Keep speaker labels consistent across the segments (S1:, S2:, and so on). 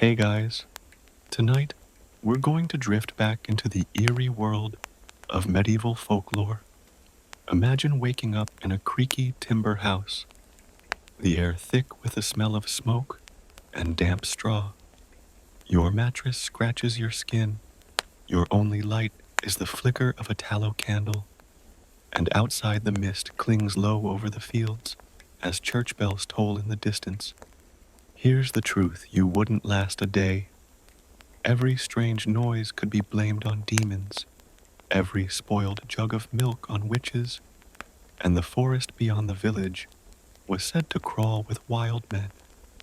S1: Hey guys, tonight we're going to drift back into the eerie world of medieval folklore. Imagine waking up in a creaky timber house, the air thick with the smell of smoke and damp straw. Your mattress scratches your skin, your only light is the flicker of a tallow candle, and outside the mist clings low over the fields as church bells toll in the distance. Here's the truth: you wouldn't last a day. Every strange noise could be blamed on demons, every spoiled jug of milk on witches, and the forest beyond the village was said to crawl with wild men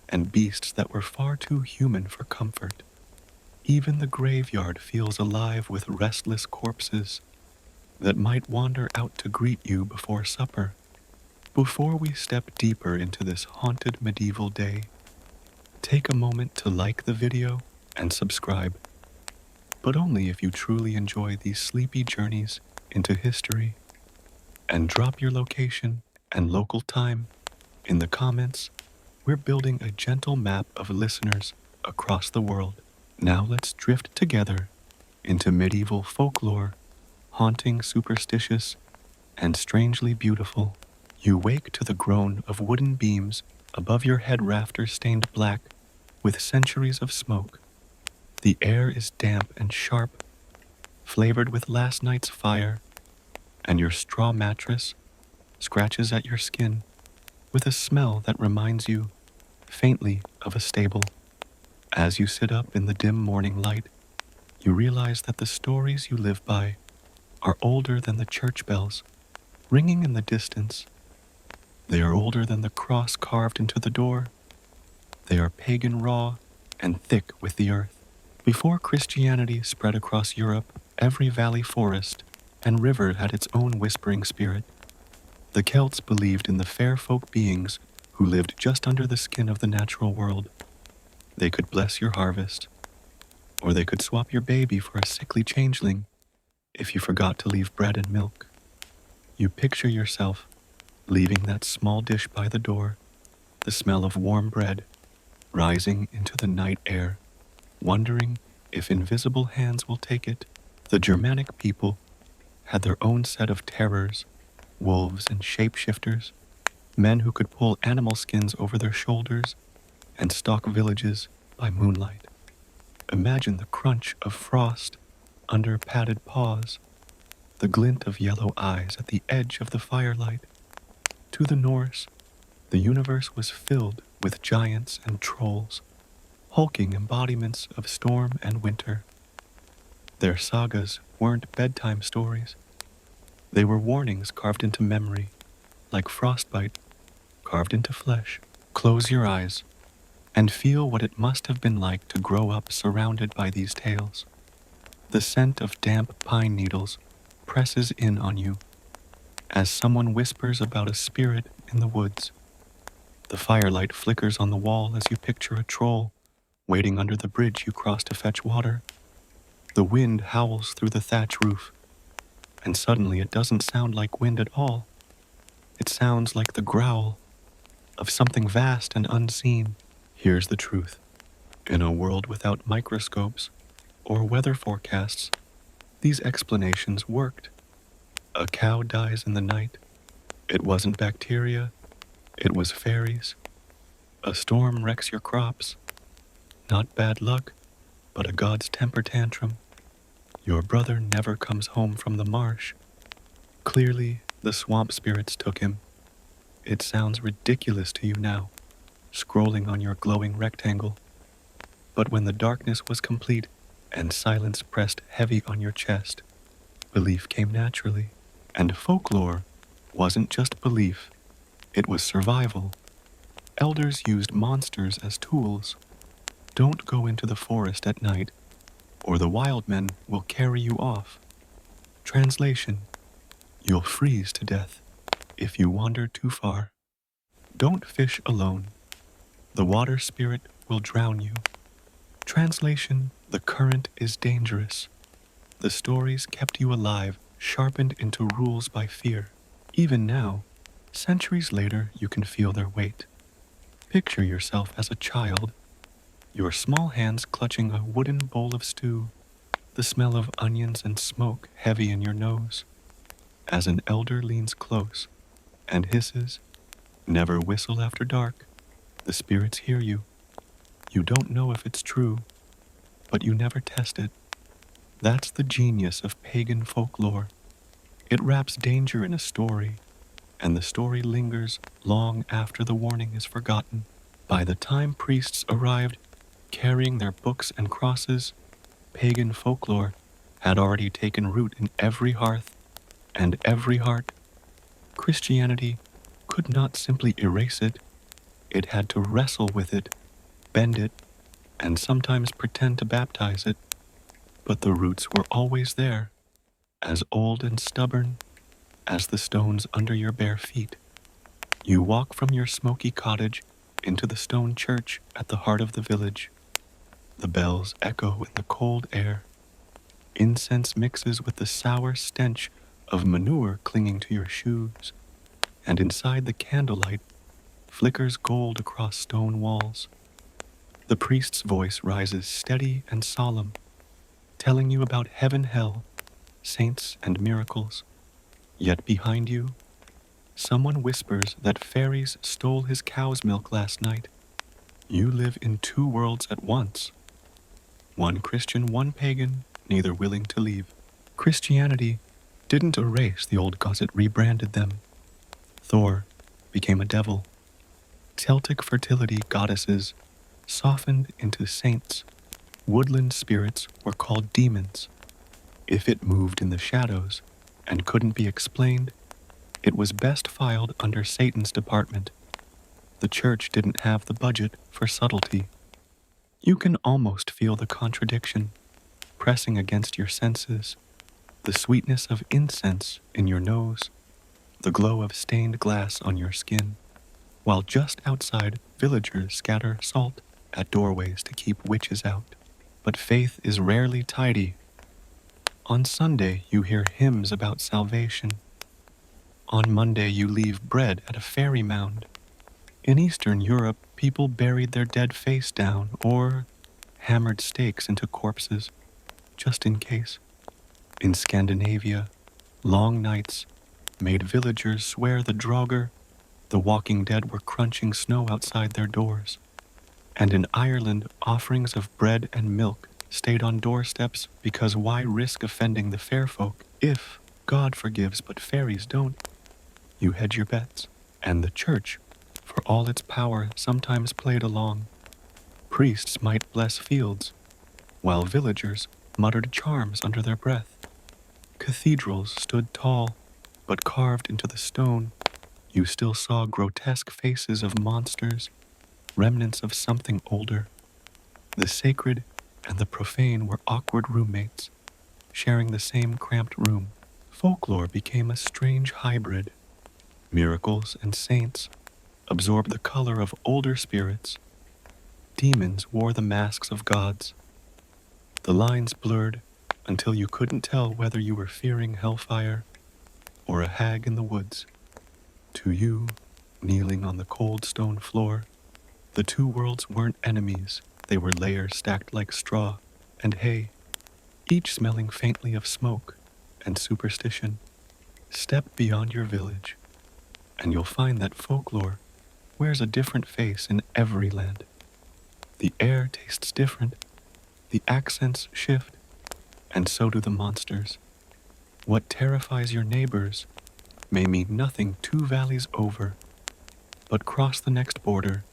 S1: and beasts that were far too human for comfort. Even the graveyard feels alive with restless corpses that might wander out to greet you before supper. Before we step deeper into this haunted medieval day, take a moment to like the video and subscribe, but only if you truly enjoy these sleepy journeys into history. And drop your location and local time in the comments. We're building a gentle map of listeners across the world. Now let's drift together into medieval folklore, haunting, superstitious, and strangely beautiful. You wake to the groan of wooden beams above your head, rafters stained black with centuries of smoke. The air is damp and sharp, flavored with last night's fire, and your straw mattress scratches at your skin with a smell that reminds you faintly of a stable. As you sit up in the dim morning light, you realize that the stories you live by are older than the church bells ringing in the distance. They are older than the cross carved into the door. They are pagan, raw, and thick with the earth. Before Christianity spread across Europe, every valley, forest, and river had its own whispering spirit. The Celts believed in the fair folk beings who lived just under the skin of the natural world. They could bless your harvest, or they could swap your baby for a sickly changeling if you forgot to leave bread and milk. You picture yourself leaving that small dish by the door, the smell of warm bread rising into the night air, wondering if invisible hands will take it. The Germanic people had their own set of terrors, wolves and shapeshifters, men who could pull animal skins over their shoulders and stalk villages by moonlight. Imagine the crunch of frost under padded paws, the glint of yellow eyes at the edge of the firelight. To the Norse, the universe was filled with giants and trolls, hulking embodiments of storm and winter. Their sagas weren't bedtime stories. They were warnings carved into memory, like frostbite carved into flesh. Close your eyes and feel what it must have been like to grow up surrounded by these tales. The scent of damp pine needles presses in on you as someone whispers about a spirit in the woods. The firelight flickers on the wall as you picture a troll waiting under the bridge you cross to fetch water. The wind howls through the thatch roof, and suddenly it doesn't sound like wind at all. It sounds like the growl of something vast and unseen. Here's the truth. In a world without microscopes or weather forecasts, these explanations worked. A cow dies in the night. It wasn't bacteria, it was fairies. A storm wrecks your crops. Not bad luck, but a god's temper tantrum. Your brother never comes home from the marsh. Clearly, the swamp spirits took him. It sounds ridiculous to you now, scrolling on your glowing rectangle. But when the darkness was complete and silence pressed heavy on your chest, belief came naturally. And folklore wasn't just belief, it was survival. Elders used monsters as tools. Don't go into the forest at night, or the wild men will carry you off. Translation: you'll freeze to death if you wander too far. Don't fish alone. The water spirit will drown you. Translation: the current is dangerous. The stories kept you alive, sharpened into rules by fear. Even now, centuries later, you can feel their weight. Picture yourself as a child. your small hands clutching a wooden bowl of stew, the smell of onions and smoke heavy in your nose, as an elder leans close and hisses, "Never whistle after dark. The spirits hear you. You don't know if it's true, but you never test it." That's the genius of pagan folklore. It wraps danger in a story, and the story lingers long after the warning is forgotten. By the time priests arrived, carrying their books and crosses, pagan folklore had already taken root in every hearth and every heart. Christianity could not simply erase it. It had to wrestle with it, bend it, and sometimes pretend to baptize it. But the roots were always there, as old and stubborn as the stones under your bare feet. You walk from your smoky cottage into the stone church at the heart of the village. The bells echo in the cold air. Incense mixes with the sour stench of manure clinging to your shoes, and inside the candlelight flickers gold across stone walls. The priest's voice rises steady and solemn, telling you about heaven, hell, saints, and miracles. Yet behind you, someone whispers that fairies stole his cow's milk last night. You live in two worlds at once. One Christian, one pagan, neither willing to leave. Christianity didn't erase the old gods, it rebranded them. Thor became a devil. Celtic fertility goddesses softened into saints. Woodland spirits were called demons. If it moved in the shadows and couldn't be explained, it was best filed under Satan's department. The church didn't have the budget for subtlety. You can almost feel the contradiction pressing against your senses, the sweetness of incense in your nose, the glow of stained glass on your skin, while just outside villagers scatter salt at doorways to keep witches out. But faith is rarely tidy. On Sunday you hear hymns about salvation. On Monday you leave bread at a fairy mound. In Eastern Europe, people buried their dead face down or hammered stakes into corpses, just in case. In Scandinavia, long nights made villagers swear the Draugr, the walking dead, were crunching snow outside their doors. And in Ireland, offerings of bread and milk stayed on doorsteps because why risk offending the fair folk if God forgives but fairies don't? You hedge your bets, and the church, for all its power, sometimes played along. Priests might bless fields, while villagers muttered charms under their breath. Cathedrals stood tall, but carved into the stone, you still saw grotesque faces of monsters, remnants of something older. The sacred and the profane were awkward roommates, sharing the same cramped room. Folklore became a strange hybrid. Miracles and saints absorbed the color of older spirits. Demons wore the masks of gods. The lines blurred until you couldn't tell whether you were fearing hellfire or a hag in the woods. To you, kneeling on the cold stone floor, the two worlds weren't enemies. They were layers stacked like straw and hay, each smelling faintly of smoke and superstition. Step beyond your village, and you'll find that folklore wears a different face in every land. The air tastes different, the accents shift, and so do the monsters. What terrifies your neighbors may mean nothing 2 valleys over, but cross the next border,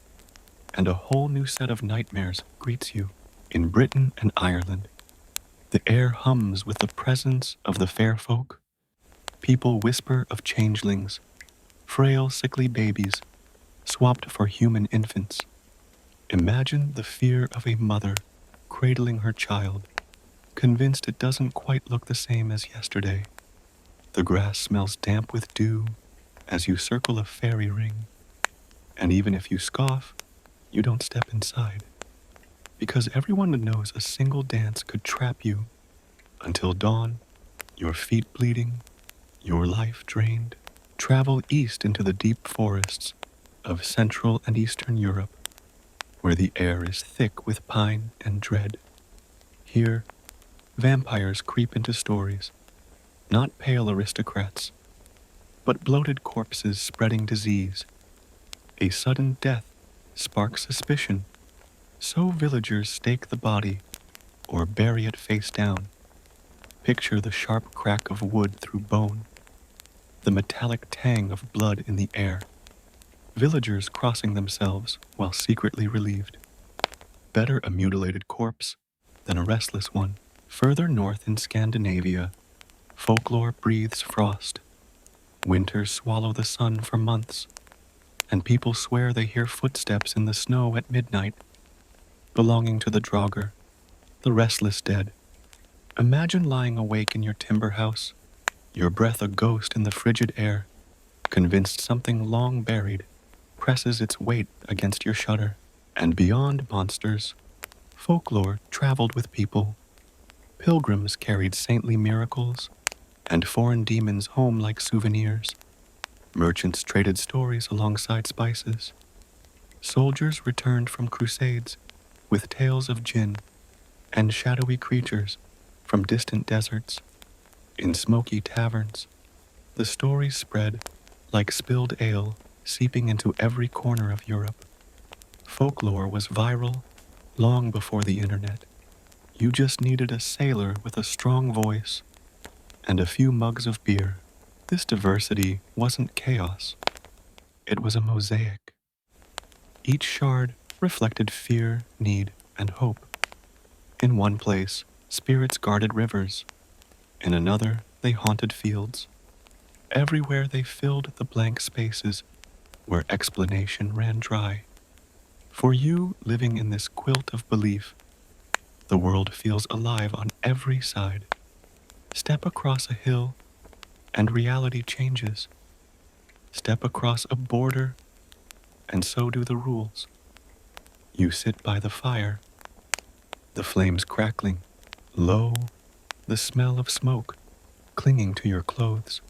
S1: and a whole new set of nightmares greets you. In Britain and Ireland, the air hums with the presence of the fair folk. People whisper of changelings, frail, sickly babies, swapped for human infants. Imagine the fear of a mother cradling her child, convinced it doesn't quite look the same as yesterday. The grass smells damp with dew as you circle a fairy ring. And even if you scoff, you don't step inside, because everyone knows a single dance could trap you until dawn, your feet bleeding, your life drained. Travel east into the deep forests of Central and Eastern Europe, where the air is thick with pine and dread. Here, vampires creep into stories, not pale aristocrats, but bloated corpses spreading disease. A sudden death sparks suspicion, so villagers stake the body or bury it face down. Picture the sharp crack of wood through bone, the metallic tang of blood in the air. Villagers crossing themselves while secretly relieved. Better a mutilated corpse than a restless one. Further north in Scandinavia, folklore breathes frost. Winters swallow the sun for months, and people swear they hear footsteps in the snow at midnight, belonging to the Draugr, the restless dead. Imagine lying awake in your timber house, your breath a ghost in the frigid air, convinced something long buried presses its weight against your shutter. And beyond monsters, folklore traveled with people. Pilgrims carried saintly miracles, and foreign demons home like souvenirs. Merchants traded stories alongside spices. Soldiers returned from crusades with tales of jinn and shadowy creatures from distant deserts. In smoky taverns, the stories spread like spilled ale, seeping into every corner of Europe. Folklore was viral long before the internet. You just needed a sailor with a strong voice and a few mugs of beer. This diversity wasn't chaos. It was a mosaic. Each shard reflected fear, need, and hope. In one place, spirits guarded rivers. In another, they haunted fields. Everywhere they filled the blank spaces where explanation ran dry. For you living in this quilt of belief, the world feels alive on every side. Step across a hill, and reality changes. Step across a border, and so do the rules. You sit by the fire, the flames crackling, low, the smell of smoke clinging to your clothes.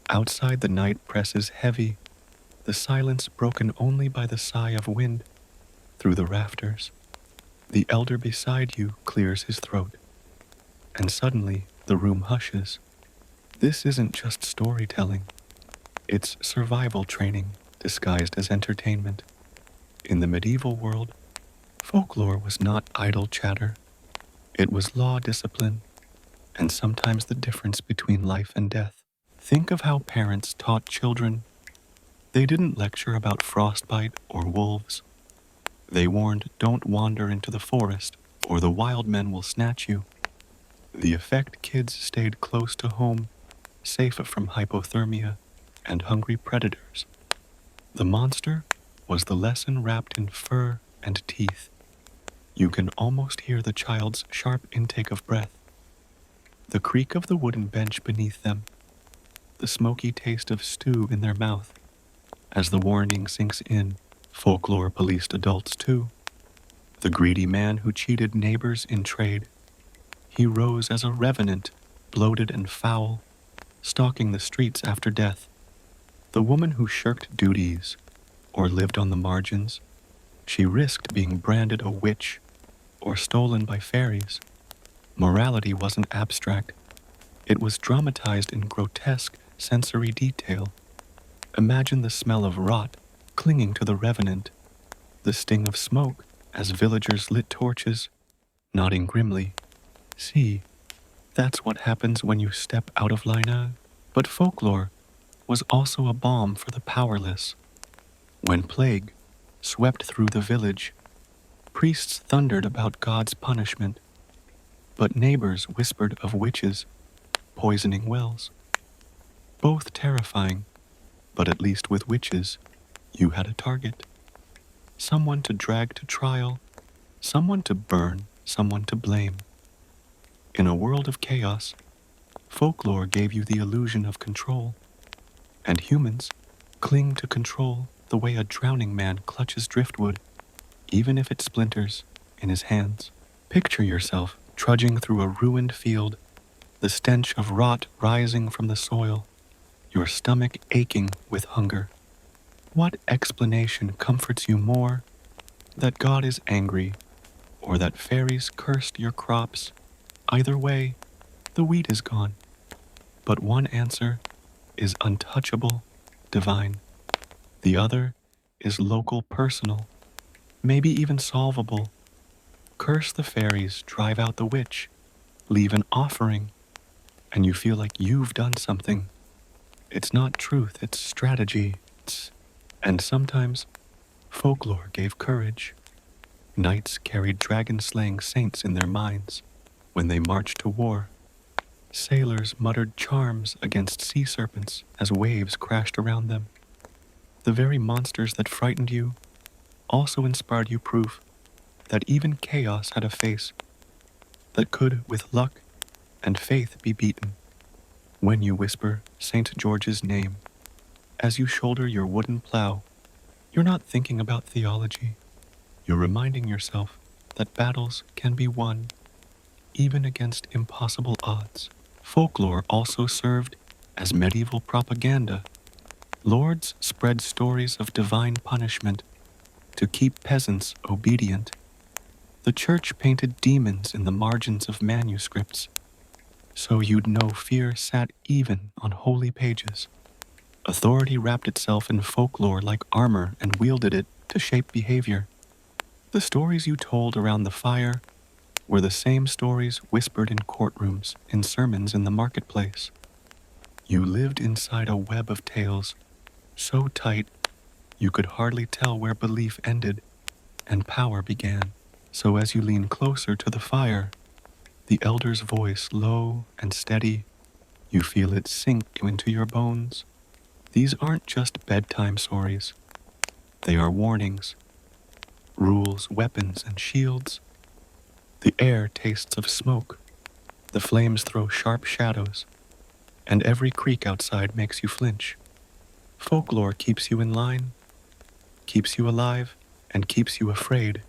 S1: Outside the night presses heavy, the silence broken only by the sigh of wind through the rafters. The elder beside you clears his throat, and suddenly the room hushes. This isn't just storytelling. It's survival training disguised as entertainment. In the medieval world, folklore was not idle chatter. It was law discipline, and sometimes the difference between life and death. Think of how parents taught children. They didn't lecture about frostbite or wolves. They warned, don't wander into the forest, or the wild men will snatch you. The effect kids stayed close to home, safe from hypothermia and hungry predators. The monster was the lesson wrapped in fur and teeth. You can almost hear the child's sharp intake of breath, the creak of the wooden bench beneath them, the smoky taste of stew in their mouth. As the warning sinks in, folklore policed adults too. The greedy man who cheated neighbors in trade. He rose as a revenant, bloated and foul, stalking the streets after death. The woman who shirked duties or lived on the margins. She risked being branded a witch or stolen by fairies. Morality wasn't abstract. It was dramatized in grotesque sensory detail. Imagine the smell of rot clinging to the revenant, the sting of smoke as villagers lit torches, nodding grimly. See, that's what happens when you step out of line. But folklore was also a balm for the powerless. When plague swept through the village, priests thundered about God's punishment, but neighbors whispered of witches poisoning wells. Both terrifying, but at least with witches, you had a target. Someone to drag to trial, someone to burn, someone to blame. In a world of chaos, folklore gave you the illusion of control, and humans cling to control the way a drowning man clutches driftwood, even if it splinters in his hands. Picture yourself trudging through a ruined field, the stench of rot rising from the soil, your stomach aching with hunger. What explanation comforts you more, that God is angry, or that fairies cursed your crops. Either way, the wheat is gone. But one answer is untouchable, divine. The other is local, personal, maybe even solvable. Curse the fairies, drive out the witch, leave an offering, and you feel like you've done something. It's not truth, it's strategy. And sometimes folklore gave courage. Knights carried dragon-slaying saints in their minds when they marched to war. Sailors muttered charms against sea serpents as waves crashed around them. The very monsters that frightened you also inspired you proof that even chaos had a face that could, with luck and faith, be beaten. When you whisper St. George's name as you shoulder your wooden plow, you're not thinking about theology. You're reminding yourself that battles can be won even against impossible odds. Folklore also served as medieval propaganda. Lords spread stories of divine punishment to keep peasants obedient. The church painted demons in the margins of manuscripts, so you'd know fear sat even on holy pages. Authority wrapped itself in folklore like armor and wielded it to shape behavior. The stories you told around the fire were the same stories whispered in courtrooms, in sermons in the marketplace. You lived inside a web of tales, so tight you could hardly tell where belief ended and power began. So as you lean closer to the fire, the elder's voice low and steady, you feel it sink into your bones. These aren't just bedtime stories. They are warnings, rules, weapons, and shields. The air tastes of smoke. The flames throw sharp shadows, and every creak outside makes you flinch. Folklore keeps you in line, keeps you alive, and keeps you afraid.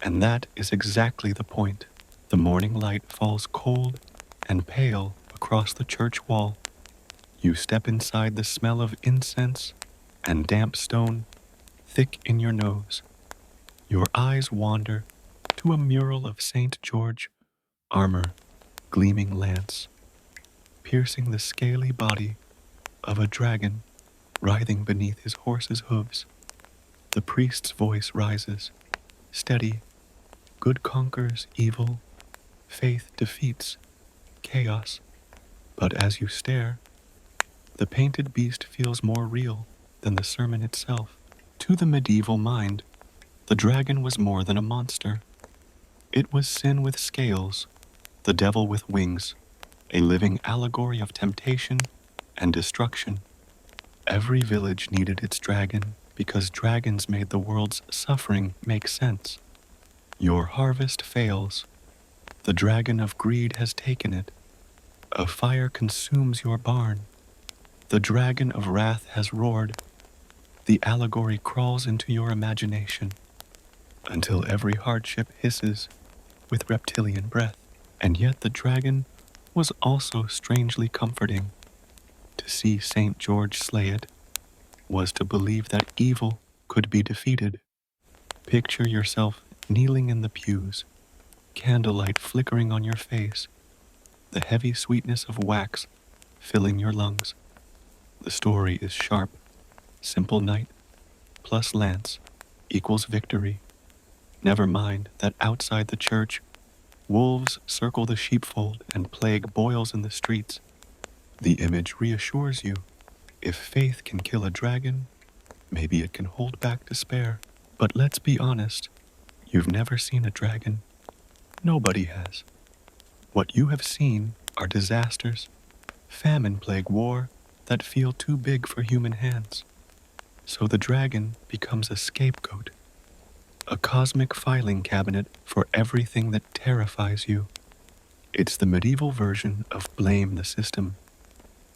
S1: And that is exactly the point. The morning light falls cold and pale across the church wall. You step inside, the smell of incense and damp stone thick in your nose. Your eyes wander to a mural of St. George, armor, gleaming lance, piercing the scaly body of a dragon writhing beneath his horse's hooves. The priest's voice rises, steady. Good conquers evil, faith defeats chaos. But as you stare, the painted beast feels more real than the sermon itself. To the medieval mind, the dragon was more than a monster. It was sin with scales, the devil with wings, a living allegory of temptation and destruction. Every village needed its dragon because dragons made the world's suffering make sense. Your harvest fails. The dragon of greed has taken it. A fire consumes your barn. The dragon of wrath has roared. The allegory crawls into your imagination until every hardship hisses with reptilian breath. And yet the dragon was also strangely comforting. To see St. George slay it was to believe that evil could be defeated. Picture yourself kneeling in the pews, candlelight flickering on your face, the heavy sweetness of wax filling your lungs. The story is sharp. Simple knight plus lance equals victory. Never mind that outside the church, wolves circle the sheepfold and plague boils in the streets. The image reassures you. If faith can kill a dragon, maybe it can hold back despair. But let's be honest, you've never seen a dragon. Nobody has. What you have seen are disasters, famine, plague, war that feel too big for human hands. So the dragon becomes a scapegoat, a cosmic filing cabinet for everything that terrifies you. It's the medieval version of blame the system,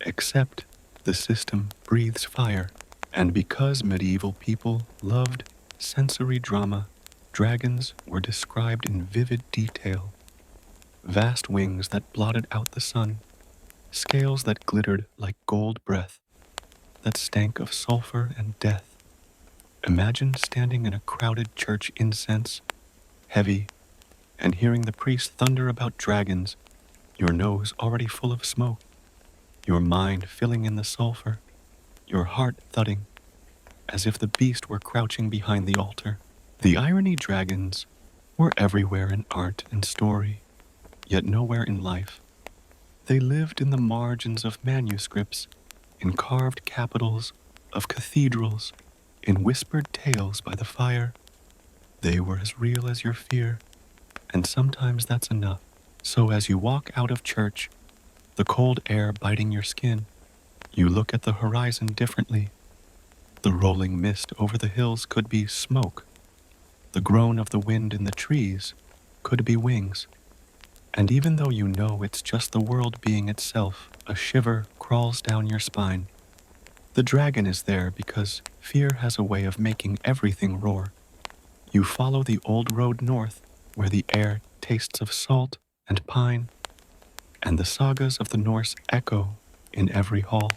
S1: except the system breathes fire. And because medieval people loved sensory drama, dragons were described in vivid detail. Vast wings that blotted out the sun, scales that glittered like gold breath, that stank of sulfur and death. Imagine standing in a crowded church incense, heavy, and hearing the priest thunder about dragons, your nose already full of smoke, your mind filling in the sulfur, your heart thudding, as if the beast were crouching behind the altar. The irony, dragons were everywhere in art and story, yet nowhere in life. They lived in the margins of manuscripts, in carved capitals of cathedrals, in whispered tales by the fire. They were as real as your fear, and sometimes that's enough. So as you walk out of church, the cold air biting your skin, you look at the horizon differently. The rolling mist over the hills could be smoke. The groan of the wind in the trees could be wings. And even though you know it's just the world being itself, a shiver crawls down your spine. The dragon is there because fear has a way of making everything roar. You follow the old road north, where the air tastes of salt and pine, and the sagas of the Norse echo in every hall.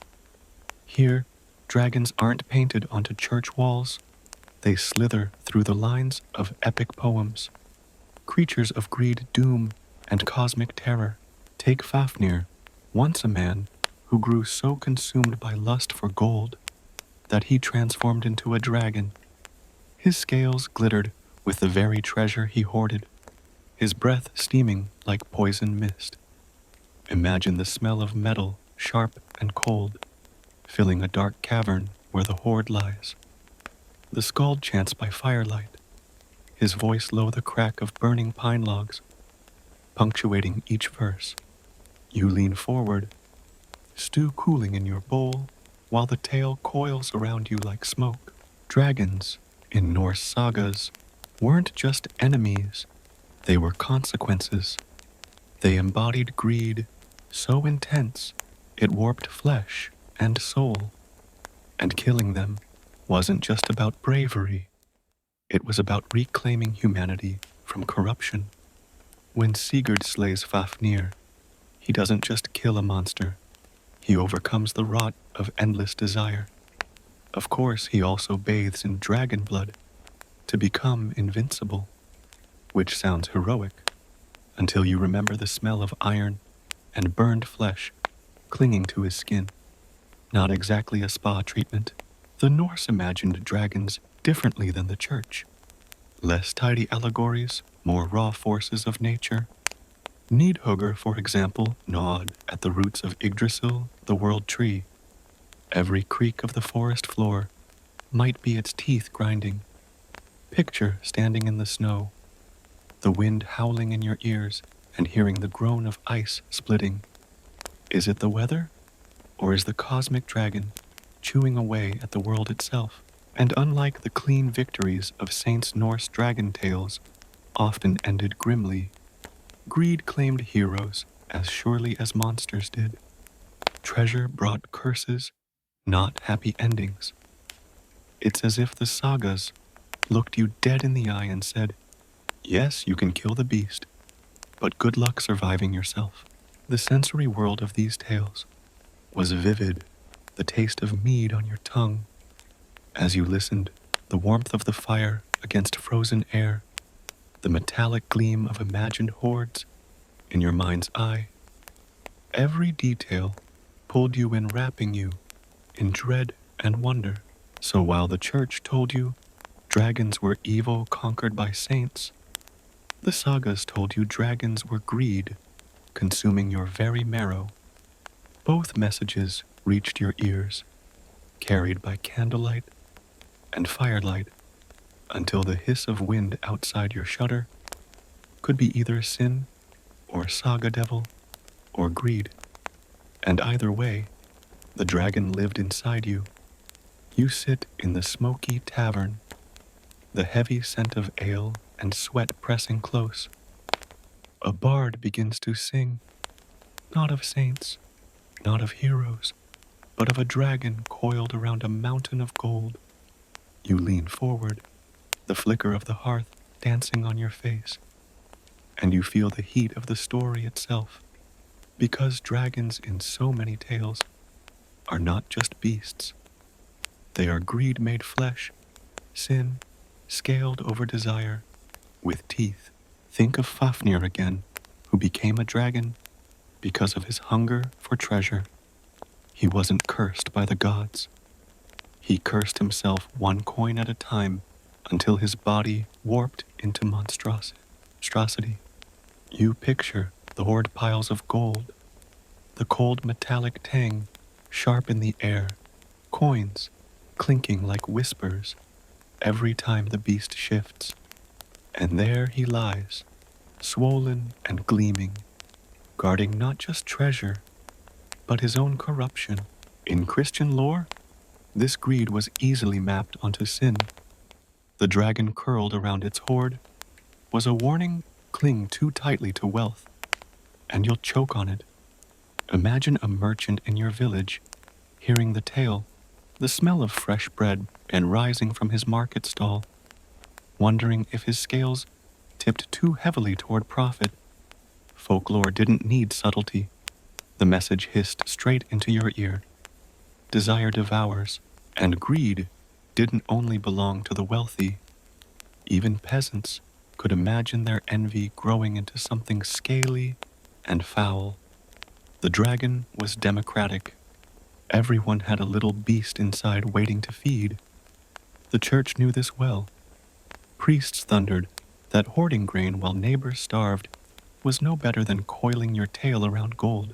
S1: Here, dragons aren't painted onto church walls. They slither through the lines of epic poems. Creatures of greed, doom, and cosmic terror. Take Fafnir, once a man who grew so consumed by lust for gold that he transformed into a dragon. His scales glittered with the very treasure he hoarded, his breath steaming like poison mist. Imagine the smell of metal, sharp and cold, filling a dark cavern where the hoard lies. The skald chants by firelight, his voice low the crack of burning pine logs, punctuating each verse. You lean forward, stew cooling in your bowl, while the tale coils around you like smoke. Dragons, in Norse sagas, weren't just enemies, they were consequences. They embodied greed so intense it warped flesh and soul. And killing them wasn't just about bravery, it was about reclaiming humanity from corruption. When Sigurd slays Fafnir, he doesn't just kill a monster, he overcomes the rot of endless desire. Of course, he also bathes in dragon blood to become invincible, which sounds heroic, until you remember the smell of iron and burned flesh clinging to his skin. Not exactly a spa treatment. The Norse imagined dragons differently than the church. Less tidy allegories, more raw forces of nature. Nidhugger, for example, gnawed at the roots of Yggdrasil, the world tree. Every creak of the forest floor might be its teeth grinding. Picture standing in the snow, the wind howling in your ears and hearing the groan of ice splitting. Is it the weather, or is the cosmic dragon chewing away at the world itself? And unlike the clean victories of Saints' Norse dragon tales, often ended grimly, greed claimed heroes as surely as monsters did. Treasure brought curses, not happy endings. It's as if the sagas looked you dead in the eye and said, yes, you can kill the beast, but good luck surviving yourself. The sensory world of these tales was vivid, the taste of mead on your tongue. As you listened, the warmth of the fire against frozen air, the metallic gleam of imagined hoards in your mind's eye. Every detail pulled you in, wrapping you in dread and wonder. So while the church told you dragons were evil conquered by saints, the sagas told you dragons were greed, consuming your very marrow. Both messages reached your ears, carried by candlelight and firelight, until the hiss of wind outside your shutter could be either sin or saga devil or greed. And either way, the dragon lived inside you. You sit in the smoky tavern, the heavy scent of ale and sweat pressing close. A bard begins to sing, not of saints, not of heroes, but of a dragon coiled around a mountain of gold. You lean forward, the flicker of the hearth dancing on your face, and you feel the heat of the story itself, because dragons in so many tales are not just beasts. They are greed made flesh, Sin, scaled over desire, with teeth. Think of Fafnir again, who became a dragon because of his hunger for treasure. He wasn't cursed by the gods. He cursed himself one coin at a time until his body warped into monstrosity. You picture the hoard piles of gold, the cold metallic tang sharp in the air, coins clinking like whispers every time the beast shifts. And there he lies, swollen and gleaming, guarding not just treasure, but his own corruption. In Christian lore, this greed was easily mapped onto sin. The dragon curled around its hoard was a warning: cling too tightly to wealth, and you'll choke on it. Imagine a merchant in your village, hearing the tale, the smell of fresh bread and rising from his market stall, wondering if his scales tipped too heavily toward profit. Folklore didn't need subtlety. The message hissed straight into your ear. Desire devours, and greed didn't only belong to the wealthy. Even peasants could imagine their envy growing into something scaly and foul. The dragon was democratic. Everyone had a little beast inside waiting to feed. The church knew this well. Priests thundered that hoarding grain while neighbors starved was no better than coiling your tail around gold.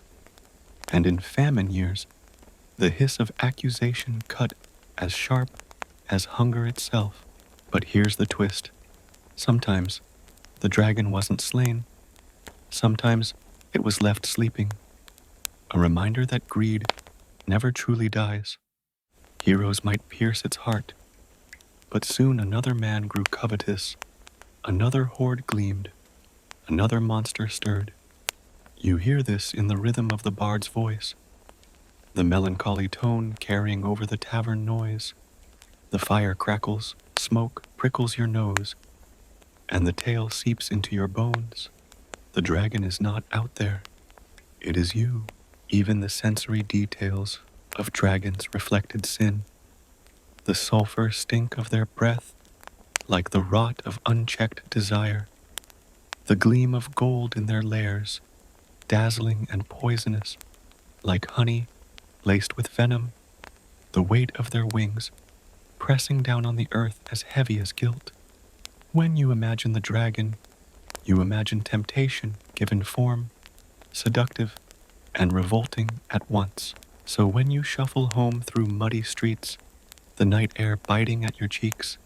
S1: And in famine years, the hiss of accusation cut as sharp as hunger itself. But here's the twist. Sometimes the dragon wasn't slain. Sometimes it was left sleeping. A reminder that greed never truly dies. Heroes might pierce its heart, but soon another man grew covetous, another hoard gleamed, another monster stirred. You hear this in the rhythm of the bard's voice, the melancholy tone carrying over the tavern noise. The fire crackles, smoke prickles your nose, and the tale seeps into your bones. The dragon is not out there. It is you. Even the sensory details of dragons reflected sin. The sulfur stink of their breath, like the rot of unchecked desire. The gleam of gold in their lairs, dazzling and poisonous, like honey laced with venom. The weight of their wings, pressing down on the earth as heavy as guilt. When you imagine the dragon, you imagine temptation given form, seductive and revolting at once. So when you shuffle home through muddy streets, the night air biting at your cheeks,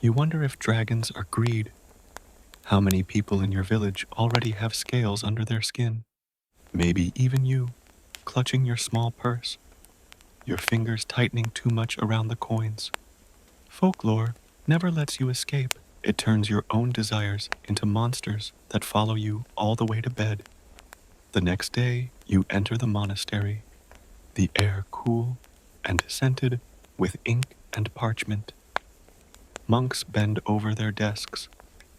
S1: you wonder if dragons are greed. How many people in your village already have scales under their skin? Maybe even you, clutching your small purse, your fingers tightening too much around the coins. Folklore never lets you escape. It turns your own desires into monsters that follow you all the way to bed. The next day, you enter the monastery, the air cool and scented with ink and parchment. Monks bend over their desks,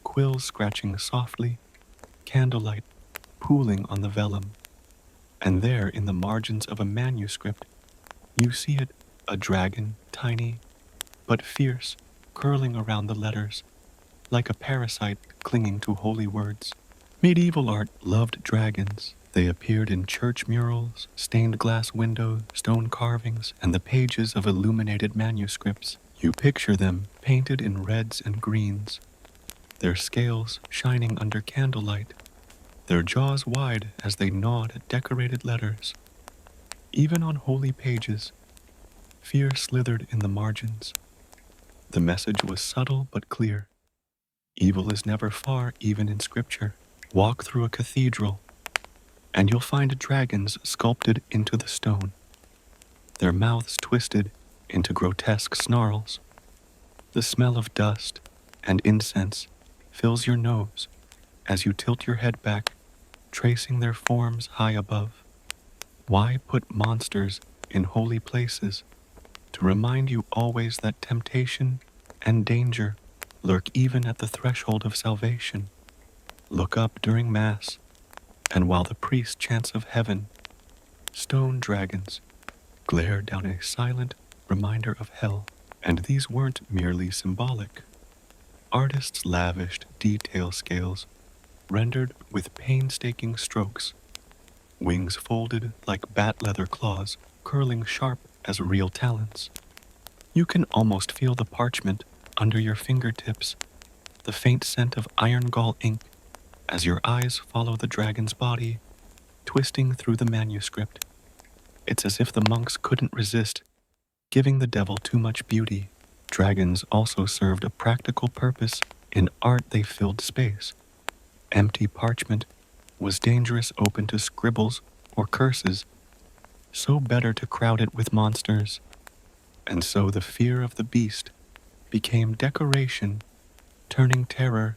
S1: quills scratching softly, candlelight pooling on the vellum. And there, in the margins of a manuscript, you see it, a dragon, tiny but fierce, curling around the letters, like a parasite clinging to holy words. Medieval art loved dragons. They appeared in church murals, stained glass windows, stone carvings, and the pages of illuminated manuscripts. You picture them painted in reds and greens, their scales shining under candlelight, their jaws wide as they gnawed at decorated letters. Even on holy pages, fear slithered in the margins. The message was subtle but clear. Evil is never far, even in scripture. Walk through a cathedral, and you'll find dragons sculpted into the stone, their mouths twisted into grotesque snarls. The smell of dust and incense fills your nose as you tilt your head back, tracing their forms high above. Why put monsters in holy places? To remind you always that temptation and danger lurk even at the threshold of salvation. Look up during Mass, and while the priest chants of heaven, stone dragons glare down a silent reminder of hell. And these weren't merely symbolic. Artists lavished detail scales rendered with painstaking strokes, wings folded like bat leather claws, curling sharp as real talons. You can almost feel the parchment under your fingertips, the faint scent of iron gall ink as your eyes follow the dragon's body, twisting through the manuscript. It's as if the monks couldn't resist, giving the devil too much beauty. Dragons also served a practical purpose. In art they filled space. Empty parchment was dangerous open to scribbles or curses, so better to crowd it with monsters. And so the fear of the beast became decoration, turning terror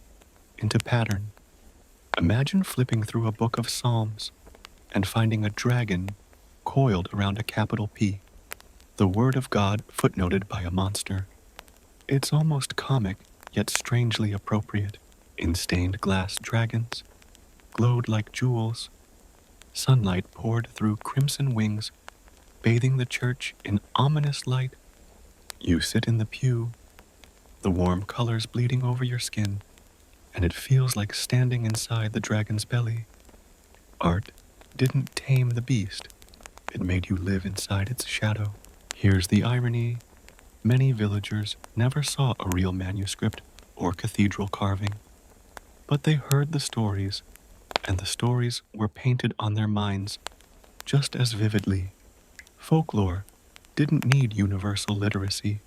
S1: into pattern. Imagine flipping through a book of Psalms and finding a dragon coiled around a capital P, the word of God footnoted by a monster. It's almost comic, yet strangely appropriate. In stained glass dragons glowed like jewels. Sunlight poured through crimson wings, bathing the church in ominous light. You sit in the pew, the warm colors bleeding over your skin, and it feels like standing inside the dragon's belly. Art didn't tame the beast, it made you live inside its shadow. Here's the irony. Many villagers never saw a real manuscript or cathedral carving, but they heard the stories, and the stories were painted on their minds just as vividly. Folklore didn't need universal literacy.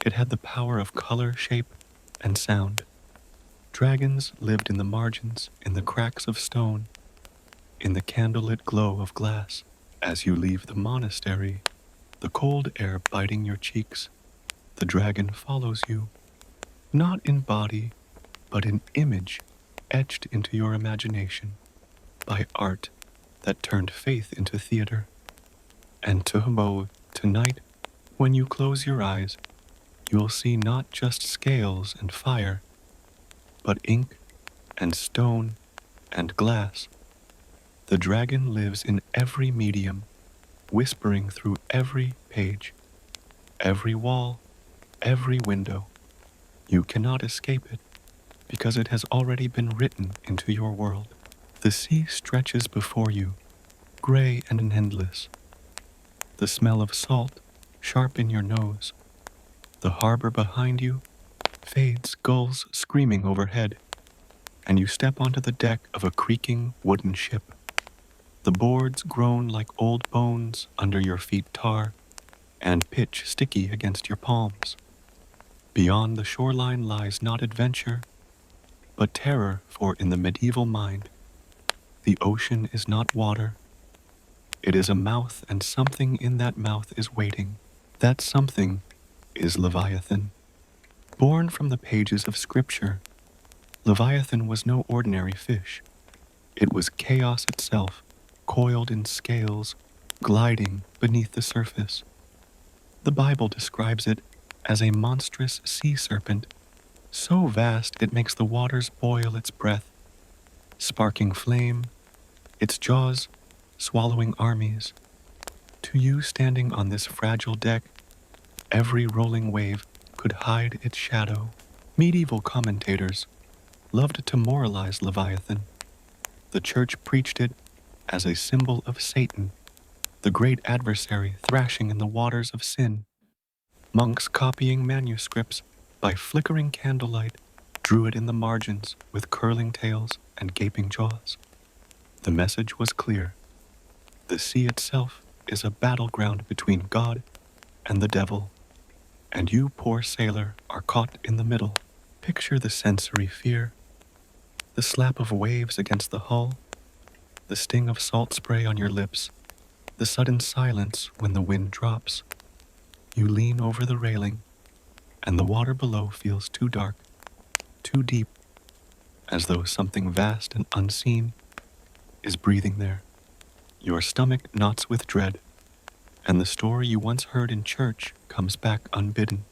S1: It had the power of color, shape, and sound. Dragons lived in the margins, in the cracks of stone, in the candlelit glow of glass. As you leave the monastery, the cold air biting your cheeks, the dragon follows you, not in body, but in image etched into your imagination by art that turned faith into theater. And tonight, when you close your eyes, you'll see not just scales and fire, but ink and stone and glass. The dragon lives in every medium, whispering through every page, every wall, every window. You cannot escape it, because it has already been written into your world. The sea stretches before you, gray and endless. The smell of salt, sharp in your nose. The harbor behind you fades, gulls screaming overhead, and you step onto the deck of a creaking wooden ship. The boards groan like old bones under your feet, tar and pitch sticky against your palms. Beyond the shoreline lies not adventure, but terror, for in the medieval mind, the ocean is not water. It is a mouth, and something in that mouth is waiting. That something is Leviathan. Born from the pages of Scripture, Leviathan was no ordinary fish. It was chaos itself, coiled in scales, gliding beneath the surface. The Bible describes it as a monstrous sea serpent, so vast it makes the waters boil its breath, sparking flame, its jaws swallowing armies. To you standing on this fragile deck, every rolling wave could hide its shadow. Medieval commentators loved to moralize Leviathan. The church preached it as a symbol of Satan, the great adversary thrashing in the waters of sin. Monks copying manuscripts by flickering candlelight drew it in the margins with curling tails and gaping jaws. The message was clear. The sea itself is a battleground between God and the devil, and you, poor sailor, are caught in the middle. Picture the sensory fear, the slap of waves against the hull, the sting of salt spray on your lips, the sudden silence when the wind drops. You lean over the railing, and the water below feels too dark, too deep, as though something vast and unseen is breathing there. Your stomach knots with dread, and the story you once heard in church comes back unbidden.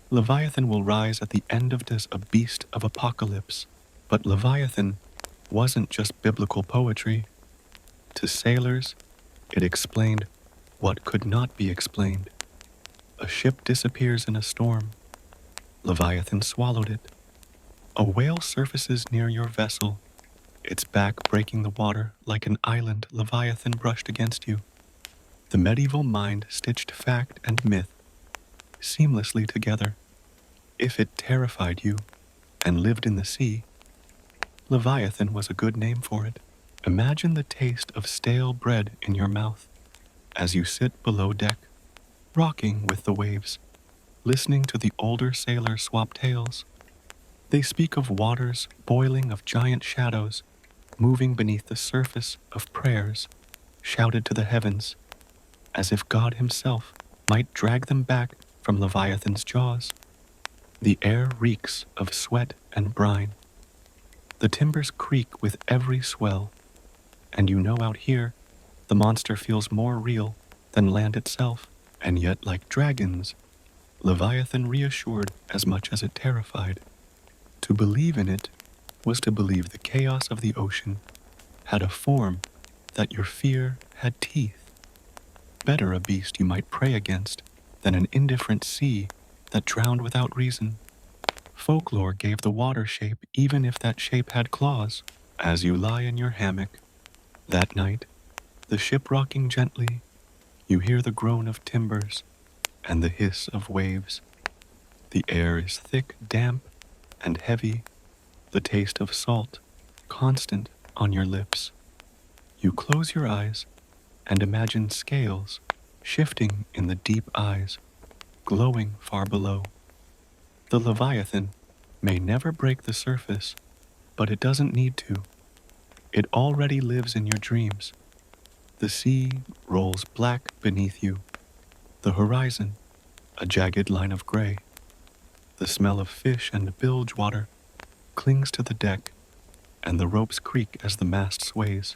S1: Leviathan will rise at the end of this, a beast of apocalypse. But Leviathan wasn't just biblical poetry. To sailors, it explained what could not be explained. A ship disappears in a storm. Leviathan swallowed it. A whale surfaces near your vessel, its back breaking the water like an island Leviathan brushed against you. The medieval mind stitched fact and myth seamlessly together. If it terrified you and lived in the sea, Leviathan was a good name for it. Imagine the taste of stale bread in your mouth as you sit below deck, rocking with the waves, listening to the older sailors swap tales. They speak of waters boiling, of giant shadows moving beneath the surface, of prayers shouted to the heavens, as if God himself might drag them back from Leviathan's jaws. The air reeks of sweat and brine. The timbers creak with every swell, and you know out here the monster feels more real than land itself. And yet, like dragons, Leviathan reassured as much as it terrified. To believe in it was to believe the chaos of the ocean had a form, that your fear had teeth. Better a beast you might pray against than an indifferent sea that drowned without reason. Folklore gave the water shape even if that shape had claws. As you lie in your hammock, that night, the ship rocking gently, you hear the groan of timbers and the hiss of waves. The air is thick, damp, and heavy, the taste of salt constant on your lips. You close your eyes and imagine scales shifting in the deep eyes, glowing far below. The Leviathan may never break the surface, but it doesn't need to. It already lives in your dreams. The sea rolls black beneath you. The horizon, a jagged line of gray. The smell of fish and bilge water clings to the deck, and the ropes creak as the mast sways.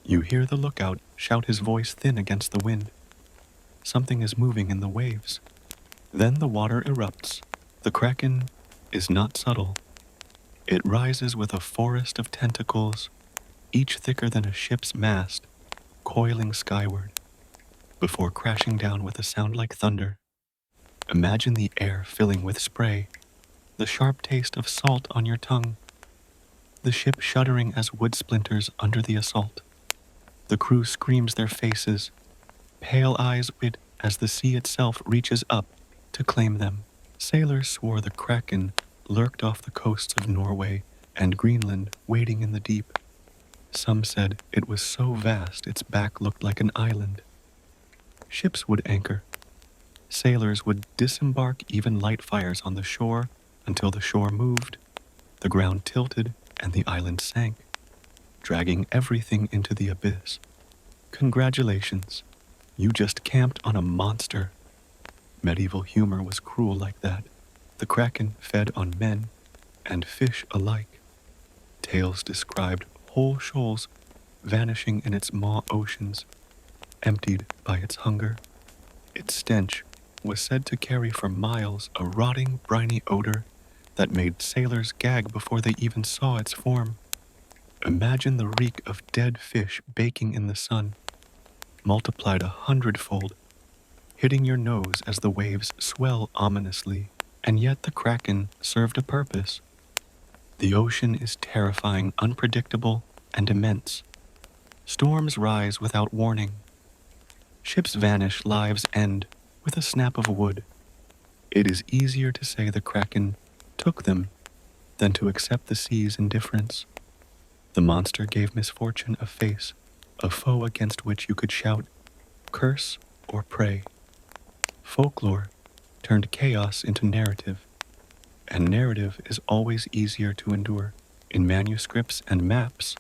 S1: You hear the lookout shout, his voice thin against the wind. Something is moving in the waves. Then the water erupts. The kraken is not subtle. It rises with a forest of tentacles, each thicker than a ship's mast, coiling skyward, before crashing down with a sound like thunder. Imagine the air filling with spray, the sharp taste of salt on your tongue, the ship shuddering as wood splinters under the assault. The crew screams their faces, pale eyes wit as the sea itself reaches up to claim them. Sailors swore the kraken lurked off the coasts of Norway and Greenland, waiting in the deep. Some said it was so vast its back looked like an island. Ships would anchor. Sailors would disembark, even light fires on the shore, until the shore moved, the ground tilted, and the island sank, dragging everything into the abyss. Congratulations, you just camped on a monster. Medieval humor was cruel like that. The kraken fed on men and fish alike. Tales described whole shoals vanishing in its maw oceans, emptied by its hunger. Its stench was said to carry for miles a rotting, briny odor that made sailors gag before they even saw its form. Imagine the reek of dead fish baking in the sun, multiplied 100-fold, hitting your nose as the waves swell ominously. And yet the kraken served a purpose. The ocean is terrifying, unpredictable, and immense. Storms rise without warning. Ships vanish, lives end with a snap of wood. It is easier to say the kraken took them than to accept the sea's indifference. The monster gave misfortune a face, a foe against which you could shout, curse, or pray. Folklore turned chaos into narrative, and narrative is always easier to endure. In manuscripts and maps,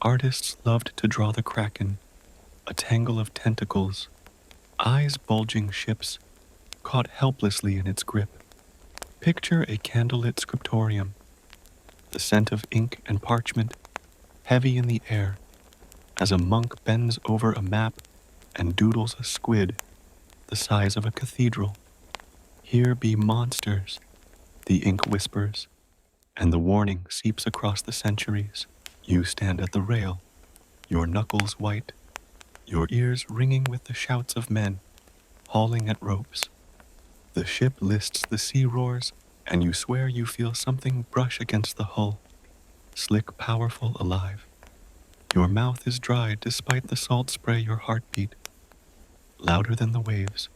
S1: artists loved to draw the kraken, a tangle of tentacles, eyes bulging ships caught helplessly in its grip. Picture a candlelit scriptorium, the scent of ink and parchment heavy in the air as a monk bends over a map and doodles a squid the size of a cathedral. Here be monsters, the ink whispers, and the warning seeps across the centuries. You stand at the rail, your knuckles white, your ears ringing with the shouts of men hauling at ropes. The ship lists the sea roars, and you swear you feel something brush against the hull. Slick, powerful, alive. Your mouth is dry despite the salt spray your heartbeat, louder than the waves.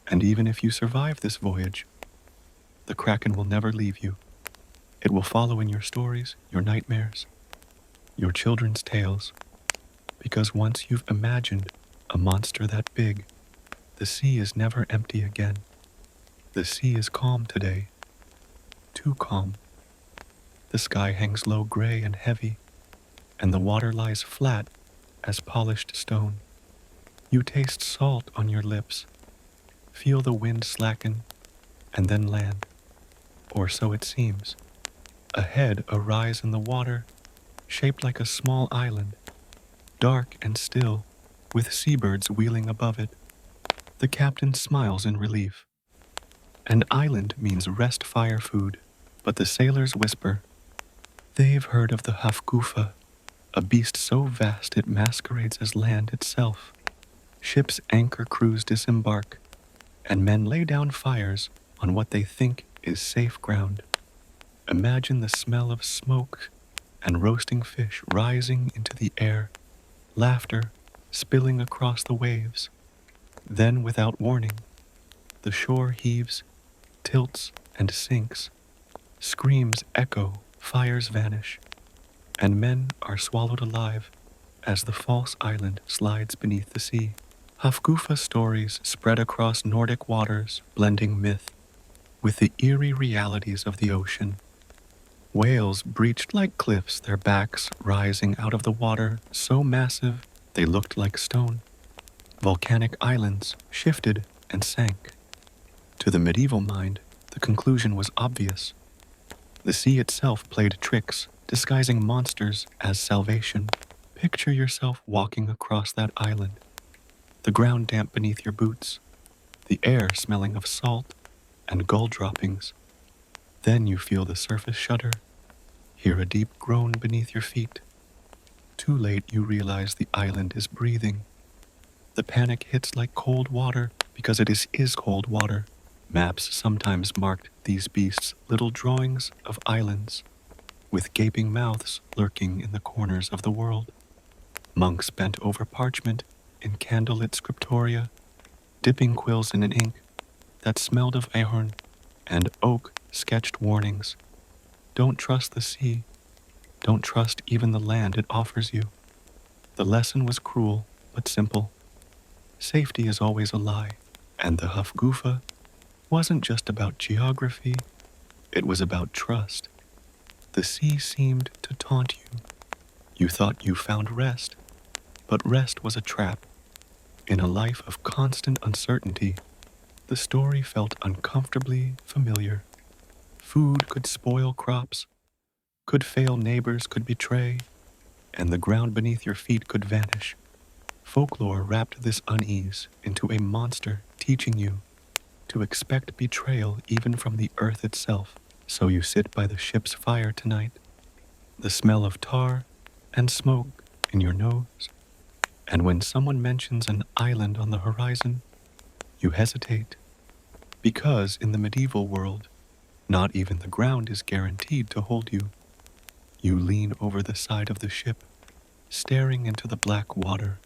S1: And even if you survive this voyage, the Kraken will never leave you. It will follow in your stories, your nightmares, your children's tales. Because once you've imagined a monster that big, the sea is never empty again. The sea is calm today. Too calm. The sky hangs low, gray and heavy, and the water lies flat as polished stone. You taste salt on your lips, feel the wind slacken, and then land. Or so it seems. Ahead, a rise in the water, shaped like a small island, dark and still, with seabirds wheeling above it. The captain smiles in relief. An island means rest fire food, but the sailors whisper. They've heard of the Hafgufa, a beast so vast it masquerades as land itself. Ships' anchor crews disembark, and men lay down fires on what they think is safe ground. Imagine the smell of smoke and roasting fish rising into the air, laughter spilling across the waves. Then, without warning, the shore heaves, tilts, and sinks. Screams echo, fires vanish, and men are swallowed alive as the false island slides beneath the sea. Hafgufa stories spread across Nordic waters, blending myth with the eerie realities of the ocean. Whales breached like cliffs, their backs rising out of the water so massive they looked like stone. Volcanic islands shifted and sank. To the medieval mind, the conclusion was obvious. The sea itself played tricks, disguising monsters as salvation. Picture yourself walking across that island, the ground damp beneath your boots, the air smelling of salt and gull droppings. Then you feel the surface shudder, hear a deep groan beneath your feet. Too late you realize the island is breathing. The panic hits like cold water because it is cold water. Maps sometimes marked these beasts little drawings of islands, with gaping mouths lurking in the corners of the world. Monks bent over parchment in candlelit scriptoria, dipping quills in an ink that smelled of ahorn, and oak sketched warnings. Don't trust the sea. Don't trust even the land it offers you. The lesson was cruel, but simple. Safety is always a lie, and the Hafgufa wasn't just about geography, it was about trust. The sea seemed to taunt you. You thought you found rest, but rest was a trap. In a life of constant uncertainty, the story felt uncomfortably familiar. Food could spoil crops, could fail neighbors, could betray, and the ground beneath your feet could vanish. Folklore wrapped this unease into a monster, teaching you to expect betrayal even from the earth itself. So you sit by the ship's fire tonight, the smell of tar and smoke in your nose, and when someone mentions an island on the horizon, you hesitate. Because in the medieval world, not even the ground is guaranteed to hold you. You lean over the side of the ship, staring into the black water.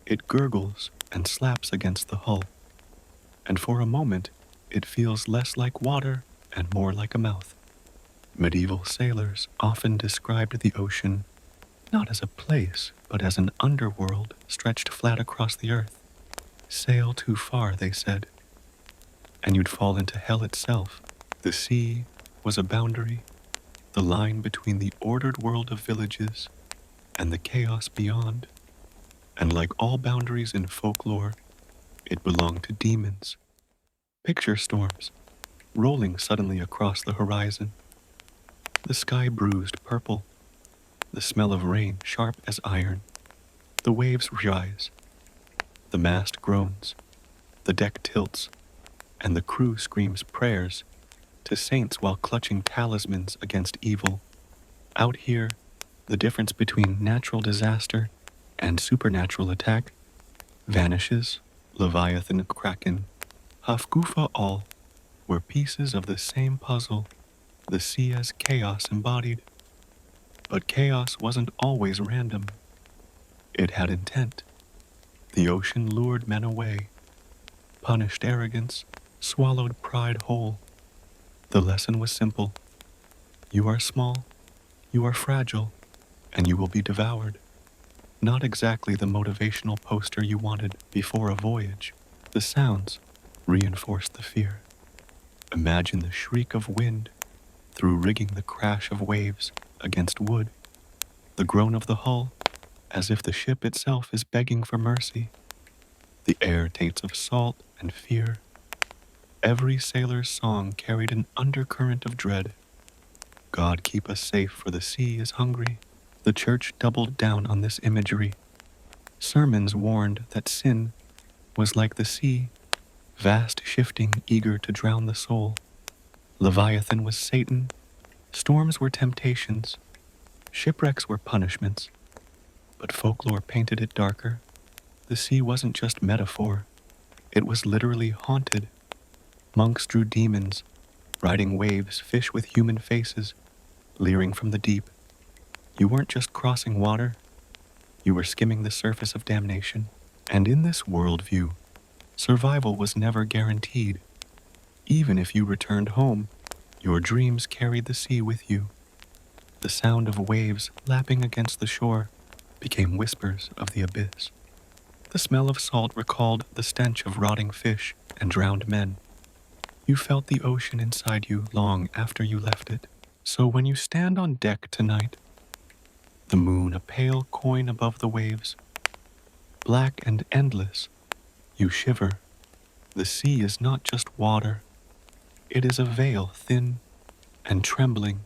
S1: It gurgles and slaps against the hull, and for a moment, it feels less like water and more like a mouth. Medieval sailors often described the ocean not as a place, but as an underworld stretched flat across the earth. Sail too far, they said, and you'd fall into hell itself. The sea was a boundary, the line between the ordered world of villages and the chaos beyond. And like all boundaries in folklore, it belonged to demons. Picture storms, rolling suddenly across the horizon. The sky bruised purple, the smell of rain sharp as iron. The waves rise, the mast groans, the deck tilts, and the crew screams prayers to saints while clutching talismans against evil. Out here, the difference between natural disaster and supernatural attack vanishes. Leviathan, Kraken, Hafgufa all were pieces of the same puzzle, the sea as chaos embodied. But chaos wasn't always random. It had intent. The ocean lured men away, punished arrogance, swallowed pride whole. The lesson was simple. You are small, you are fragile, and you will be devoured. Not exactly the motivational poster you wanted before a voyage. The sounds reinforced the fear. Imagine the shriek of wind through rigging, the crash of waves against wood, the groan of the hull as if the ship itself is begging for mercy. The air taints of salt and fear. Every sailor's song carried an undercurrent of dread. God keep us safe, for the sea is hungry. The church doubled down on this imagery. Sermons warned that sin was like the sea, vast, shifting, eager to drown the soul. Leviathan was Satan, storms were temptations, shipwrecks were punishments. But folklore painted it darker. The sea wasn't just metaphor, it was literally haunted. Monks drew demons, riding waves, fish with human faces, leering from the deep. You weren't just crossing water, you were skimming the surface of damnation. And in this worldview, survival was never guaranteed. Even if you returned home, your dreams carried the sea with you. The sound of waves lapping against the shore became whispers of the abyss. The smell of salt recalled the stench of rotting fish and drowned men. You felt the ocean inside you long after you left it. So when you stand on deck tonight, the moon a pale coin above the waves, black and endless, you shiver. The sea is not just water. It is a veil, thin and trembling,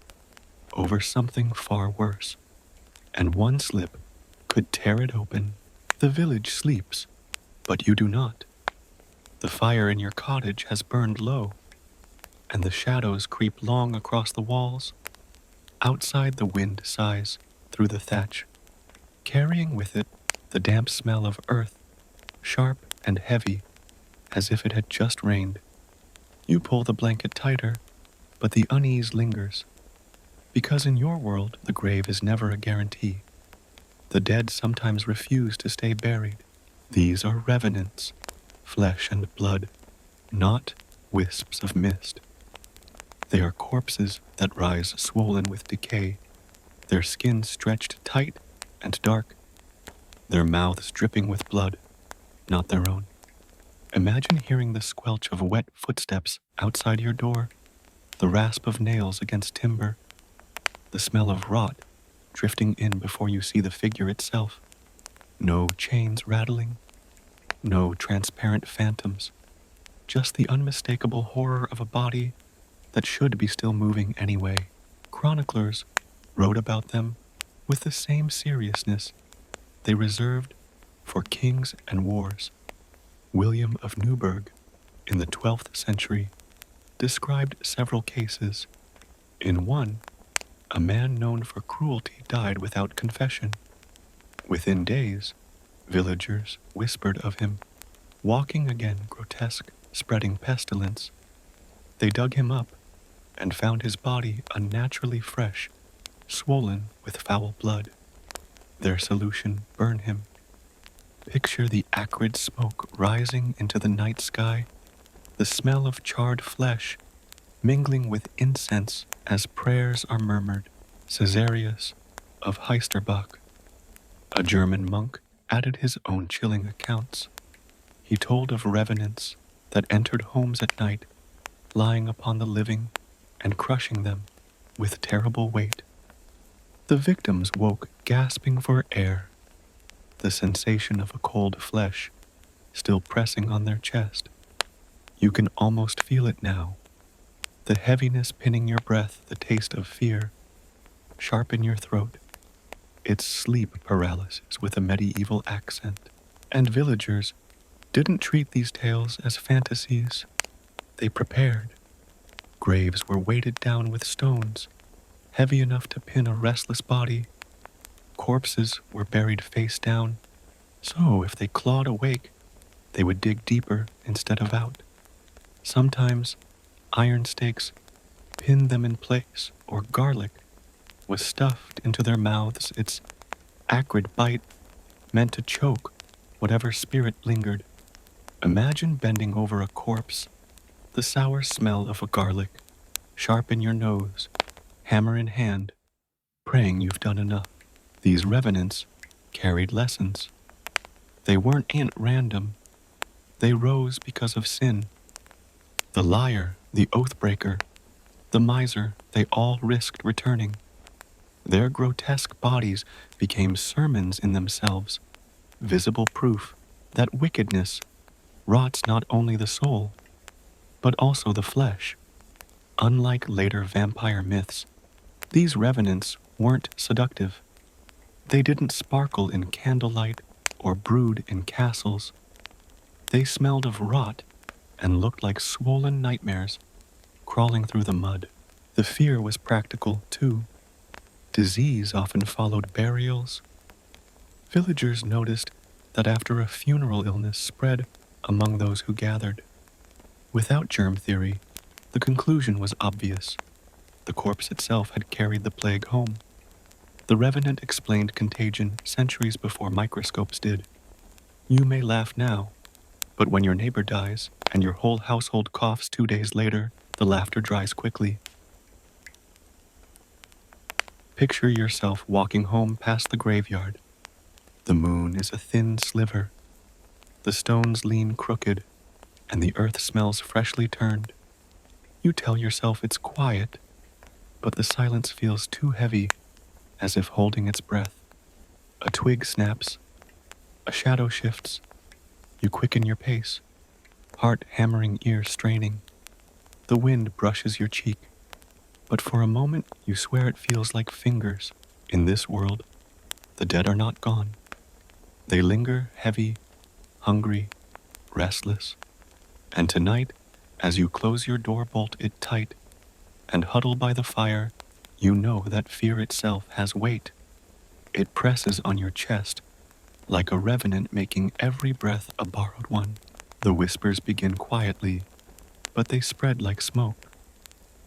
S1: over something far worse. And one slip could tear it open. The village sleeps, but you do not. The fire in your cottage has burned low, and the shadows creep long across the walls. Outside, the wind sighs through the thatch, carrying with it the damp smell of earth, sharp and heavy, as if it had just rained. You pull the blanket tighter, but the unease lingers, because in your world the grave is never a guarantee. The dead sometimes refuse to stay buried. These are revenants, flesh and blood, not wisps of mist. They are corpses that rise swollen with decay, their skin stretched tight and dark, their mouths dripping with blood, not their own. Imagine hearing the squelch of wet footsteps outside your door, the rasp of nails against timber, the smell of rot drifting in before you see the figure itself. No chains rattling, no transparent phantoms, just the unmistakable horror of a body that should be still moving anyway. Chroniclers wrote about them with the same seriousness they reserved for kings and wars. William of Newburgh, in the 12th century, described several cases. In one, a man known for cruelty died without confession. Within days, villagers whispered of him, walking again grotesque, spreading pestilence. They dug him up and found his body unnaturally fresh, swollen with foul blood. Their solution: burn him. Picture the acrid smoke rising into the night sky, the smell of charred flesh mingling with incense as prayers are murmured. Caesarius of Heisterbach, a German monk, added his own chilling accounts. He told of revenants that entered homes at night, lying upon the living and crushing them with terrible weight. The victims woke gasping for air, the sensation of a cold flesh still pressing on their chest. You can almost feel it now, the heaviness pinning your breath, the taste of fear sharp in your throat. It's sleep paralysis with a medieval accent. And villagers didn't treat these tales as fantasies. They prepared. Graves were weighted down with stones, heavy enough to pin a restless body. Corpses were buried face down, so if they clawed awake, they would dig deeper instead of out. Sometimes iron stakes pinned them in place, or garlic was stuffed into their mouths, its acrid bite meant to choke whatever spirit lingered. Imagine bending over a corpse, the sour smell of a garlic sharp in your nose, hammer in hand, praying you've done enough. These revenants carried lessons. They weren't at random. They rose because of sin. The liar, the oath-breaker, the miser, they all risked returning. Their grotesque bodies became sermons in themselves, visible proof that wickedness rots not only the soul, but also the flesh. Unlike later vampire myths, these revenants weren't seductive. They didn't sparkle in candlelight or brood in castles. They smelled of rot and looked like swollen nightmares crawling through the mud. The fear was practical, too. Disease often followed burials. Villagers noticed that after a funeral, illness spread among those who gathered. Without germ theory, the conclusion was obvious. The corpse itself had carried the plague home. The Revenant explained contagion centuries before microscopes did. You may laugh now, but when your neighbor dies and your whole household coughs 2 days later, the laughter dries quickly. Picture yourself walking home past the graveyard. The moon is a thin sliver. The stones lean crooked, and the earth smells freshly turned. You tell yourself it's quiet, but the silence feels too heavy, as if holding its breath. A twig snaps, a shadow shifts. You quicken your pace, heart hammering, ear straining. The wind brushes your cheek, but for a moment you swear it feels like fingers. In this world, the dead are not gone. They linger heavy, hungry, restless. And tonight, as you close your door, bolt it tight, and huddle by the fire, you know that fear itself has weight. It presses on your chest, like a revenant making every breath a borrowed one. The whispers begin quietly, but they spread like smoke.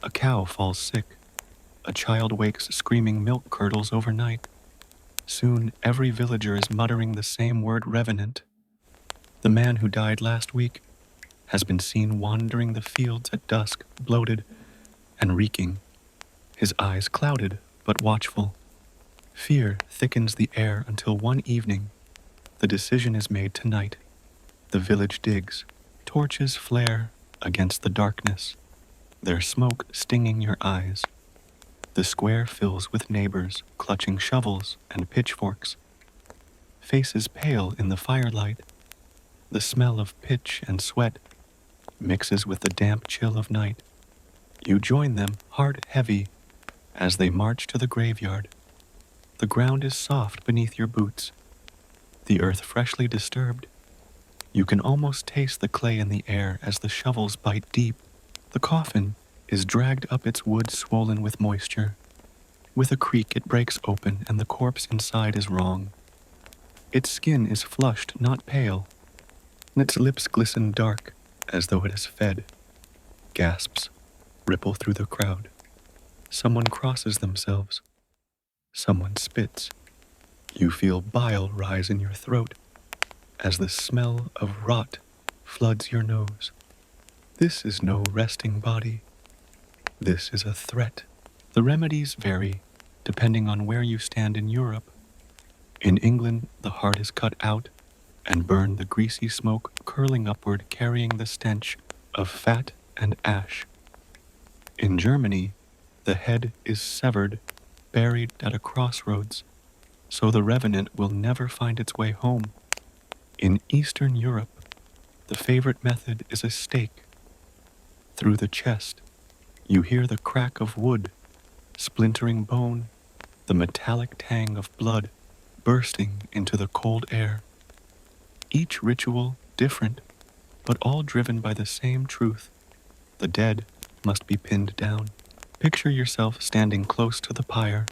S1: A cow falls sick. A child wakes screaming milk curdles overnight. Soon every villager is muttering the same word, revenant. The man who died last week has been seen wandering the fields at dusk, bloated and reeking, his eyes clouded but watchful. Fear thickens the air until one evening, the decision is made tonight. The village digs, torches flare against the darkness, their smoke stinging your eyes. The square fills with neighbors clutching shovels and pitchforks, faces pale in the firelight. The smell of pitch and sweat mixes with the damp chill of night. You join them, heart heavy, as they march to the graveyard. The ground is soft beneath your boots, the earth freshly disturbed. You can almost taste the clay in the air as the shovels bite deep. The coffin is dragged up, its wood swollen with moisture. With a creak, it breaks open, and the corpse inside is wrong. Its skin is flushed, not pale, and its lips glisten dark, as though it has fed. Gasps ripple through the crowd. Someone crosses themselves. Someone spits. You feel bile rise in your throat as the smell of rot floods your nose. This is no resting body. This is a threat. The remedies vary depending on where you stand in Europe. In England, the heart is cut out and burned, the greasy smoke curling upward, carrying the stench of fat and ash. In Germany, the head is severed, buried at a crossroads, so the revenant will never find its way home. In Eastern Europe, the favorite method is a stake. Through the chest, you hear the crack of wood, splintering bone, the metallic tang of blood bursting into the cold air. Each ritual different, but all driven by the same truth. The dead must be pinned down. Picture yourself standing close to the pyre.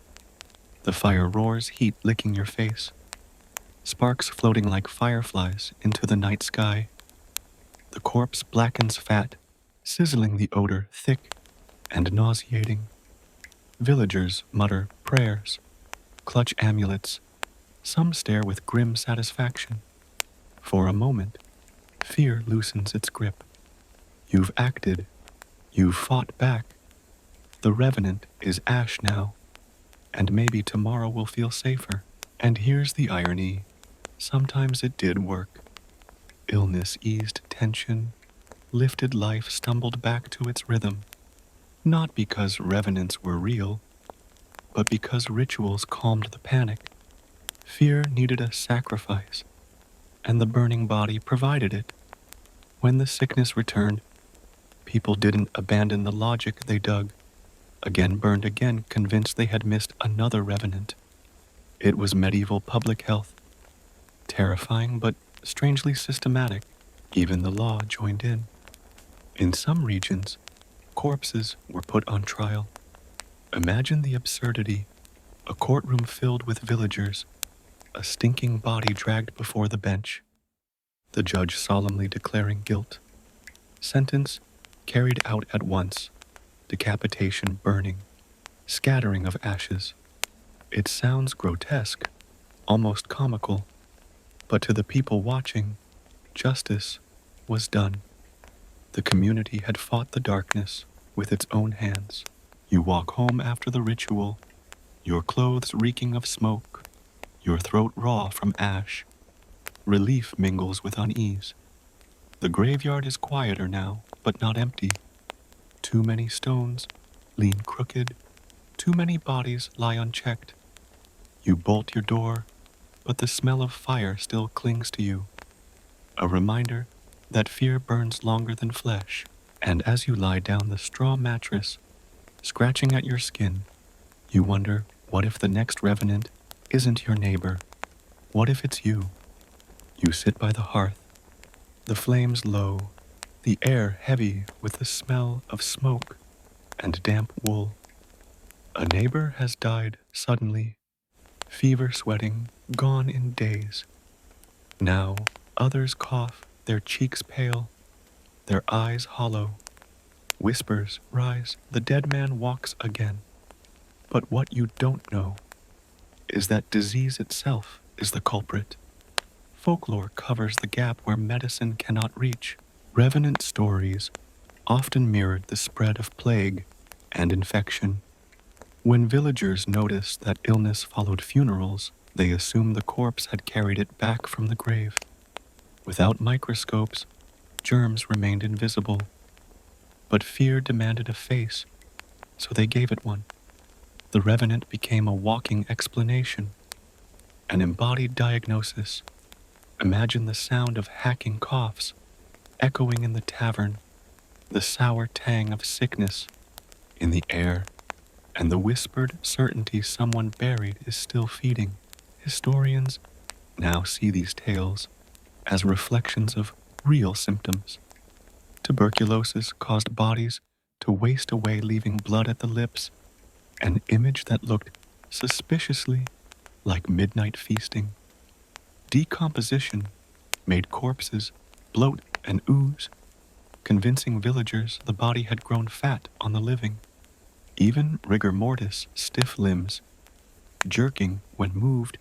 S1: The fire roars, heat licking your face. Sparks floating like fireflies into the night sky. The corpse blackens fat, sizzling the odor thick and nauseating. Villagers mutter prayers, clutch amulets. Some stare with grim satisfaction. For a moment, fear loosens its grip. You've acted. You've fought back. The revenant is ash now, and maybe tomorrow will feel safer. And here's the irony. Sometimes it did work. Illness eased tension, lifted life stumbled back to its rhythm. Not because revenants were real, but because rituals calmed the panic. Fear needed a sacrifice, and the burning body provided it. When the sickness returned, people didn't abandon the logic they dug. Again burned again, convinced they had missed another revenant. It was medieval public health. Terrifying, but strangely systematic. Even the law joined in. In some regions, corpses were put on trial. Imagine the absurdity. A courtroom filled with villagers, a stinking body dragged before the bench, the judge solemnly declaring guilt. Sentence carried out at once, decapitation burning, scattering of ashes. It sounds grotesque, almost comical, but to the people watching, justice was done. The community had fought the darkness with its own hands. You walk home after the ritual, your clothes reeking of smoke, your throat raw from ash. Relief mingles with unease. The graveyard is quieter now, but not empty. Too many stones lean crooked. Too many bodies lie unchecked. You bolt your door, but the smell of fire still clings to you. A reminder that fear burns longer than flesh. And as you lie down the straw mattress, scratching at your skin, you wonder, what if the next revenant isn't your neighbor? What if it's you? You sit by the hearth, the flames low, the air heavy with the smell of smoke and damp wool. A neighbor has died suddenly, fever sweating, gone in days. Now others cough, their cheeks pale, their eyes hollow. Whispers rise, the dead man walks again. But what you don't know is that disease itself is the culprit. Folklore covers the gap where medicine cannot reach. Revenant stories often mirrored the spread of plague and infection. When villagers noticed that illness followed funerals, they assumed the corpse had carried it back from the grave. Without microscopes, germs remained invisible. But fear demanded a face, so they gave it one. The revenant became a walking explanation, an embodied diagnosis. Imagine the sound of hacking coughs echoing in the tavern, the sour tang of sickness in the air, and the whispered certainty someone buried is still feeding. Historians now see these tales as reflections of real symptoms. Tuberculosis caused bodies to waste away, leaving blood at the lips, an image that looked suspiciously like midnight feasting. Decomposition made corpses bloat and ooze, convincing villagers the body had grown fat on the living. Even rigor mortis, stiff limbs, jerking when moved,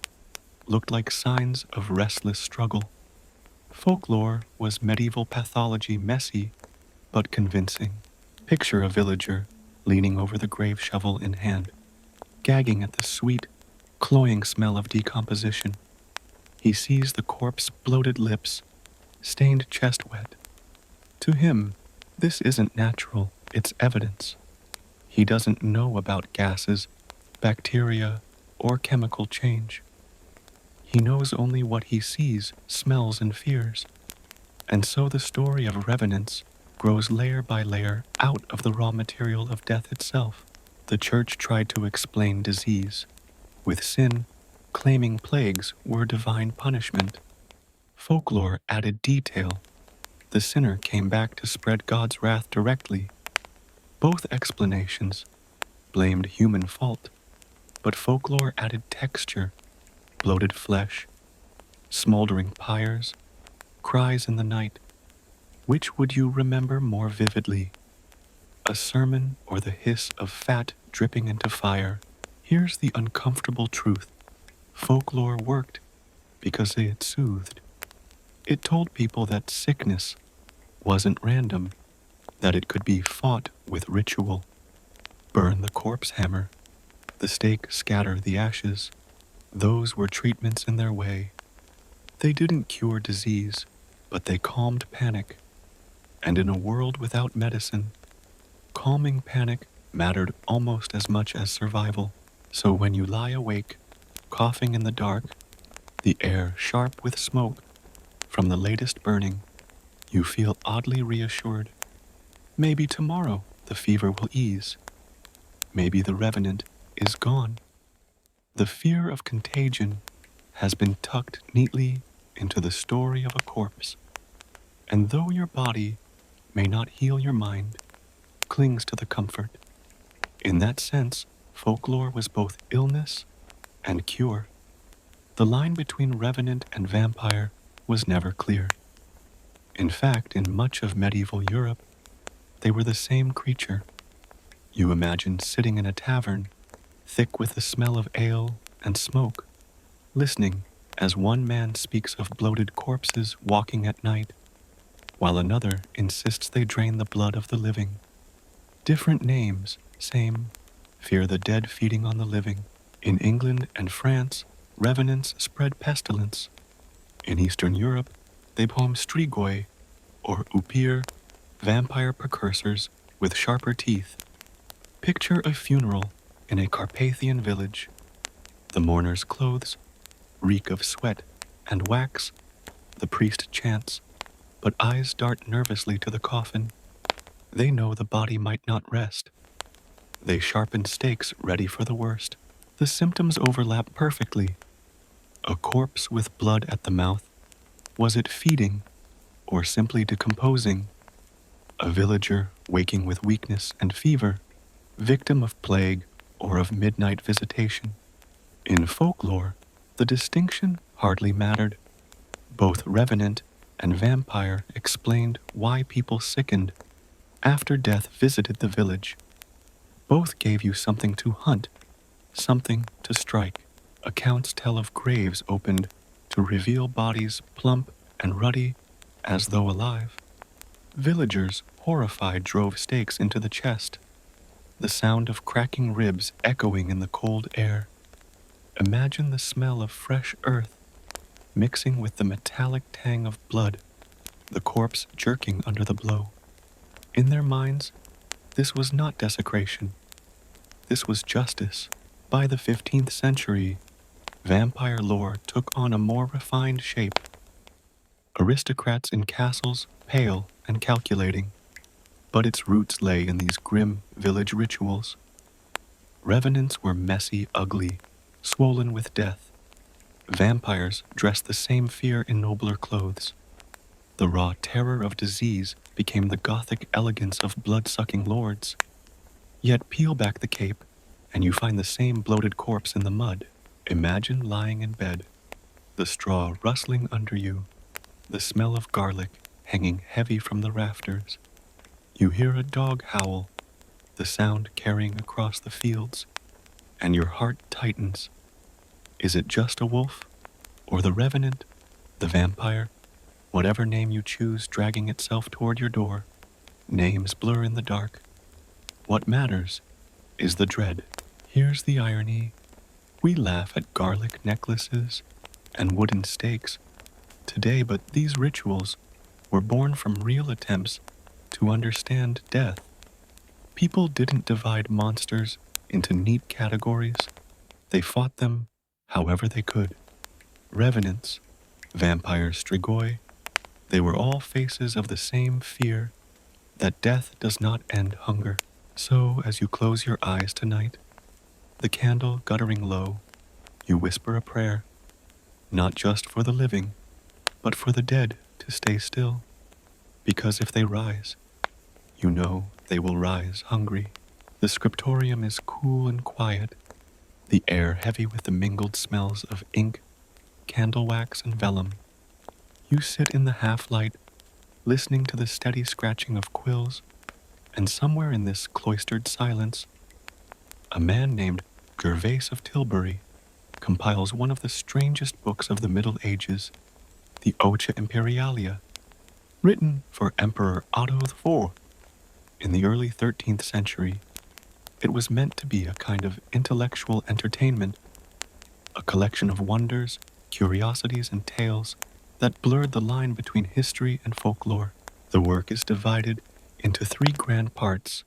S1: looked like signs of restless struggle. Folklore was medieval pathology, messy but convincing. Picture a villager leaning over the grave, shovel in hand, gagging at the sweet, cloying smell of decomposition. He sees the corpse's bloated lips, stained chest wet. To him, this isn't natural, it's evidence. He doesn't know about gases, bacteria, or chemical change. He knows only what he sees, smells, and fears. And so the story of revenants grows layer by layer out of the raw material of death itself. The church tried to explain disease, with sin, claiming plagues were divine punishment. Folklore added detail. The sinner came back to spread God's wrath directly. Both explanations blamed human fault, but folklore added texture, bloated flesh, smoldering pyres, cries in the night. Which would you remember more vividly? a sermon, or the hiss of fat dripping into fire. Here's the uncomfortable truth. Folklore worked because it soothed. It told people that sickness wasn't random, that it could be fought with ritual. Burn the corpse hammer, the stake scatter the ashes. Those were treatments in their way. They didn't cure disease, but they calmed panic. And in a world without medicine, calming panic mattered almost as much as survival. So when you lie awake, coughing in the dark, the air sharp with smoke from the latest burning, you feel oddly reassured. Maybe tomorrow the fever will ease. Maybe the revenant is gone. The fear of contagion has been tucked neatly into the story of a corpse. And though your body may not heal your mind, clings to the comfort. In that sense, folklore was both illness and cure. The line between revenant and vampire was never clear. In fact, in much of medieval Europe, they were the same creature. You imagine sitting in a tavern, thick with the smell of ale and smoke, listening as one man speaks of bloated corpses walking at night, while another insists they drain the blood of the living. Different names, same, fear the dead feeding on the living. In England and France, revenants spread pestilence. In Eastern Europe, they poem strigoi, or upir, vampire precursors with sharper teeth. Picture a funeral in a Carpathian village. The mourner's clothes reek of sweat and wax. The priest chants, but eyes dart nervously to the coffin. They know the body might not rest. They sharpen stakes ready for the worst. The symptoms overlap perfectly. A corpse with blood at the mouth. Was it feeding or simply decomposing? A villager waking with weakness and fever, victim of plague or of midnight visitation. In folklore, the distinction hardly mattered. Both revenant and vampire explained why people sickened after death visited the village. Both gave you something to hunt, something to strike. Accounts tell of graves opened to reveal bodies plump and ruddy as though alive. Villagers, horrified, drove stakes into the chest, the sound of cracking ribs echoing in the cold air. Imagine the smell of fresh earth mixing with the metallic tang of blood, the corpse jerking under the blow. In their minds, this was not desecration. This was justice. By the 15th century, vampire lore took on a more refined shape. Aristocrats in castles, pale and calculating, but its roots lay in these grim village rituals. Revenants were messy, ugly, swollen with death. Vampires dressed the same fear in nobler clothes. The raw terror of disease became the Gothic elegance of blood-sucking lords. Yet peel back the cape, and you find the same bloated corpse in the mud. Imagine lying in bed, the straw rustling under you, the smell of garlic hanging heavy from the rafters. You hear a dog howl, the sound carrying across the fields, and your heart tightens. Is it just a wolf, or the revenant, the vampire? Whatever name you choose dragging itself toward your door, names blur in the dark. What matters is the dread. Here's the irony. We laugh at garlic necklaces and wooden stakes today, but these rituals were born from real attempts to understand death. People didn't divide monsters into neat categories. They fought them however they could. Revenants, vampires, strigoi, they were all faces of the same fear that death does not end hunger. So, as you close your eyes tonight, the candle guttering low, you whisper a prayer, not just for the living, but for the dead to stay still. Because if they rise, you know they will rise hungry. The scriptorium is cool and quiet, the air heavy with the mingled smells of ink, candle wax, and vellum. You sit in the half-light, listening to the steady scratching of quills And somewhere in this cloistered silence, a man named Gervase of Tilbury compiles one of the strangest books of the Middle Ages, the Ocha Imperialia, written for Emperor Otto IV in the early 13th century. It was meant to be a kind of intellectual entertainment, a collection of wonders, curiosities, and tales that blurred the line between history and folklore. The work is divided into three grand parts: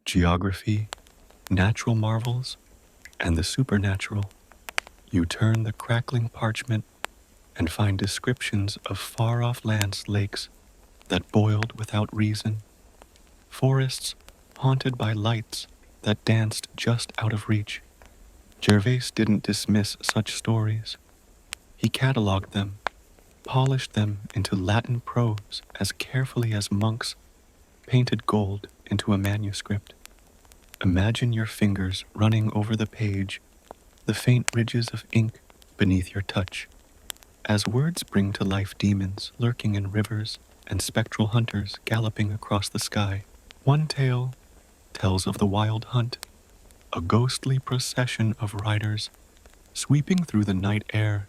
S1: geography, natural marvels, and the supernatural. You turn the crackling parchment and find descriptions of far-off lands, lakes that boiled without reason, forests haunted by lights that danced just out of reach. Gervase didn't dismiss such stories. He catalogued them, polished them into Latin prose as carefully as monks painted gold into a manuscript. Imagine your fingers running over the page, the faint ridges of ink beneath your touch, as words bring to life demons lurking in rivers and spectral hunters galloping across the sky. One tale tells of the wild hunt, a ghostly procession of riders sweeping through the night air,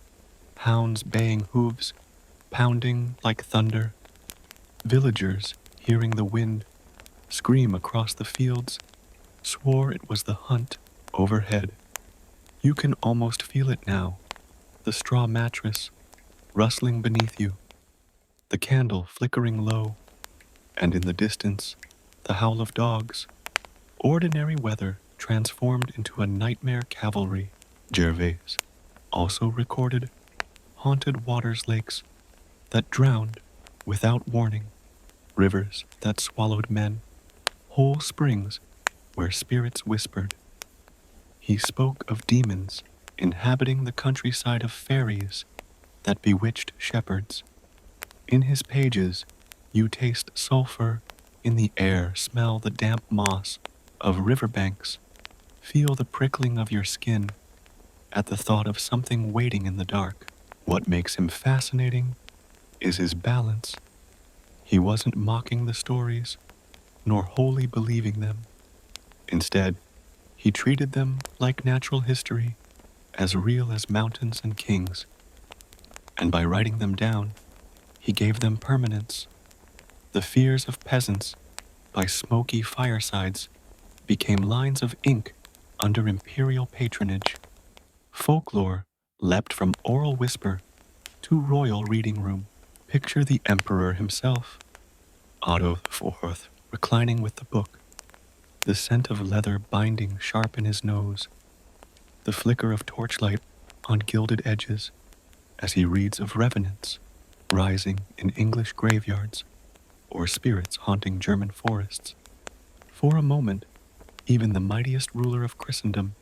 S1: hounds baying hooves, pounding like thunder. Villagers, hearing the wind scream across the fields, swore it was the hunt overhead. You can almost feel it now, the straw mattress rustling beneath you, the candle flickering low, and in the distance, the howl of dogs. Ordinary weather transformed into a nightmare cavalry. Gervase also recorded haunted waters, lakes that drowned without warning, rivers that swallowed men, whole springs where spirits whispered. He spoke of demons inhabiting the countryside, of fairies that bewitched shepherds. In his pages, you taste sulfur in the air, smell the damp moss of riverbanks, feel the prickling of your skin at the thought of something waiting in the dark. What makes him fascinating is his balance. He wasn't mocking the stories, nor wholly believing them. Instead, he treated them like natural history, as real as mountains and kings. And by writing them down, he gave them permanence. The fears of peasants by smoky firesides became lines of ink under imperial patronage. Folklore leapt from oral whisper to royal reading room. Picture the emperor himself, Otto IV, reclining with the book, the scent of leather binding sharp in his nose, the flicker of torchlight on gilded edges as he reads of revenants rising in English graveyards or spirits haunting German forests. For a moment, even the mightiest ruler of Christendom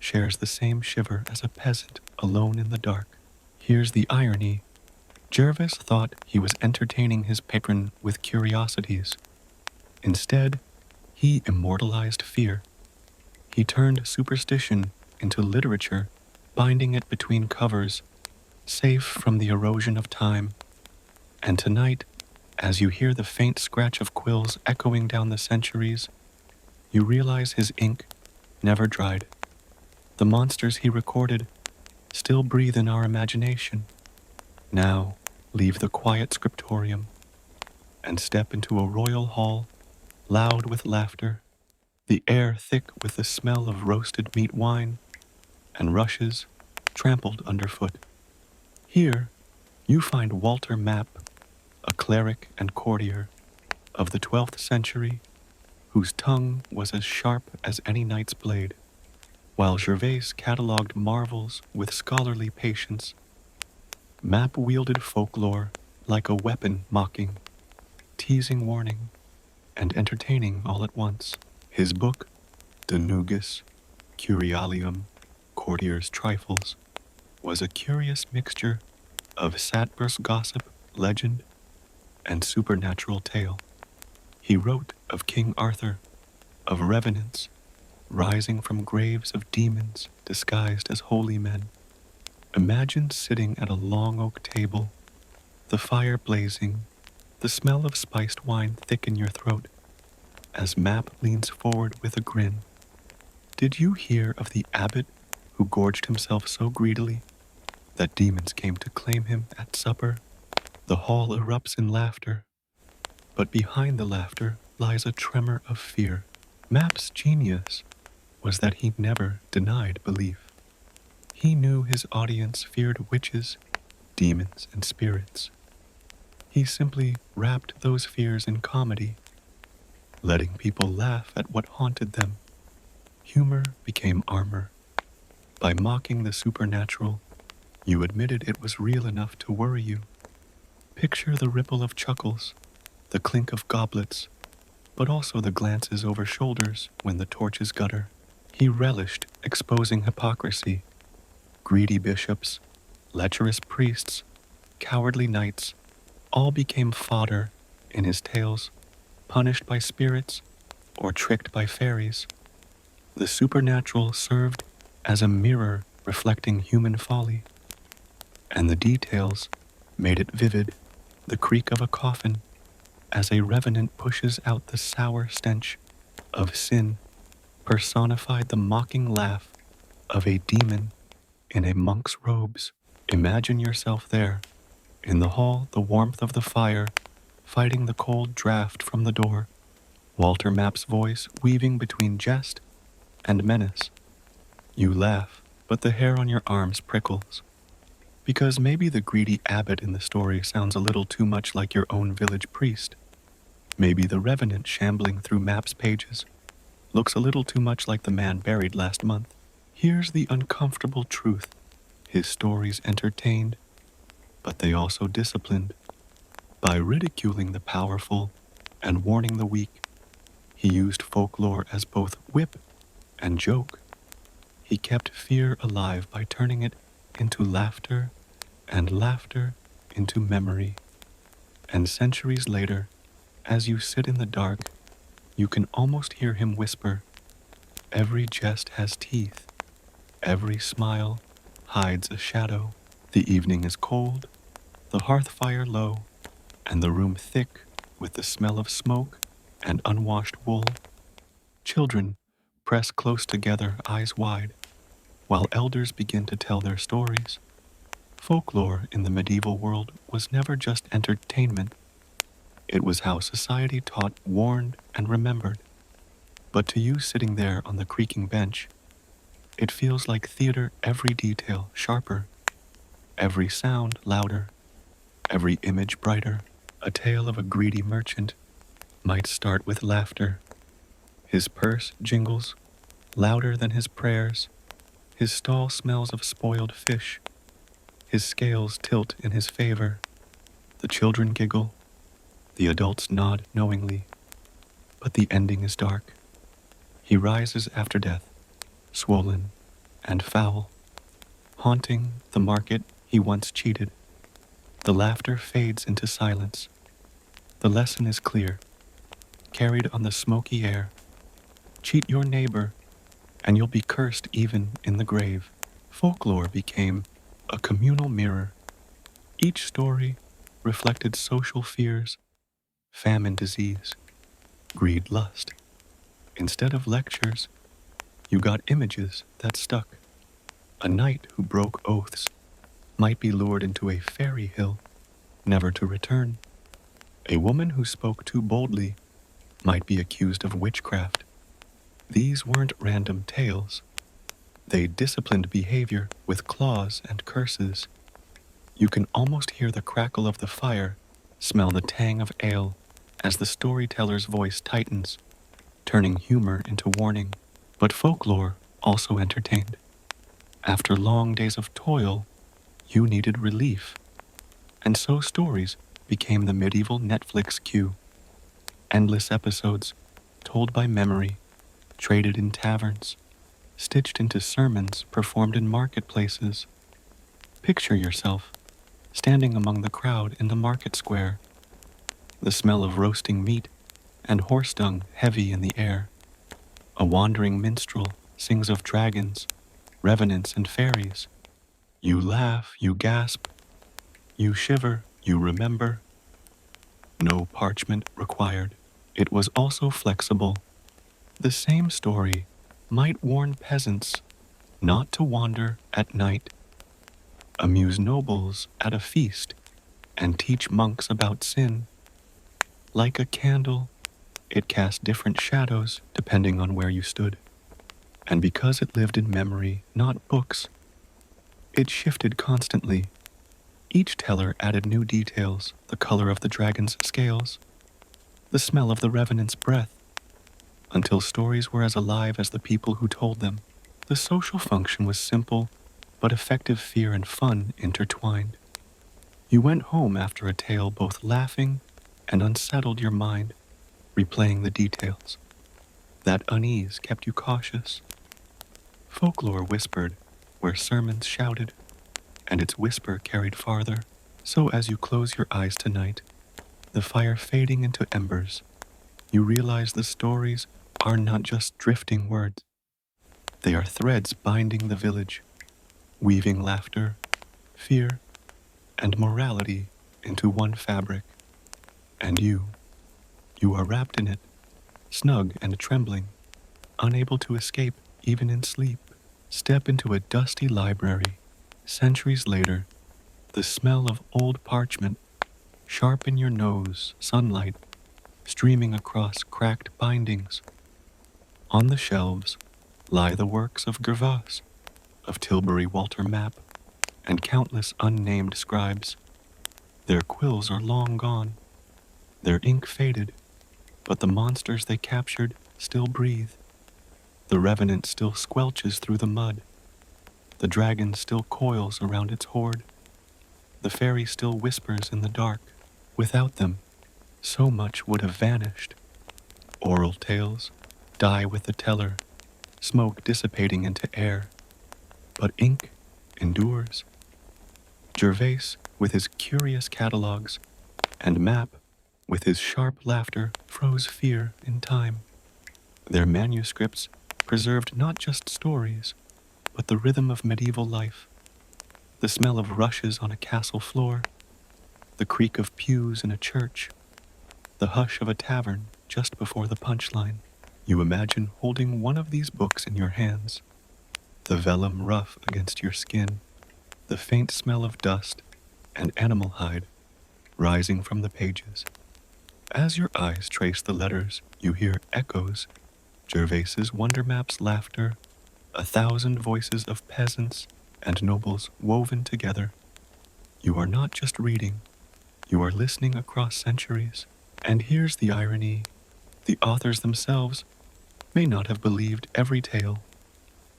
S1: shares the same shiver as a peasant alone in the dark. Here's the irony. Gervase thought he was entertaining his patron with curiosities. Instead, he immortalized fear. He turned superstition into literature, binding it between covers, safe from the erosion of time. And tonight, as you hear the faint scratch of quills echoing down the centuries, you realize his ink never dried. The monsters he recorded still breathe in our imagination. Now, leave the quiet scriptorium and step into a royal hall, loud with laughter, the air thick with the smell of roasted meat wine, and rushes trampled underfoot. Here, you find Walter Map, a cleric and courtier of the 12th century, whose tongue was as sharp as any knight's blade. While Gervase catalogued marvels with scholarly patience, Map wielded folklore like a weapon, mocking, teasing warning, and entertaining all at once. His book, De Nugis Curialium, Courtier's Trifles, was a curious mixture of satirous gossip, legend, and supernatural tale. He wrote of King Arthur, of revenants rising from graves of demons disguised as holy men. Imagine sitting at a long oak table, the fire blazing, the smell of spiced wine thick in your throat, as Map leans forward with a grin. Did you hear of the abbot who gorged himself so greedily that demons came to claim him at supper? The hall erupts in laughter, but behind the laughter lies a tremor of fear. Map's genius was that he never denied belief. He knew his audience feared witches, demons, and spirits. He simply wrapped those fears in comedy, letting people laugh at what haunted them. Humor became armor. By mocking the supernatural, you admitted it was real enough to worry you. Picture the ripple of chuckles, the clink of goblets, but also the glances over shoulders when the torches gutter. He relished exposing hypocrisy. Greedy bishops, lecherous priests, cowardly knights, all became fodder in his tales, punished by spirits or tricked by fairies. The supernatural served as a mirror reflecting human folly, and the details made it vivid. The creak of a coffin as a revenant pushes out the sour stench of sin personified the mocking laugh of a demon in a monk's robes. Imagine yourself there, in the hall, the warmth of the fire, fighting the cold draft from the door, Walter Map's voice weaving between jest and menace. You laugh, but the hair on your arms prickles. Because maybe the greedy abbot in the story sounds a little too much like your own village priest. Maybe the revenant shambling through Map's pages looks a little too much like the man buried last month. Here's the uncomfortable truth. His stories entertained, but they also disciplined. By ridiculing the powerful and warning the weak, he used folklore as both whip and joke. He kept fear alive by turning it into laughter and laughter into memory. And centuries later, as you sit in the dark, you can almost hear him whisper, "Every jest has teeth. Every smile hides a shadow. The evening is cold, the hearth fire low, and the room thick with the smell of smoke and unwashed wool. Children press close together, eyes wide, while elders begin to tell their stories. Folklore in the medieval world was never just entertainment. It was how society taught, warned, and remembered. But to you sitting there on the creaking bench, it feels like theater, every detail sharper, every sound louder, every image brighter. A tale of a greedy merchant might start with laughter. His purse jingles louder than his prayers. His stall smells of spoiled fish. His scales tilt in his favor. The children giggle. The adults nod knowingly. But the ending is dark. He rises after death, swollen and foul, haunting the market he once cheated. The laughter fades into silence. The lesson is clear, carried on the smoky air. Cheat your neighbor, and you'll be cursed even in the grave. Folklore became a communal mirror. Each story reflected social fears, famine, disease, greed, lust. Instead of lectures, you got images that stuck. A knight who broke oaths might be lured into a fairy hill, never to return. A woman who spoke too boldly might be accused of witchcraft. These weren't random tales. They disciplined behavior with claws and curses. You can almost hear the crackle of the fire, smell the tang of ale, as the storyteller's voice tightens, turning humor into warning. But folklore also entertained. After long days of toil, you needed relief. And so stories became the medieval Netflix queue. Endless episodes, told by memory, traded in taverns, stitched into sermons performed in marketplaces. Picture yourself standing among the crowd in the market square, the smell of roasting meat and horse dung heavy in the air. A wandering minstrel sings of dragons, revenants, and fairies. You laugh, you gasp, you shiver, you remember. No parchment required. It was also flexible. The same story might warn peasants not to wander at night, amuse nobles at a feast, and teach monks about sin. Like a candle, it cast different shadows depending on where you stood. And because it lived in memory, not books, it shifted constantly. Each teller added new details: the color of the dragon's scales, the smell of the revenant's breath, until stories were as alive as the people who told them. The social function was simple, but effective: fear and fun intertwined. You went home after a tale both laughing and unsettled your mind, replaying the details. That unease kept you cautious. Folklore whispered where sermons shouted, and its whisper carried farther. So as you close your eyes tonight, the fire fading into embers, you realize the stories are not just drifting words. They are threads binding the village, weaving laughter, fear, and morality into one fabric. And you are wrapped in it, snug and trembling, unable to escape even in sleep. Step into a dusty library. Centuries later, the smell of old parchment sharp in your nose, sunlight streaming across cracked bindings. On the shelves lie the works of Gervas, of Tilbury Walter Map, and countless unnamed scribes. Their quills are long gone, their ink faded, but the monsters they captured still breathe. The revenant still squelches through the mud. The dragon still coils around its hoard. The fairy still whispers in the dark. Without them, so much would have vanished. Oral tales die with the teller, smoke dissipating into air. But ink endures. Gervais, with his curious catalogues, and Map, with his sharp laughter, froze fear in time. Their manuscripts preserved not just stories, but the rhythm of medieval life, the smell of rushes on a castle floor, the creak of pews in a church, the hush of a tavern just before the punchline. You imagine holding one of these books in your hands, the vellum rough against your skin, the faint smell of dust and animal hide rising from the pages. As your eyes trace the letters, you hear echoes, Gervais's Wonder Map's laughter, 1,000 voices of peasants and nobles woven together. You are not just reading, you are listening across centuries. And here's the irony: the authors themselves may not have believed every tale.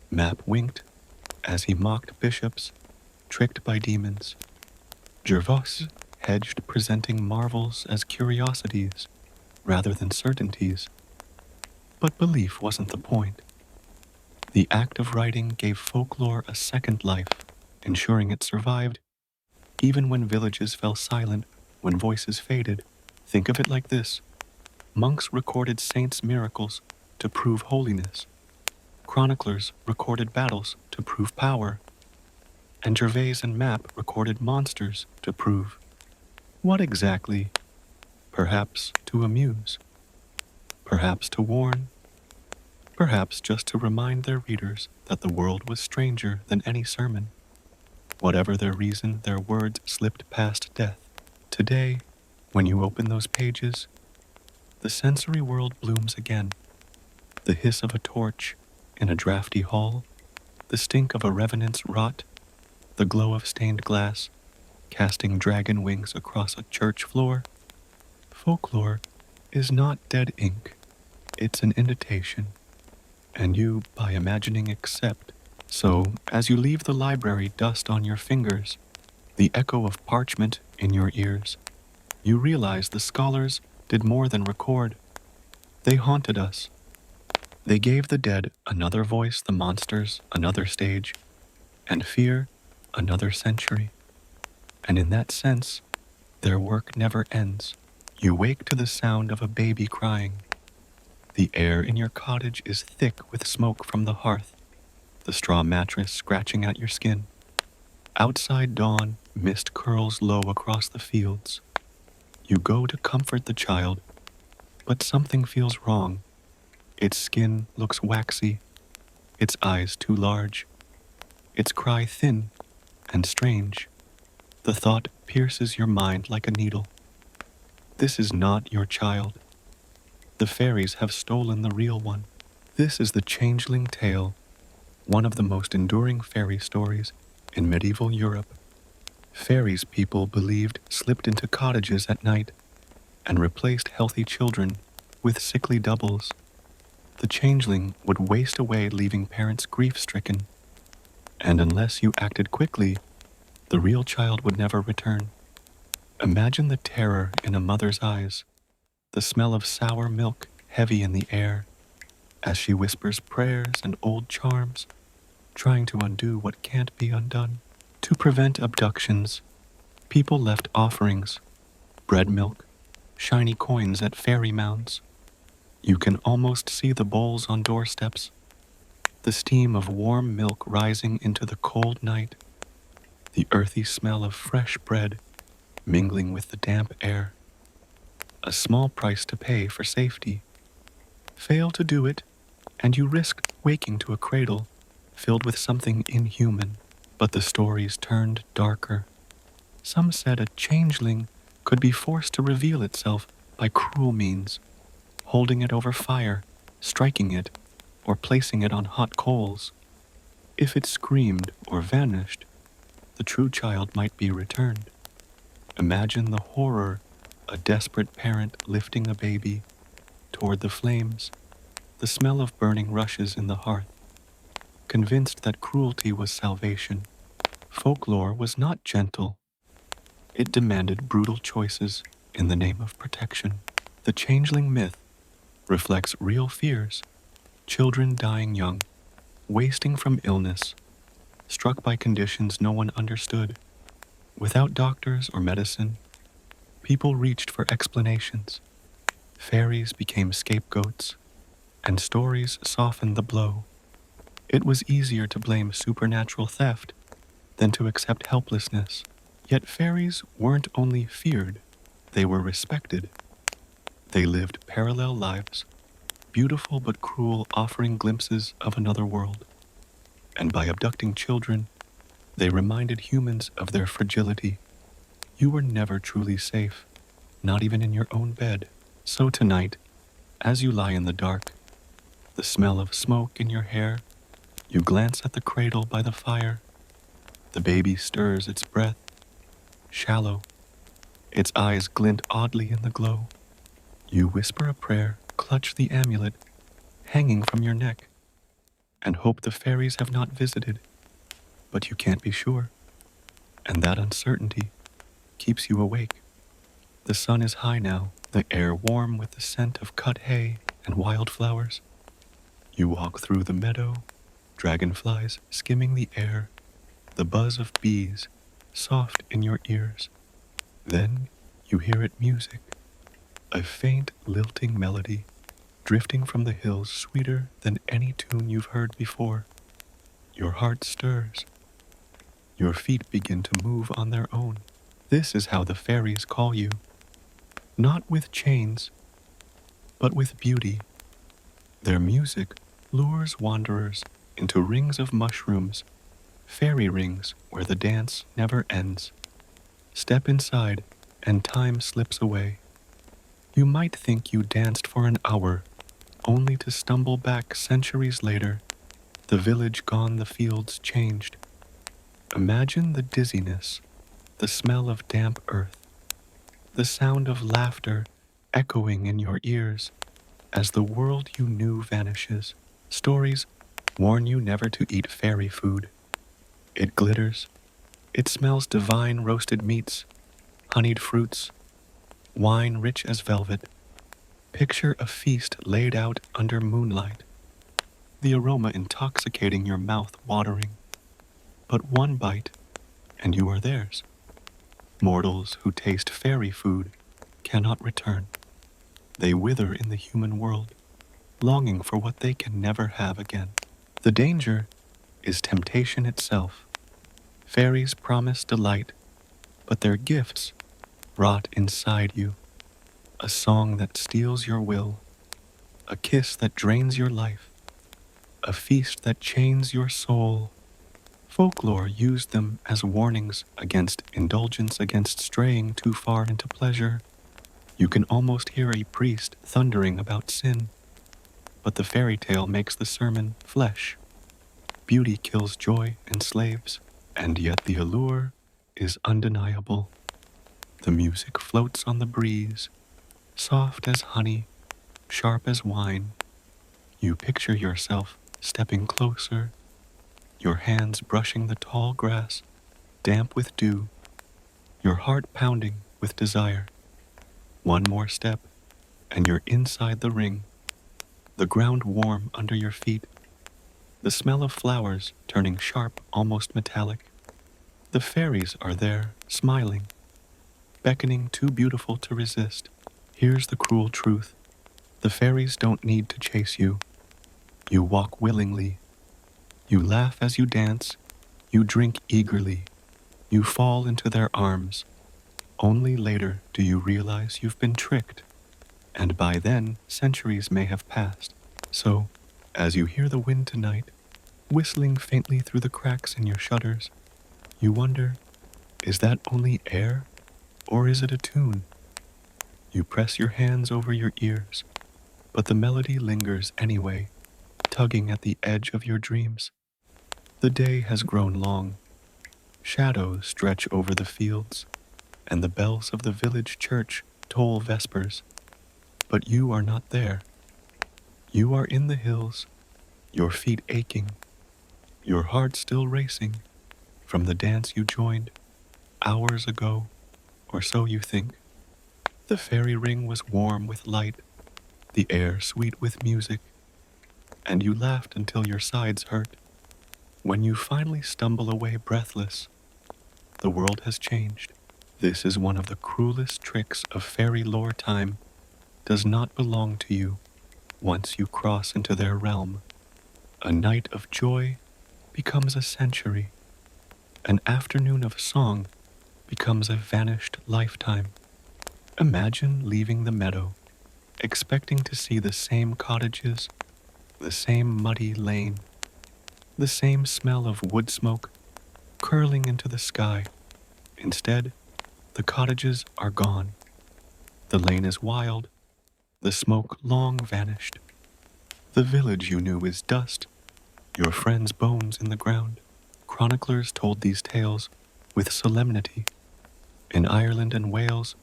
S1: Map winked as he mocked bishops, tricked by demons. Gervais hedged, presenting marvels as curiosities rather than certainties. But belief wasn't the point. The act of writing gave folklore a second life, ensuring it survived even when villages fell silent, when voices faded. Think of it like this: monks recorded saints' miracles to prove holiness. Chroniclers recorded battles to prove power. And Gervais and Map recorded monsters to prove. What exactly? Perhaps to amuse. Perhaps to warn. Perhaps just to remind their readers that the world was stranger than any sermon. Whatever their reason, their words slipped past death. Today, when you open those pages, the sensory world blooms again. The hiss of a torch in a drafty hall, the stink of a revenant's rot, the glow of stained glass casting dragon wings across a church floor. Folklore is not dead ink, it's an invitation, and you, by imagining, accept. So, as you leave the library, dust on your fingers, the echo of parchment in your ears, you realize the scholars did more than record. They haunted us. They gave the dead another voice, the monsters another stage, and fear another century. And in that sense, their work never ends. You wake to the sound of a baby crying. The air in your cottage is thick with smoke from the hearth, the straw mattress scratching at your skin. Outside dawn, mist curls low across the fields. You go to comfort the child, But something feels wrong. Its skin looks waxy, its eyes too large, its cry thin and strange. The thought pierces your mind like a needle. This is not your child. The fairies have stolen the real one. This is the changeling tale, one of the most enduring fairy stories in medieval Europe. Fairies, people believed, slipped into cottages at night and replaced healthy children with sickly doubles. The changeling would waste away, leaving parents grief-stricken, and unless you acted quickly, the real child would never return. Imagine the terror in a mother's eyes, the smell of sour milk heavy in the air, as she whispers prayers and old charms, trying to undo what can't be undone. To prevent abductions, people left offerings, bread milk, shiny coins at fairy mounds. You can almost see the bowls on doorsteps, the steam of warm milk rising into the cold night, the earthy smell of fresh bread mingling with the damp air. A small price to pay for safety. Fail to do it, and you risk waking to a cradle filled with something inhuman. But the stories turned darker. Some said a changeling could be forced to reveal itself by cruel means, holding it over fire, striking it, or placing it on hot coals. If it screamed or vanished, the true child might be returned. Imagine the horror, a desperate parent lifting a baby toward the flames, the smell of burning rushes in the hearth. Convinced that cruelty was salvation, folklore was not gentle. It demanded brutal choices in the name of protection. The changeling myth reflects real fears, children dying young, wasting from illness, struck by conditions no one understood. Without doctors or medicine, people reached for explanations. Fairies became scapegoats, and stories softened the blow. It was easier to blame supernatural theft than to accept helplessness. Yet fairies weren't only feared, they were respected. They lived parallel lives, beautiful but cruel, offering glimpses of another world. And by abducting children, they reminded humans of their fragility. You were never truly safe, not even in your own bed. So tonight, as you lie in the dark, the smell of smoke in your hair, you glance at the cradle by the fire. The baby stirs its breath, shallow. Its eyes glint oddly in the glow. You whisper a prayer, clutch the amulet hanging from your neck, and hope the fairies have not visited. But you can't be sure, and that uncertainty keeps you awake. The sun is high now, the air warm with the scent of cut hay and wildflowers. You walk through the meadow, dragonflies skimming the air, the buzz of bees soft in your ears. Then you hear it music, a faint lilting melody drifting from the hills, sweeter than any tune you've heard before. Your heart stirs. Your feet begin to move on their own. This is how the fairies call you. Not with chains, but with beauty. Their music lures wanderers into rings of mushrooms, fairy rings where the dance never ends. Step inside, and time slips away. You might think you danced for an hour, only to stumble back centuries later, the village gone, the fields changed. Imagine the dizziness, the smell of damp earth, the sound of laughter echoing in your ears as the world you knew vanishes. Stories warn you never to eat fairy food. It glitters. It smells divine, roasted meats, honeyed fruits, wine rich as velvet. Picture a feast laid out under moonlight, the aroma intoxicating, your mouth watering. But one bite, and you are theirs. Mortals who taste fairy food cannot return. They wither in the human world, longing for what they can never have again. The danger is temptation itself. Fairies promise delight, but their gifts rot inside you. a song that steals your will, a kiss that drains your life, a feast that chains your soul. Folklore used them as warnings against indulgence, against straying too far into pleasure. You can almost hear a priest thundering about sin, but the fairy tale makes the sermon flesh. Beauty kills joy, enslaves, and yet the allure is undeniable. The music floats on the breeze, soft as honey, sharp as wine. You picture yourself stepping closer, your hands brushing the tall grass, damp with dew, your heart pounding with desire. One more step, and you're inside the ring, the ground warm under your feet, the smell of flowers turning sharp, almost metallic. The fairies are there, smiling, beckoning, too beautiful to resist. Here's the cruel truth. The fairies don't need to chase you. You walk willingly. You laugh as you dance. You drink eagerly. You fall into their arms. Only later do you realize you've been tricked. And by then, centuries may have passed. So, as you hear the wind tonight, whistling faintly through the cracks in your shutters, you wonder, is that only air, or is it a tune? You press your hands over your ears, but the melody lingers anyway, tugging at the edge of your dreams. The day has grown long. Shadows stretch over the fields, and the bells of the village church toll vespers. But you are not there. You are in the hills, your feet aching, your heart still racing from the dance you joined hours ago, or so you think. The fairy ring was warm with light, the air sweet with music, and you laughed until your sides hurt. When you finally stumble away breathless, the world has changed. This is one of the cruelest tricks of fairy lore. Time does not belong to you once you cross into their realm. A night of joy becomes a century. An afternoon of song becomes a vanished lifetime. Imagine leaving the meadow, expecting to see the same cottages, the same muddy lane, the same smell of wood smoke curling into the sky. Instead, the cottages are gone. The lane is wild, the smoke long vanished. The village you knew is dust, your friends' bones in the ground. Chroniclers told these tales with solemnity. In Ireland and Wales,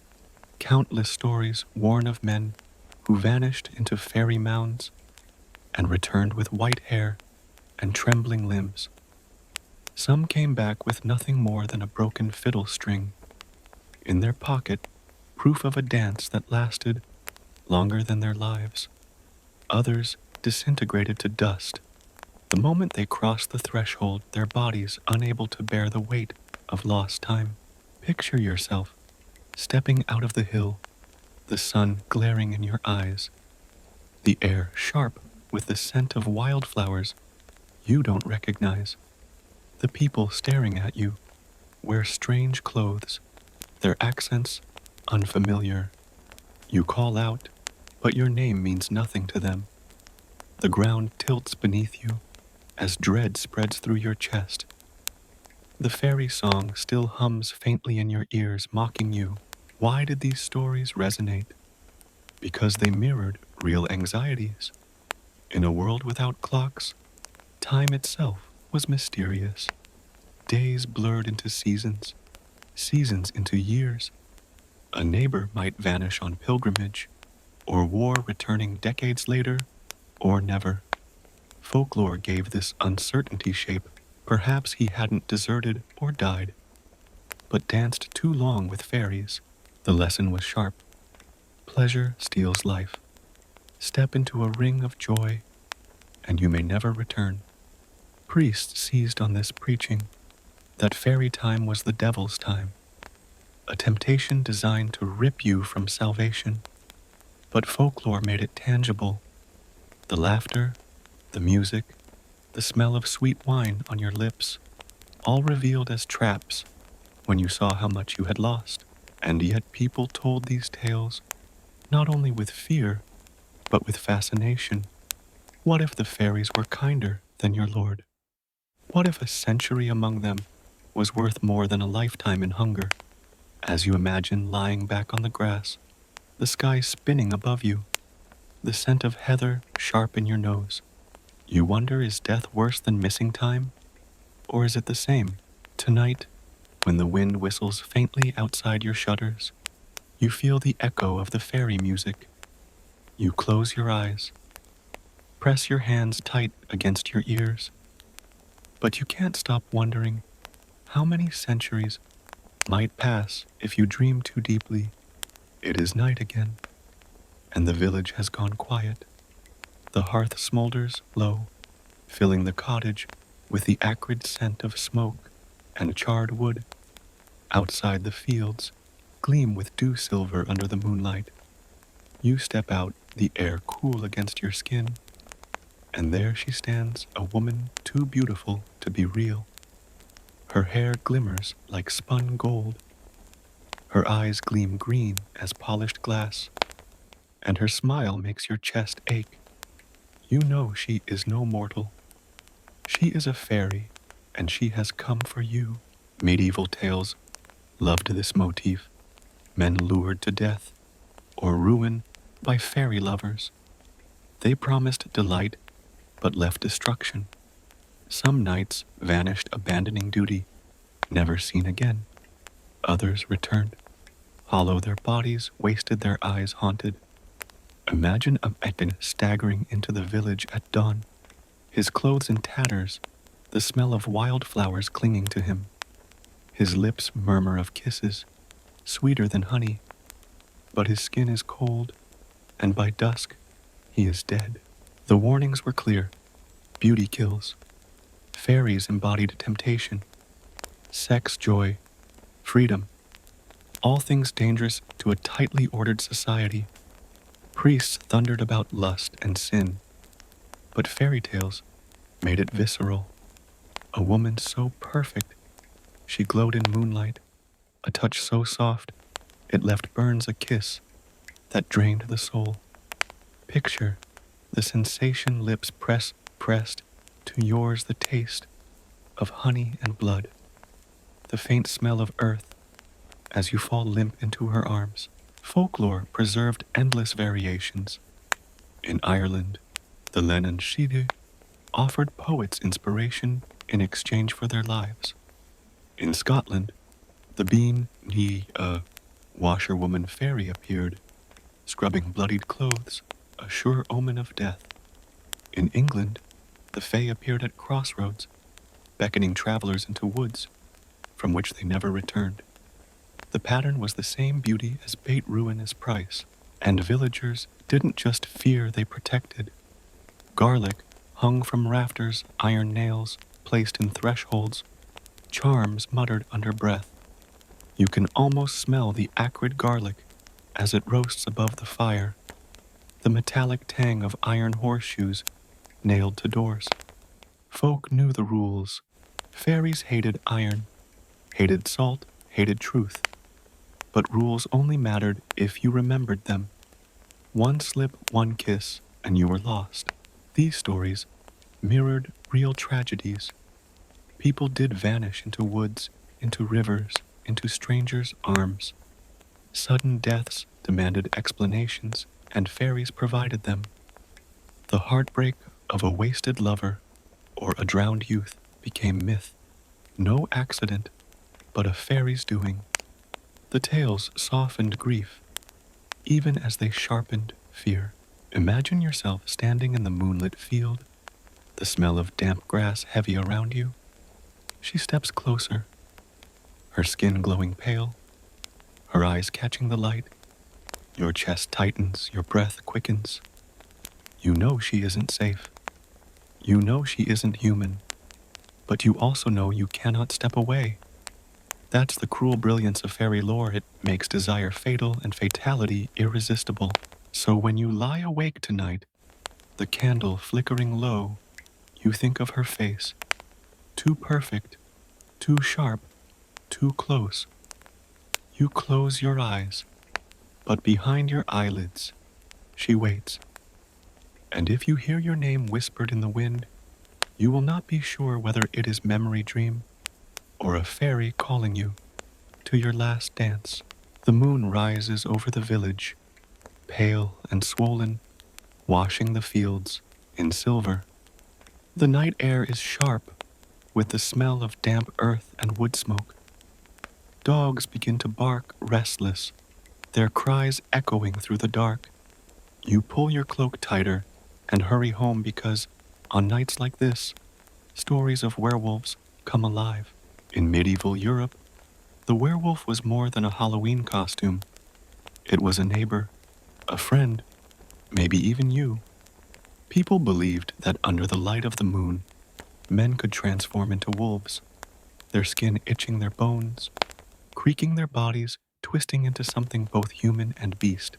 S1: countless stories warn of men who vanished into fairy mounds and returned with white hair and trembling limbs. Some came back with nothing more than a broken fiddle string. In their pocket, proof of a dance that lasted longer than their lives. Others disintegrated to dust. The moment they crossed the threshold, their bodies unable to bear the weight of lost time. Picture yourself stepping out of the hill, the sun glaring in your eyes, the air sharp with the scent of wildflowers you don't recognize. The people staring at you wear strange clothes, their accents unfamiliar. You call out, but your name means nothing to them. The ground tilts beneath you as dread spreads through your chest. The fairy song still hums faintly in your ears, mocking you. Why did these stories resonate? Because they mirrored real anxieties. In a world without clocks, time itself was mysterious. Days blurred into seasons, seasons into years. A neighbor might vanish on pilgrimage, or war returning decades later, or never. Folklore gave this uncertainty shape. Perhaps he hadn't deserted or died, but danced too long with fairies. The lesson was sharp. Pleasure steals life. Step into a ring of joy, and you may never return. Priests seized on this, preaching that fairy time was the devil's time, a temptation designed to rip you from salvation. But folklore made it tangible. The laughter, the music, the smell of sweet wine on your lips, all revealed as traps when you saw how much you had lost. And yet people told these tales not only with fear, but with fascination. What if the fairies were kinder than your lord? What if a century among them was worth more than a lifetime in hunger? As you imagine lying back on the grass, the sky spinning above you, the scent of heather sharp in your nose, you wonder, is death worse than missing time? Or is it the same? Tonight, when the wind whistles faintly outside your shutters, you feel the echo of the fairy music. You close your eyes, press your hands tight against your ears, but you can't stop wondering how many centuries might pass if you dream too deeply. It is night again, and the village has gone quiet. The hearth smolders low, filling the cottage with the acrid scent of smoke and charred wood. Outside, the fields gleam with dew silver under the moonlight. You step out, the air cool against your skin, and there she stands, a woman too beautiful to be real. Her hair glimmers like spun gold. Her eyes gleam green as polished glass, and her smile makes your chest ache. You know she is no mortal. She is a fairy, and she has come for you. Medieval tales loved this motif. Men lured to death or ruin by fairy lovers. They promised delight, but left destruction. Some knights vanished, abandoning duty, never seen again. Others returned, hollow their bodies, wasted, their eyes haunted. Imagine a Ekin staggering into the village at dawn, his clothes in tatters, the smell of wildflowers clinging to him. His lips murmur of kisses, sweeter than honey, but his skin is cold, and by dusk, he is dead. The warnings were clear. Beauty kills. Fairies embodied temptation, sex, joy, freedom, all things dangerous to a tightly ordered society. Priests thundered about lust and sin, but fairy tales made it visceral. A woman so perfect, she glowed in moonlight, a touch so soft, it left burns, a kiss that drained the soul. Picture the sensation, lips pressed to yours, the taste of honey and blood, the faint smell of earth as you fall limp into her arms. Folklore preserved endless variations. In Ireland, the Lenan Shide offered poets inspiration in exchange for their lives. In Scotland, the Bean Ni, a washerwoman fairy, appeared, scrubbing bloodied clothes, a sure omen of death. In England, the Fae appeared at crossroads, beckoning travelers into woods from which they never returned. The pattern was the same, beauty as bait, ruin as price, and villagers didn't just fear, they protected. Garlic hung from rafters, iron nails placed in thresholds, charms muttered under breath. You can almost smell the acrid garlic as it roasts above the fire, the metallic tang of iron horseshoes nailed to doors. Folk knew the rules. Fairies hated iron, hated salt, hated truth. But rules only mattered if you remembered them. One slip, one kiss, and you were lost. These stories mirrored real tragedies. People did vanish into woods, into rivers, into strangers' arms. Sudden deaths demanded explanations, and fairies provided them. The heartbreak of a wasted lover or a drowned youth became myth. No accident, but a fairy's doing. The tales softened grief, even as they sharpened fear. Imagine yourself standing in the moonlit field, the smell of damp grass heavy around you. She steps closer, her skin glowing pale, her eyes catching the light. Your chest tightens, your breath quickens. You know she isn't safe. You know she isn't human, but you also know you cannot step away. That's the cruel brilliance of fairy lore. It makes desire fatal and fatality irresistible. So when you lie awake tonight, the candle flickering low, you think of her face. Too perfect, too sharp, too close. You close your eyes, But behind your eyelids, she waits. And if you hear your name whispered in the wind, you will not be sure whether it is memory dream or a fairy calling you to your last dance. The moon rises over the village, pale and swollen, washing the fields in silver. The night air is sharp with the smell of damp earth and wood smoke. Dogs begin to bark restless, their cries echoing through the dark. You pull your cloak tighter and hurry home because, on nights like this, stories of werewolves come alive. In medieval Europe, the werewolf was more than a Halloween costume. It was a neighbor, a friend, maybe even you. People believed that under the light of the moon, men could transform into wolves, their skin itching their bones, creaking their bodies, twisting into something both human and beast.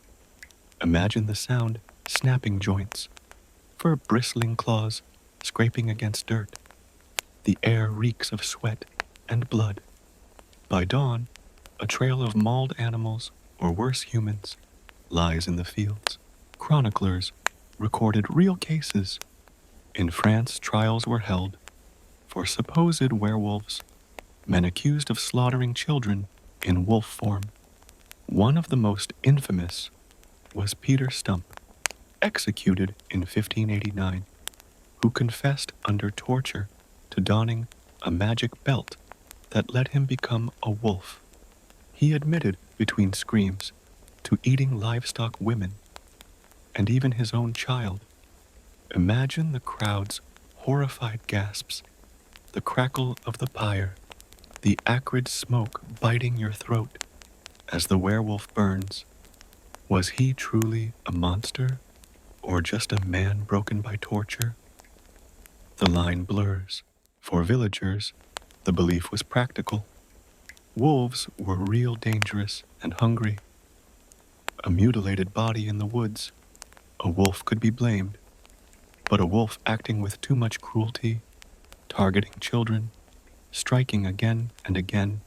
S1: Imagine the sound, snapping joints, fur bristling claws, scraping against dirt. The air reeks of sweat and blood. By dawn, a trail of mauled animals, or worse humans, lies in the fields. Chroniclers recorded real cases. In France, trials were held for supposed werewolves, men accused of slaughtering children in wolf form. One of the most infamous was Peter Stump, executed in 1589, who confessed under torture to donning a magic belt that let him become a wolf. He admitted, between screams, to eating livestock women, and even his own child. Imagine the crowd's horrified gasps, the crackle of the pyre, the acrid smoke biting your throat as the werewolf burns. Was he truly a monster, or just a man broken by torture? The line blurs. For villagers, the belief was practical. Wolves were real dangerous and hungry. A mutilated body in the woods, a wolf could be blamed, but a wolf acting with too much cruelty, targeting children, striking again and again,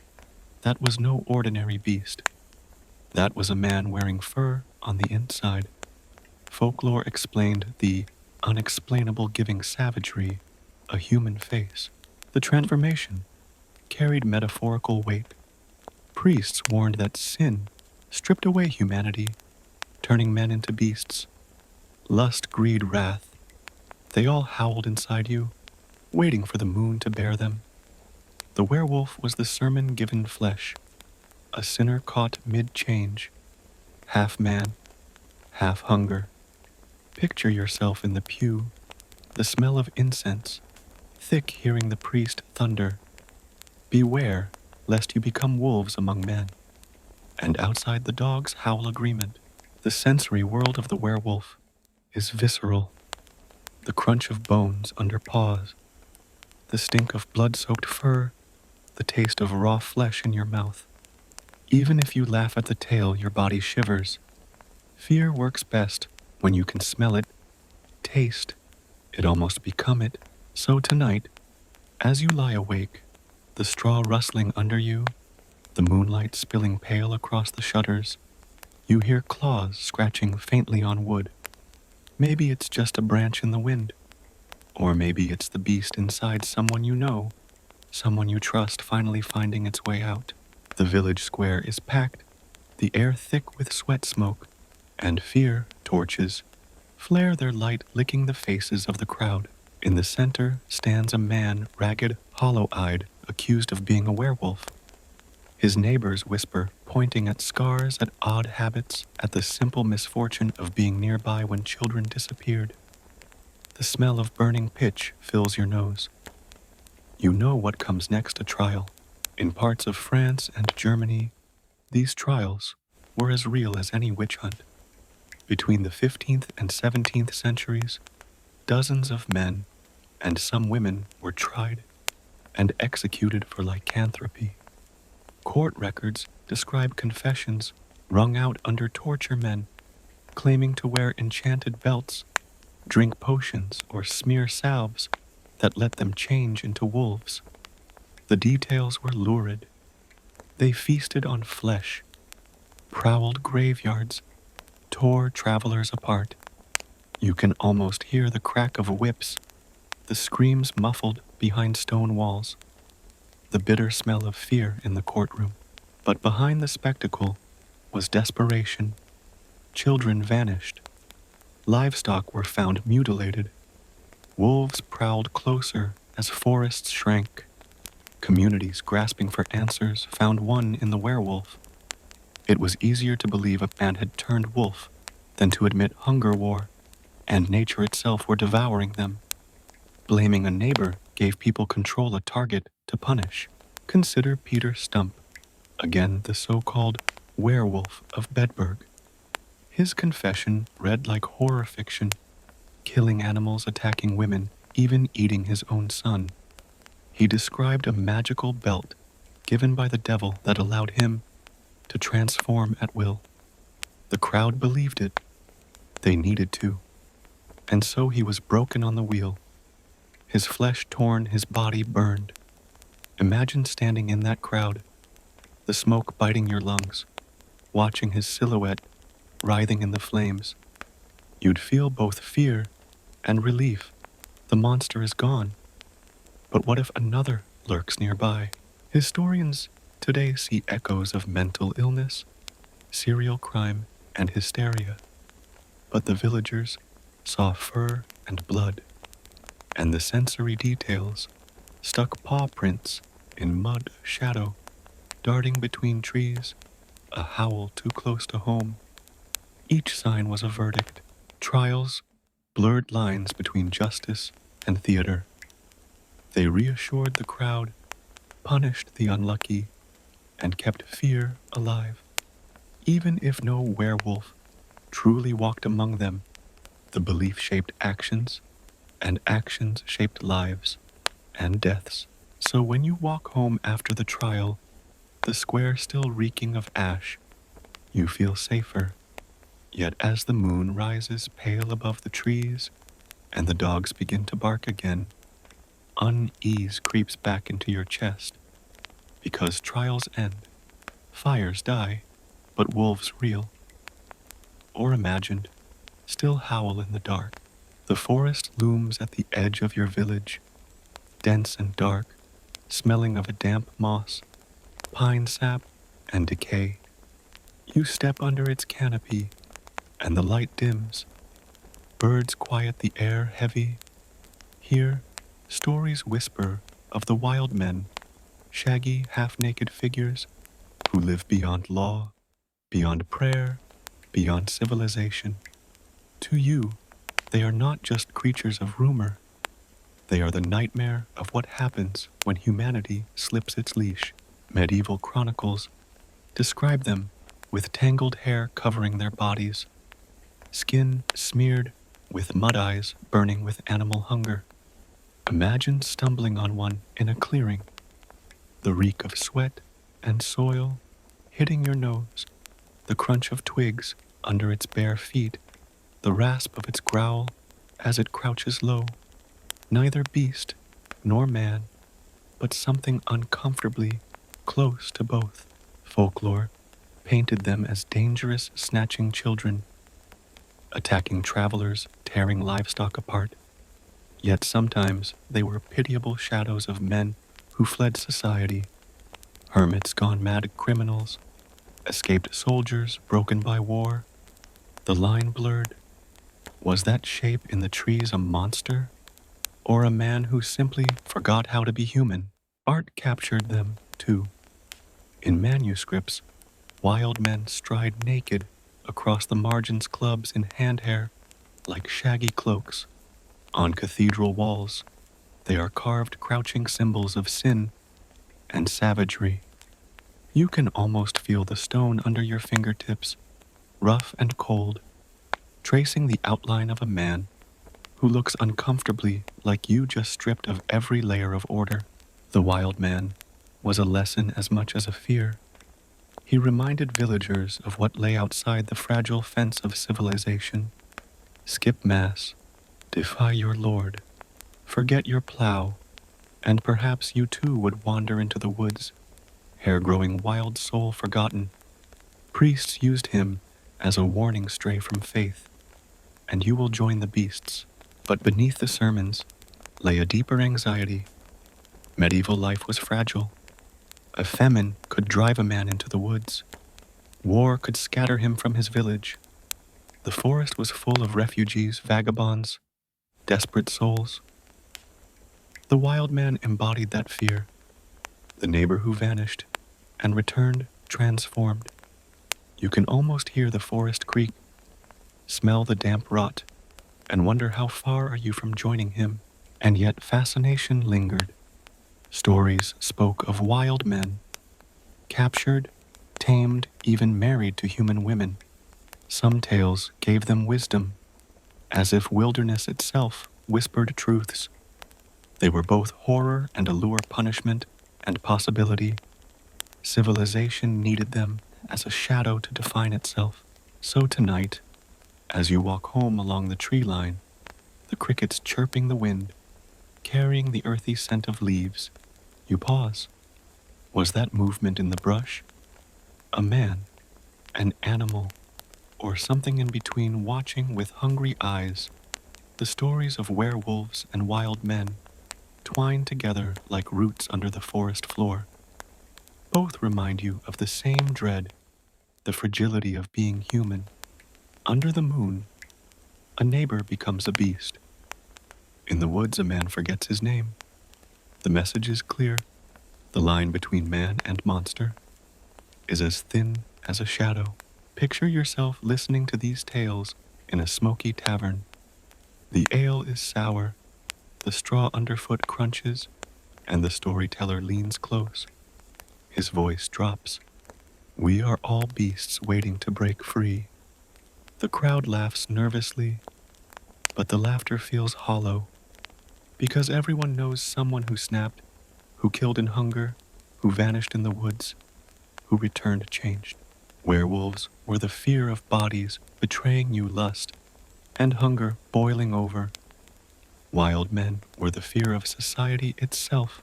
S1: that was no ordinary beast. That was a man wearing fur on the inside. Folklore explained the unexplainable, giving savagery a human face. The transformation carried metaphorical weight. Priests warned that sin stripped away humanity, turning men into beasts. Lust, greed, wrath, they all howled inside you, waiting for the moon to bear them. The werewolf was the sermon given flesh, a sinner caught mid-change, half man, half hunger. Picture yourself in the pew, the smell of incense, thick hearing the priest thunder. Beware lest you become wolves among men. And outside the dog's howl agreement, the sensory world of the werewolf is visceral. The crunch of bones under paws, the stink of blood-soaked fur, the taste of raw flesh in your mouth. Even if you laugh at the tale, your body shivers. Fear works best when you can smell it, taste it, almost become it. So tonight, as you lie awake, the straw rustling under you, the moonlight spilling pale across the shutters, you hear claws scratching faintly on wood. Maybe it's just a branch in the wind, or maybe it's the beast inside someone you know, someone you trust finally finding its way out. The village square is packed, the air thick with sweat smoke, and fear torches flare their light, licking the faces of the crowd. In the center stands a man, ragged, hollow-eyed, accused of being a werewolf. His neighbors whisper, pointing at scars, at odd habits, at the simple misfortune of being nearby when children disappeared. The smell of burning pitch fills your nose. You know what comes next: a trial. In parts of France and Germany, these trials were as real as any witch hunt. Between the 15th and 17th centuries, dozens of men, and some women, were tried and executed for lycanthropy. Court records describe confessions wrung out under torture, men claiming to wear enchanted belts, drink potions, or smear salves that let them change into wolves. The details were lurid. They feasted on flesh, prowled graveyards, tore travelers apart. You can almost hear the crack of whips, the screams muffled behind stone walls, the bitter smell of fear in the courtroom. But behind the spectacle was desperation. Children vanished. Livestock were found mutilated. Wolves prowled closer as forests shrank. Communities grasping for answers found one in the werewolf. It was easier to believe a man had turned wolf than to admit hunger war and nature itself were devouring them. Blaming a neighbor gave people control a target to punish. Consider Peter Stump, again the so-called werewolf of Bedburg. His confession read like horror fiction, killing animals, attacking women, even eating his own son. He described a magical belt given by the devil that allowed him to transform at will. The crowd believed it. They needed to. And so he was broken on the wheel. His flesh torn, his body burned. Imagine standing in that crowd, the smoke biting your lungs, watching his silhouette writhing in the flames. You'd feel both fear and relief. The monster is gone. But what if another lurks nearby? Historians today see echoes of mental illness, serial crime, and hysteria. But the villagers saw fur and blood, and the sensory details stuck paw prints in mud shadow, darting between trees, a howl too close to home. Each sign was a verdict. Trials blurred lines between justice and theater. They reassured the crowd, punished the unlucky, and kept fear alive. Even if no werewolf truly walked among them, the belief shaped actions, and actions shaped lives and deaths. So when you walk home after the trial, the square still reeking of ash, you feel safer. Yet as the moon rises pale above the trees, and the dogs begin to bark again, unease creeps back into your chest. Because trials end, fires die, but wolves reel, or imagined, still howl in the dark. The forest looms at the edge of your village, dense and dark, smelling of a damp moss, pine sap, and decay. You step under its canopy, and the light dims. Birds quiet the air heavy. Here, stories whisper of the wild men, shaggy, half-naked figures who live beyond law, beyond prayer, beyond civilization. To you, they are not just creatures of rumor. They are the nightmare of what happens when humanity slips its leash. Medieval chronicles describe them with tangled hair covering their bodies, skin smeared with mud eyes burning with animal hunger. Imagine stumbling on one in a clearing, the reek of sweat and soil hitting your nose, the crunch of twigs under its bare feet, the rasp of its growl as it crouches low. Neither beast nor man, but something uncomfortably close to both. Folklore painted them as dangerous, snatching children, attacking travelers, tearing livestock apart. Yet sometimes they were pitiable shadows of men who fled society, hermits gone mad criminals, escaped soldiers broken by war. The line blurred. Was that shape in the trees a monster, or a man who simply forgot how to be human? Art captured them, too. In manuscripts, wild men stride naked across the margins, clubs in hand hair like shaggy cloaks. On cathedral walls, they are carved crouching symbols of sin and savagery. You can almost feel the stone under your fingertips, rough and cold, tracing the outline of a man who looks uncomfortably like you just stripped of every layer of order. The wild man was a lesson as much as a fear. He reminded villagers of what lay outside the fragile fence of civilization. Skip mass, defy your lord, forget your plow, and perhaps you too would wander into the woods, hair growing wild, soul forgotten. Priests used him as a warning stray from faith, and you will join the beasts. But beneath the sermons lay a deeper anxiety. Medieval life was fragile. A famine could drive a man into the woods. War could scatter him from his village. The forest was full of refugees, vagabonds, desperate souls. The wild man embodied that fear, the neighbor who vanished and returned transformed. You can almost hear the forest creak, smell the damp rot, and wonder how far are you from joining him. And yet fascination lingered. Stories spoke of wild men, captured, tamed, even married to human women. Some tales gave them wisdom, as if wilderness itself whispered truths. They were both horror and allure, punishment and possibility. Civilization needed them as a shadow to define itself. So tonight, as you walk home along the tree line, the crickets chirping the wind, carrying the earthy scent of leaves, you pause. Was that movement in the brush a man, an animal, or something in between, watching with hungry eyes? The stories of werewolves and wild men twined together like roots under the forest floor. Both remind you of the same dread, the fragility of being human. Under the moon, a neighbor becomes a beast. In the woods, a man forgets his name. The message is clear. The line between man and monster is as thin as a shadow. Picture yourself listening to these tales in a smoky tavern. The ale is sour, the straw underfoot crunches, and the storyteller leans close. His voice drops. We are all beasts waiting to break free. The crowd laughs nervously, but the laughter feels hollow, because everyone knows someone who snapped, who killed in hunger, who vanished in the woods, who returned changed. Werewolves were the fear of bodies betraying you, lust and hunger boiling over. Wild men were the fear of society itself,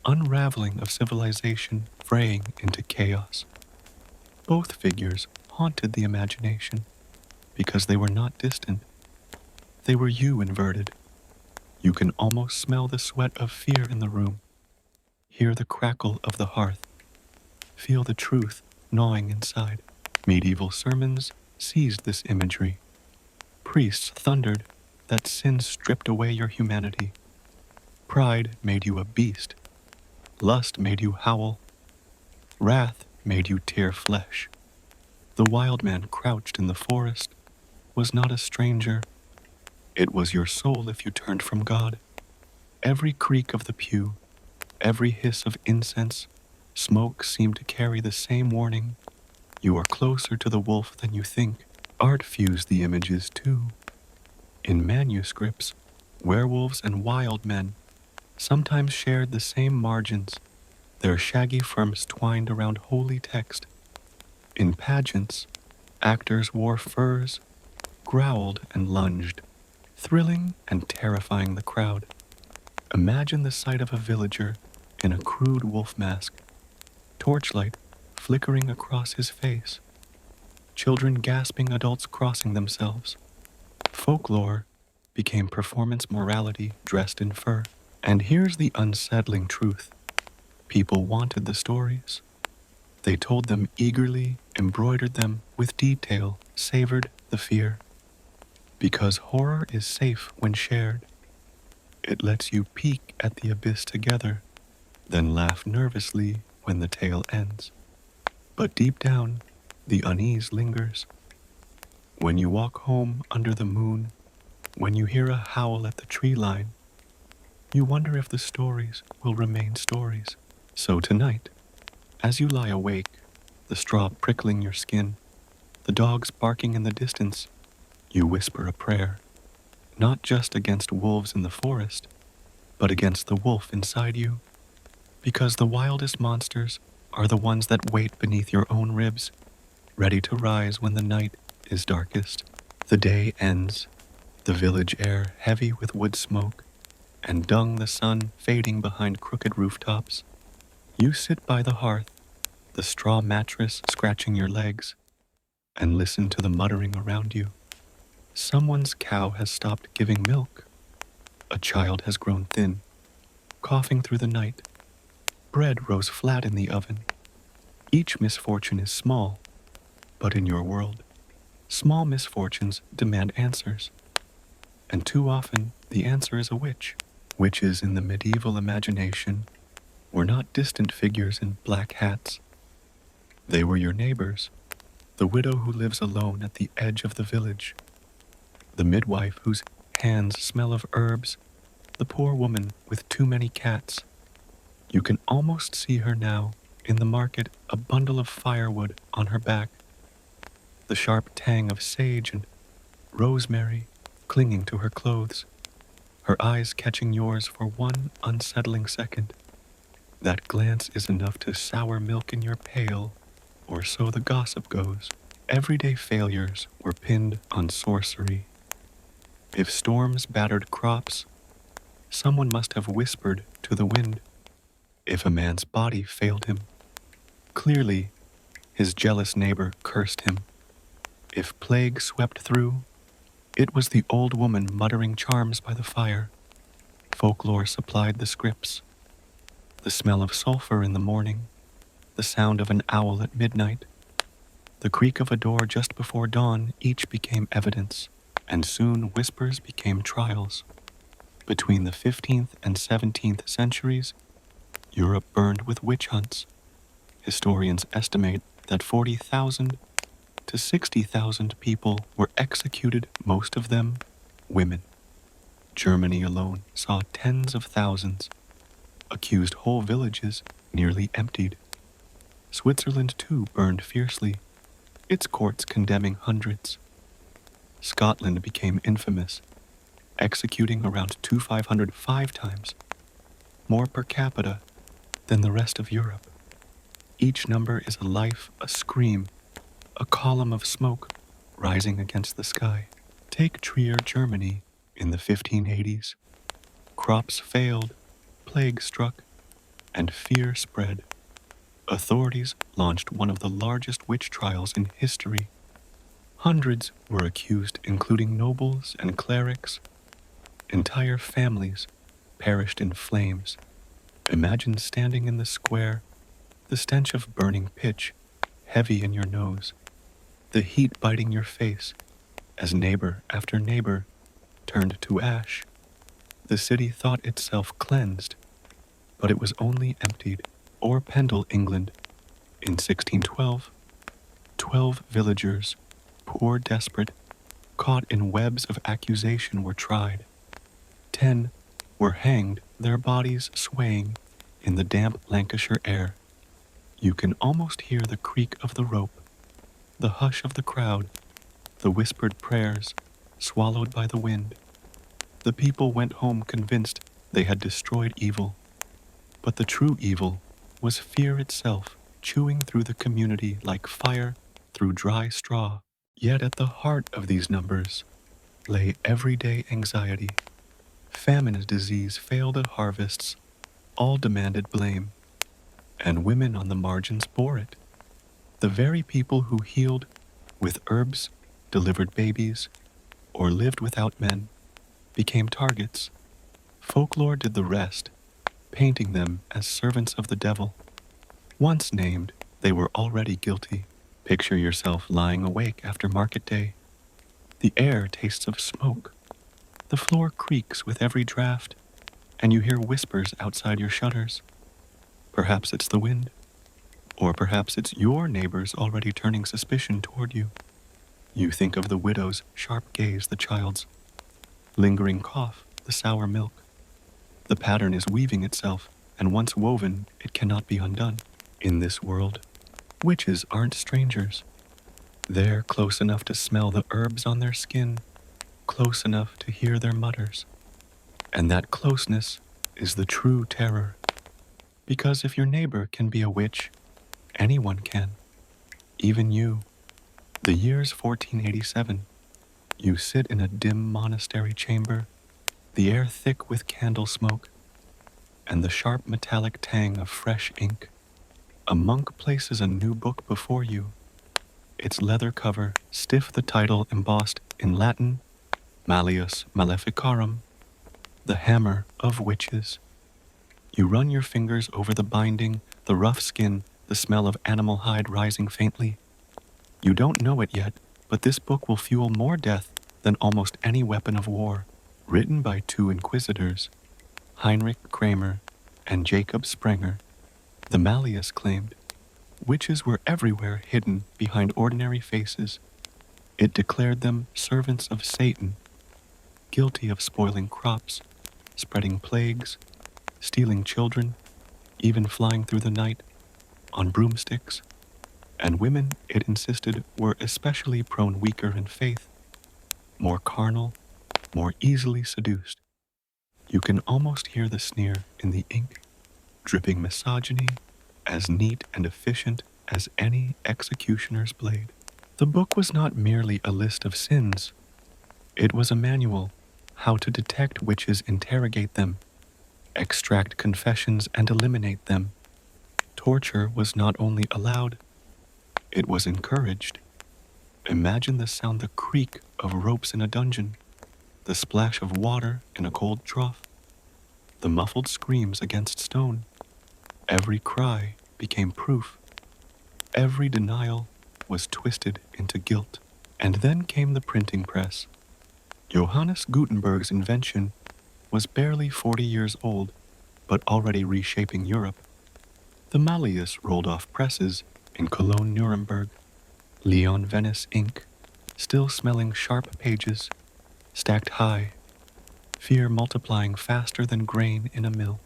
S1: unraveling of civilization, fraying into chaos. Both figures haunted the imagination because they were not distant. They were you inverted. You can almost smell the sweat of fear in the room, hear the crackle of the hearth, feel the truth gnawing inside. Medieval sermons seized this imagery. Priests thundered that sin stripped away your humanity. Pride made you a beast. Lust made you howl. Wrath made you tear flesh. The wild man crouched in the forest was not a stranger. It was your soul if you turned from God. Every creak of the pew, every hiss of incense, smoke seemed to carry the same warning. You are closer to the wolf than you think. Art fused the images too. In manuscripts, werewolves and wild men sometimes shared the same margins, their shaggy forms twined around holy text. In pageants, actors wore furs, growled and lunged, thrilling and terrifying the crowd. Imagine the sight of a villager in a crude wolf mask, torchlight flickering across his face, children gasping, adults crossing themselves. Folklore became performance morality dressed in fur. And here's the unsettling truth. People wanted the stories. They told them eagerly, embroidered them with detail, savored the fear. Because horror is safe when shared. It lets you peek at the abyss together, then laugh nervously when the tale ends. But deep down, the unease lingers. When you walk home under the moon, when you hear a howl at the tree line, you wonder if the stories will remain stories. So tonight, as you lie awake, the straw prickling your skin, the dogs barking in the distance, you whisper a prayer, not just against wolves in the forest, but against the wolf inside you. Because the wildest monsters are the ones that wait beneath your own ribs, ready to rise when the night is darkest. The day ends, the village air heavy with wood smoke, and dung the sun fading behind crooked rooftops. You sit by the hearth, the straw mattress scratching your legs, and listen to the muttering around you. Someone's cow has stopped giving milk. A child has grown thin, coughing through the night. Bread rose flat in the oven. Each misfortune is small, but in your world, small misfortunes demand answers. And too often, the answer is a witch. Witches in the medieval imagination were not distant figures in black hats. They were your neighbors, the widow who lives alone at the edge of the village, the midwife whose hands smell of herbs, the poor woman with too many cats. You can almost see her now in the market, a bundle of firewood on her back, the sharp tang of sage and rosemary clinging to her clothes, her eyes catching yours for one unsettling second. That glance is enough to sour milk in your pail, or so the gossip goes. Everyday failures were pinned on sorcery. If storms battered crops, someone must have whispered to the wind. If a man's body failed him, clearly his jealous neighbor cursed him. If plague swept through, it was the old woman muttering charms by the fire. Folklore supplied the scripts. The smell of sulfur in the morning, the sound of an owl at midnight, the creak of a door just before dawn, each became evidence, and soon whispers became trials. Between the 15th and 17th centuries, Europe burned with witch hunts. Historians estimate that 40,000 to 60,000 people were executed, most of them women. Germany alone saw tens of thousands, accused whole villages nearly emptied. Switzerland too burned fiercely, its courts condemning hundreds. Scotland became infamous, executing around 2,505 times, more per capita than the rest of Europe. Each number is a life, a scream, a column of smoke rising against the sky. Take Trier, Germany, in the 1580s. Crops failed, plague struck, and fear spread. Authorities launched one of the largest witch trials in history. Hundreds were accused, including nobles and clerics. Entire families perished in flames. Imagine standing in the square, the stench of burning pitch heavy in your nose, the heat biting your face as neighbor after neighbor turned to ash. The city thought itself cleansed, but it was only emptied. Or Pendle, England, in 1612, 12 villagers, poor, desperate, caught in webs of accusation were tried. 10 were hanged, their bodies swaying in the damp Lancashire air. You can almost hear the creak of the rope, the hush of the crowd, the whispered prayers swallowed by the wind. The people went home convinced they had destroyed evil, but the true evil was fear itself, chewing through the community like fire through dry straw. Yet at the heart of these numbers lay everyday anxiety. Famine and disease failed at harvests, all demanded blame, and women on the margins bore it. The very people who healed with herbs, delivered babies, or lived without men became targets. Folklore did the rest, painting them as servants of the devil. Once named, they were already guilty. Picture yourself lying awake after market day. The air tastes of smoke. The floor creaks with every draft, and you hear whispers outside your shutters. Perhaps it's the wind, or perhaps it's your neighbors already turning suspicion toward you. You think of the widow's sharp gaze, the child's lingering cough, the sour milk. The pattern is weaving itself, and once woven, it cannot be undone. In this world, witches aren't strangers. They're close enough to smell the herbs on their skin, close enough to hear their mutters. And that closeness is the true terror. Because if your neighbor can be a witch, anyone can. Even you. The year's 1487. You sit in a dim monastery chamber, the air thick with candle smoke, and the sharp metallic tang of fresh ink. A monk places a new book before you, its leather cover stiff, the title embossed in Latin, Malleus Maleficarum, the hammer of witches. You run your fingers over the binding, the rough skin, the smell of animal hide rising faintly. You don't know it yet, but this book will fuel more death than almost any weapon of war. Written by two inquisitors, Heinrich Kramer and Jacob Sprenger, the Malleus claimed witches were everywhere, hidden behind ordinary faces. It declared them servants of Satan, guilty of spoiling crops, spreading plagues, stealing children, even flying through the night on broomsticks. And women, it insisted, were especially prone weaker in faith, more carnal, more easily seduced. You can almost hear the sneer in the ink, dripping misogyny, as neat and efficient as any executioner's blade. The book was not merely a list of sins. It was a manual, how to detect witches, interrogate them, extract confessions, and eliminate them. Torture was not only allowed, it was encouraged. Imagine the sound, the creak of ropes in a dungeon, the splash of water in a cold trough, the muffled screams against stone. Every cry became proof. Every denial was twisted into guilt. And then came the printing press. Johannes Gutenberg's invention was barely 40 years old, but already reshaping Europe. The Malleus rolled off presses in Cologne, Nuremberg, Lyon, Venice ink, still smelling sharp pages, stacked high, fear multiplying faster than grain in a mill.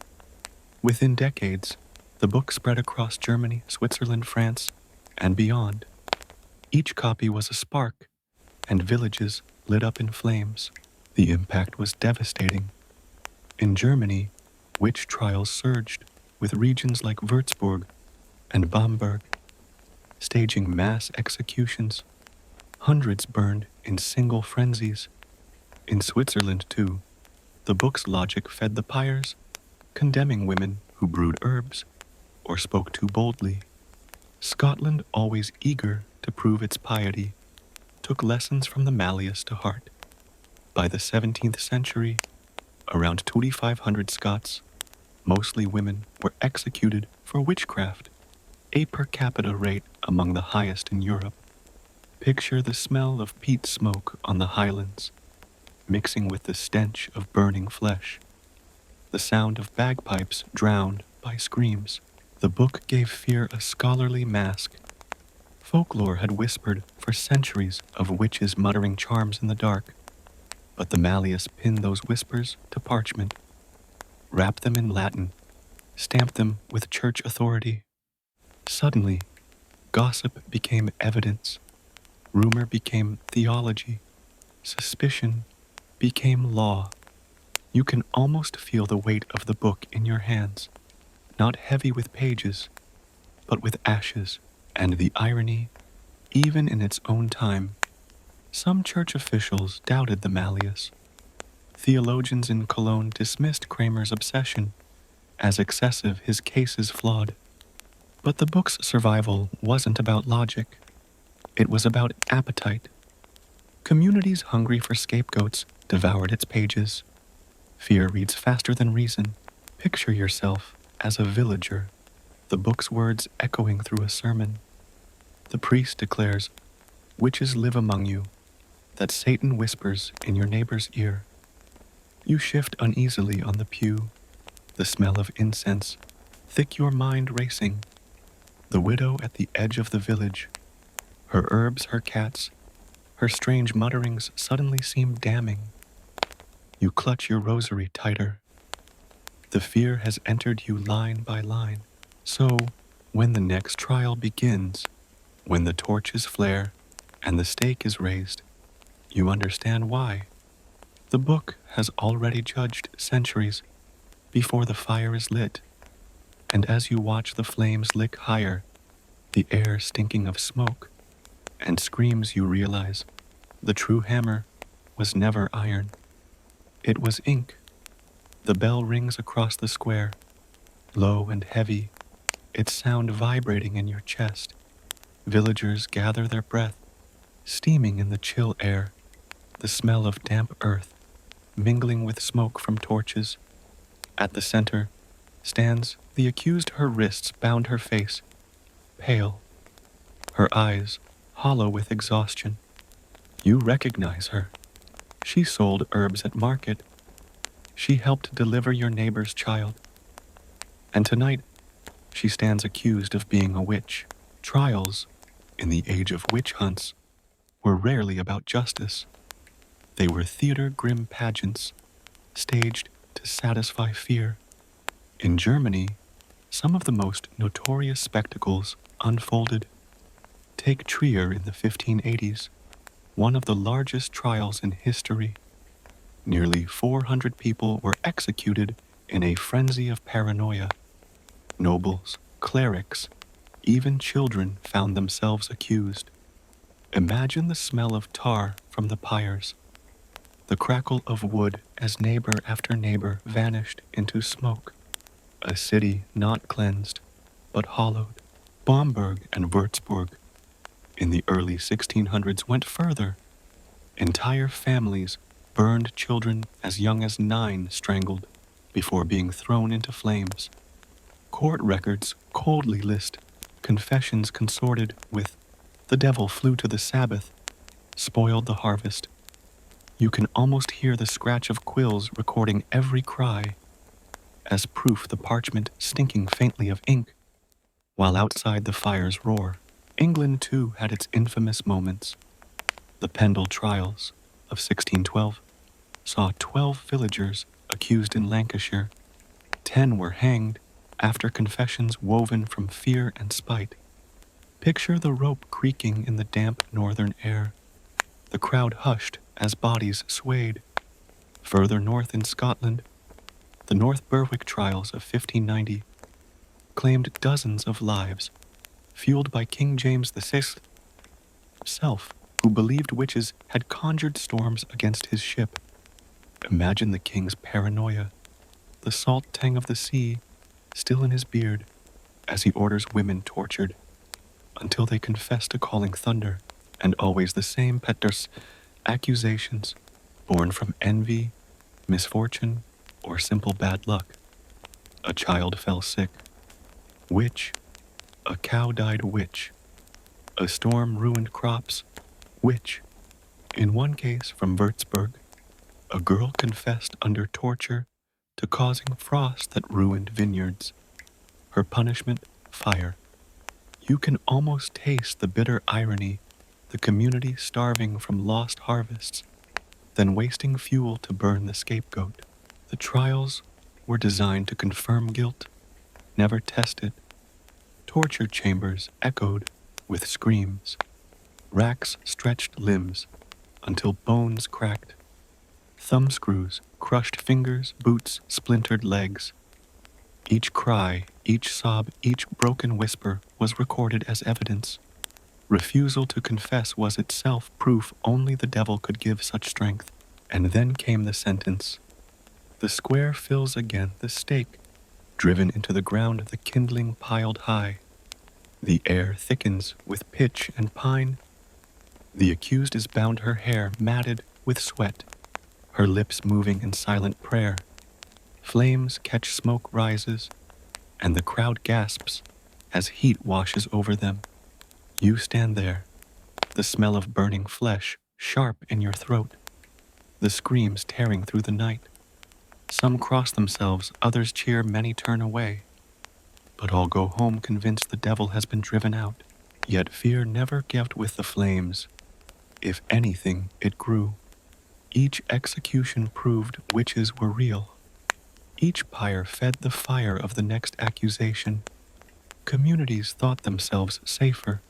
S1: Within decades, the book spread across Germany, Switzerland, France, and beyond. Each copy was a spark, and villages lit up in flames. The impact was devastating. In Germany, witch trials surged, with regions like Würzburg and Bamberg staging mass executions. Hundreds burned in single frenzies. In Switzerland, too, the book's logic fed the pyres, condemning women who brewed herbs or spoke too boldly. Scotland, always eager to prove its piety, took lessons from the Malleus to heart. By the 17th century, around 2,500 Scots, mostly women, were executed for witchcraft, a per capita rate among the highest in Europe. Picture the smell of peat smoke on the highlands, mixing with the stench of burning flesh, the sound of bagpipes drowned by screams. The book gave fear a scholarly mask. Folklore had whispered for centuries of witches muttering charms in the dark, but the Malleus pinned those whispers to parchment, wrapped them in Latin, stamped them with church authority. Suddenly, gossip became evidence, rumor became theology, suspicion became law. You can almost feel the weight of the book in your hands, not heavy with pages, but with ashes. And the irony, even in its own time, some church officials doubted the Malleus. Theologians in Cologne dismissed Kramer's obsession as excessive, his cases flawed. But the book's survival wasn't about logic. It was about appetite. Communities hungry for scapegoats devoured its pages. Fear reads faster than reason. Picture yourself as a villager, the book's words echoing through a sermon. The priest declares, "Witches live among you," that Satan whispers in your neighbor's ear. You shift uneasily on the pew, the smell of incense, thick, your mind racing. The widow at the edge of the village, her herbs, her cats, her strange mutterings suddenly seem damning. You clutch your rosary tighter. The fear has entered you line by line. So, when the next trial begins, when the torches flare and the stake is raised, you understand why. The book has already judged centuries before the fire is lit, and as you watch the flames lick higher, the air stinking of smoke, and screams, you realize the true hammer was never iron. It was ink. The bell rings across the square, low and heavy, its sound vibrating in your chest. Villagers gather their breath, steaming in the chill air, the smell of damp earth mingling with smoke from torches. At the center stands the accused, her wrists bound, her face pale, her eyes hollow with exhaustion. You recognize her. She sold herbs at market. She helped deliver your neighbor's child. And tonight, she stands accused of being a witch. Trials, in the age of witch hunts, were rarely about justice. They were theater grim pageants, staged to satisfy fear. In Germany, some of the most notorious spectacles unfolded. Take Trier in the 1580s, one of the largest trials in history. Nearly 400 people were executed in a frenzy of paranoia. Nobles, clerics, even children found themselves accused. Imagine the smell of tar from the pyres, the crackle of wood as neighbor after neighbor vanished into smoke. A city not cleansed, but hollowed. Bamberg and Würzburg in the early 1600s went further. Entire families burned, children as young as 9 strangled before being thrown into flames. Court records coldly list confessions consorted with "the devil flew to the Sabbath, spoiled the harvest." You can almost hear the scratch of quills recording every cry, as proof the parchment stinking faintly of ink, while outside the fires roar. England, too, had its infamous moments. The Pendle trials of 1612 saw 12 villagers accused in Lancashire. 10 were hanged after confessions woven from fear and spite. Picture the rope creaking in the damp northern air. The crowd hushed as bodies swayed. Further north in Scotland, the North Berwick trials of 1590 claimed dozens of lives, fueled by King James VI himself, who believed witches had conjured storms against his ship. Imagine the king's paranoia, the salt tang of the sea still in his beard, as he orders women tortured until they confess to calling thunder, and always the same peters accusations born from envy, misfortune, or simple bad luck. A child fell sick. Witch. A cow died. Witch. A storm ruined crops. Witch. In one case from Würzburg, a girl confessed under torture to causing frost that ruined vineyards. Her punishment, fire. You can almost taste the bitter irony, the community starving from lost harvests, then wasting fuel to burn the scapegoat. The trials were designed to confirm guilt, never tested. Torture chambers echoed with screams. Racks stretched limbs until bones cracked. Thumbscrews crushed fingers, boots splintered legs. Each cry, each sob, each broken whisper was recorded as evidence. Refusal to confess was itself proof only the devil could give such strength. And then came the sentence. The square fills again, the stake, driven into the ground, the kindling piled high. The air thickens with pitch and pine. The accused is bound, her hair matted with sweat, her lips moving in silent prayer. Flames catch, smoke rises, and the crowd gasps as heat washes over them. You stand there, the smell of burning flesh sharp in your throat, the screams tearing through the night. Some cross themselves, others cheer, many turn away. But all go home convinced the devil has been driven out. Yet fear never kept with the flames. If anything, it grew. Each execution proved witches were real. Each pyre fed the fire of the next accusation. Communities thought themselves safer,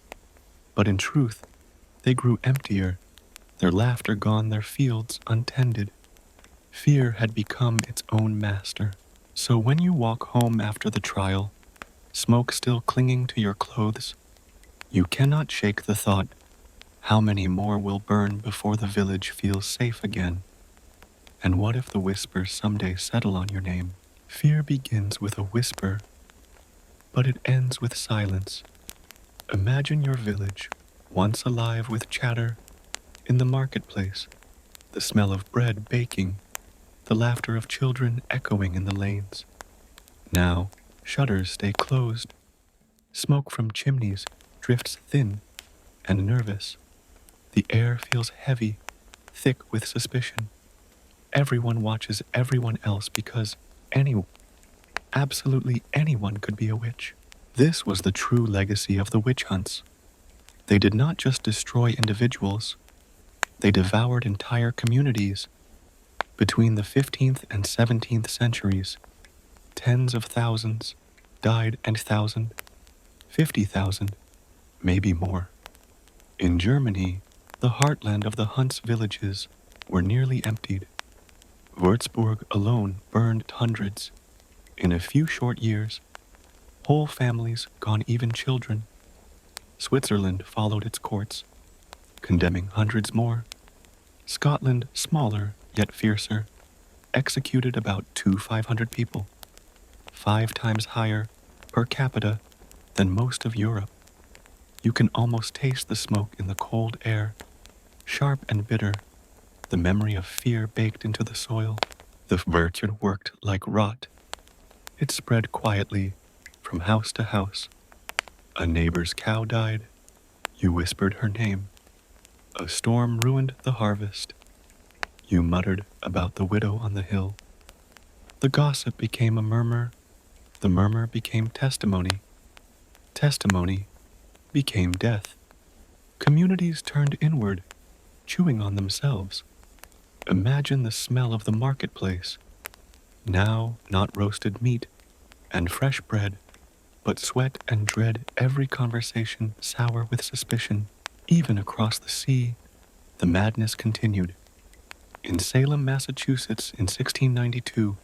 S1: but in truth, they grew emptier, their laughter gone, their fields untended. Fear had become its own master. So when you walk home after the trial, smoke still clinging to your clothes, you cannot shake the thought, how many more will burn before the village feels safe again? And what if the whispers someday settle on your name? Fear begins with a whisper, but it ends with silence. Imagine your village, once alive with chatter, in the marketplace, the smell of bread baking, the laughter of children echoing in the lanes. Now, shutters stay closed. Smoke from chimneys drifts thin and nervous. The air feels heavy, thick with suspicion. Everyone watches everyone else because absolutely anyone could be a witch. This was the true legacy of the witch hunts. They did not just destroy individuals, they devoured entire communities. Between the 15th and 17th centuries, tens of thousands died, and 50,000, maybe more. In Germany, the heartland of the Hunts villages were nearly emptied. Würzburg alone burned hundreds. In a few short years, whole families gone, even children. Switzerland followed its courts, condemning hundreds more. Scotland, smaller yet fiercer, executed about 500 people, 5 times higher per capita than most of Europe. You can almost taste the smoke in the cold air, sharp and bitter, the memory of fear baked into the soil. The virtue worked like rot. It spread quietly from house to house. A neighbor's cow died. You whispered her name. A storm ruined the harvest. You muttered about the widow on the hill. The gossip became a murmur. The murmur became testimony. Testimony became death. Communities turned inward, chewing on themselves. Imagine the smell of the marketplace. Now not roasted meat and fresh bread, but sweat and dread, every conversation sour with suspicion. Even across the sea, the madness continued. In Salem, Massachusetts in 1692,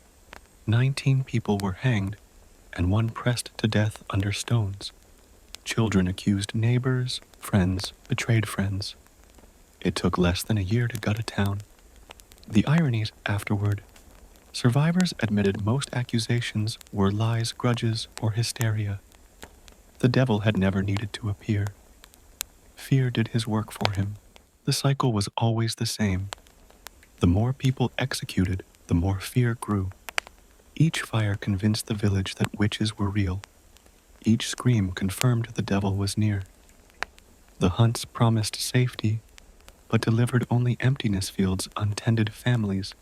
S1: 19 people were hanged and 1 pressed to death under stones. Children accused neighbors, friends betrayed friends. It took less than a year to gut a town. The ironies afterward. Survivors admitted most accusations were lies, grudges, or hysteria. The devil had never needed to appear. Fear did his work for him. The cycle was always the same. The more people executed, the more fear grew. Each fire convinced the village that witches were real. Each scream confirmed the devil was near. The hunts promised safety, but delivered only emptiness, fields, untended families,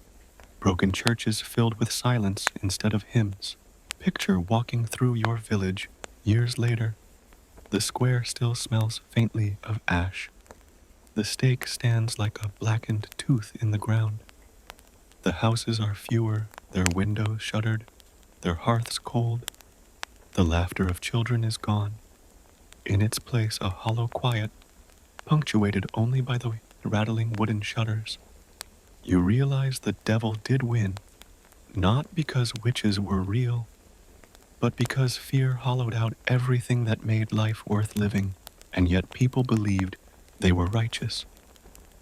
S1: broken churches filled with silence instead of hymns. Picture walking through your village years later. The square still smells faintly of ash. The stake stands like a blackened tooth in the ground. The houses are fewer, their windows shuttered, their hearths cold. The laughter of children is gone. In its place, a hollow quiet, punctuated only by the rattling wooden shutters. You realize the devil did win, not because witches were real, but because fear hollowed out everything that made life worth living, and yet people believed they were righteous.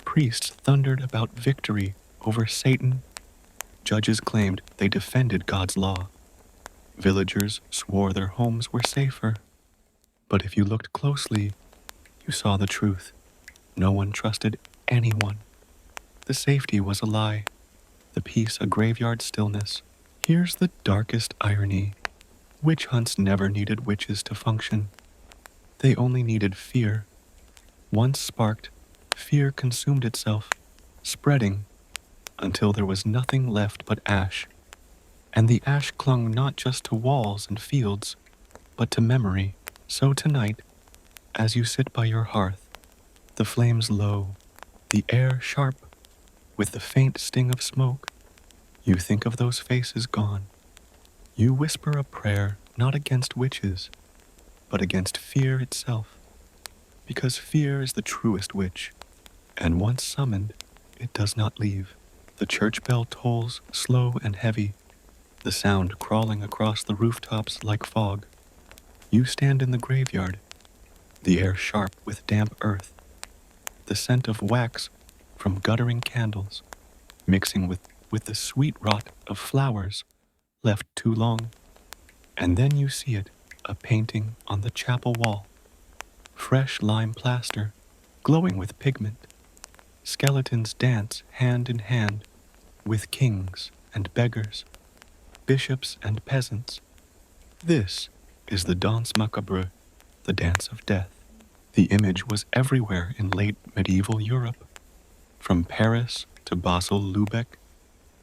S1: Priests thundered about victory over Satan. Judges claimed they defended God's law. Villagers swore their homes were safer. But if you looked closely, you saw the truth. No one trusted anyone. The safety was a lie, the peace a graveyard stillness. Here's the darkest irony. Witch hunts never needed witches to function. They only needed fear. Once sparked, fear consumed itself, spreading until there was nothing left but ash. And the ash clung not just to walls and fields, but to memory. So tonight, as you sit by your hearth, the flames low, the air sharp, with the faint sting of smoke, you think of those faces gone. You whisper a prayer not against witches, but against fear itself, because fear is the truest witch, and once summoned, it does not leave. The church bell tolls slow and heavy, the sound crawling across the rooftops like fog. You stand in the graveyard, the air sharp with damp earth, the scent of wax from guttering candles, mixing with the sweet rot of flowers left too long. And then you see it, a painting on the chapel wall. Fresh lime plaster, glowing with pigment. Skeletons dance hand in hand with kings and beggars, bishops and peasants. This is the Danse Macabre, the dance of death. The image was everywhere in late medieval Europe. From Paris to Basel-Lübeck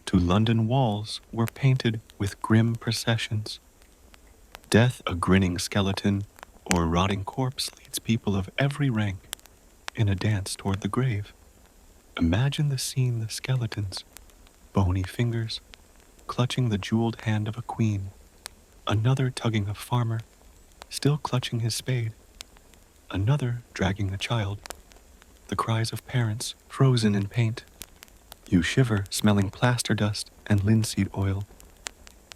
S1: to London walls were painted with grim processions. Death, a grinning skeleton or rotting corpse, leads people of every rank in a dance toward the grave. Imagine the scene: the skeletons, bony fingers, clutching the jeweled hand of a queen, another tugging a farmer, still clutching his spade, another dragging a child, the cries of parents frozen in paint. You shiver, smelling plaster dust and linseed oil.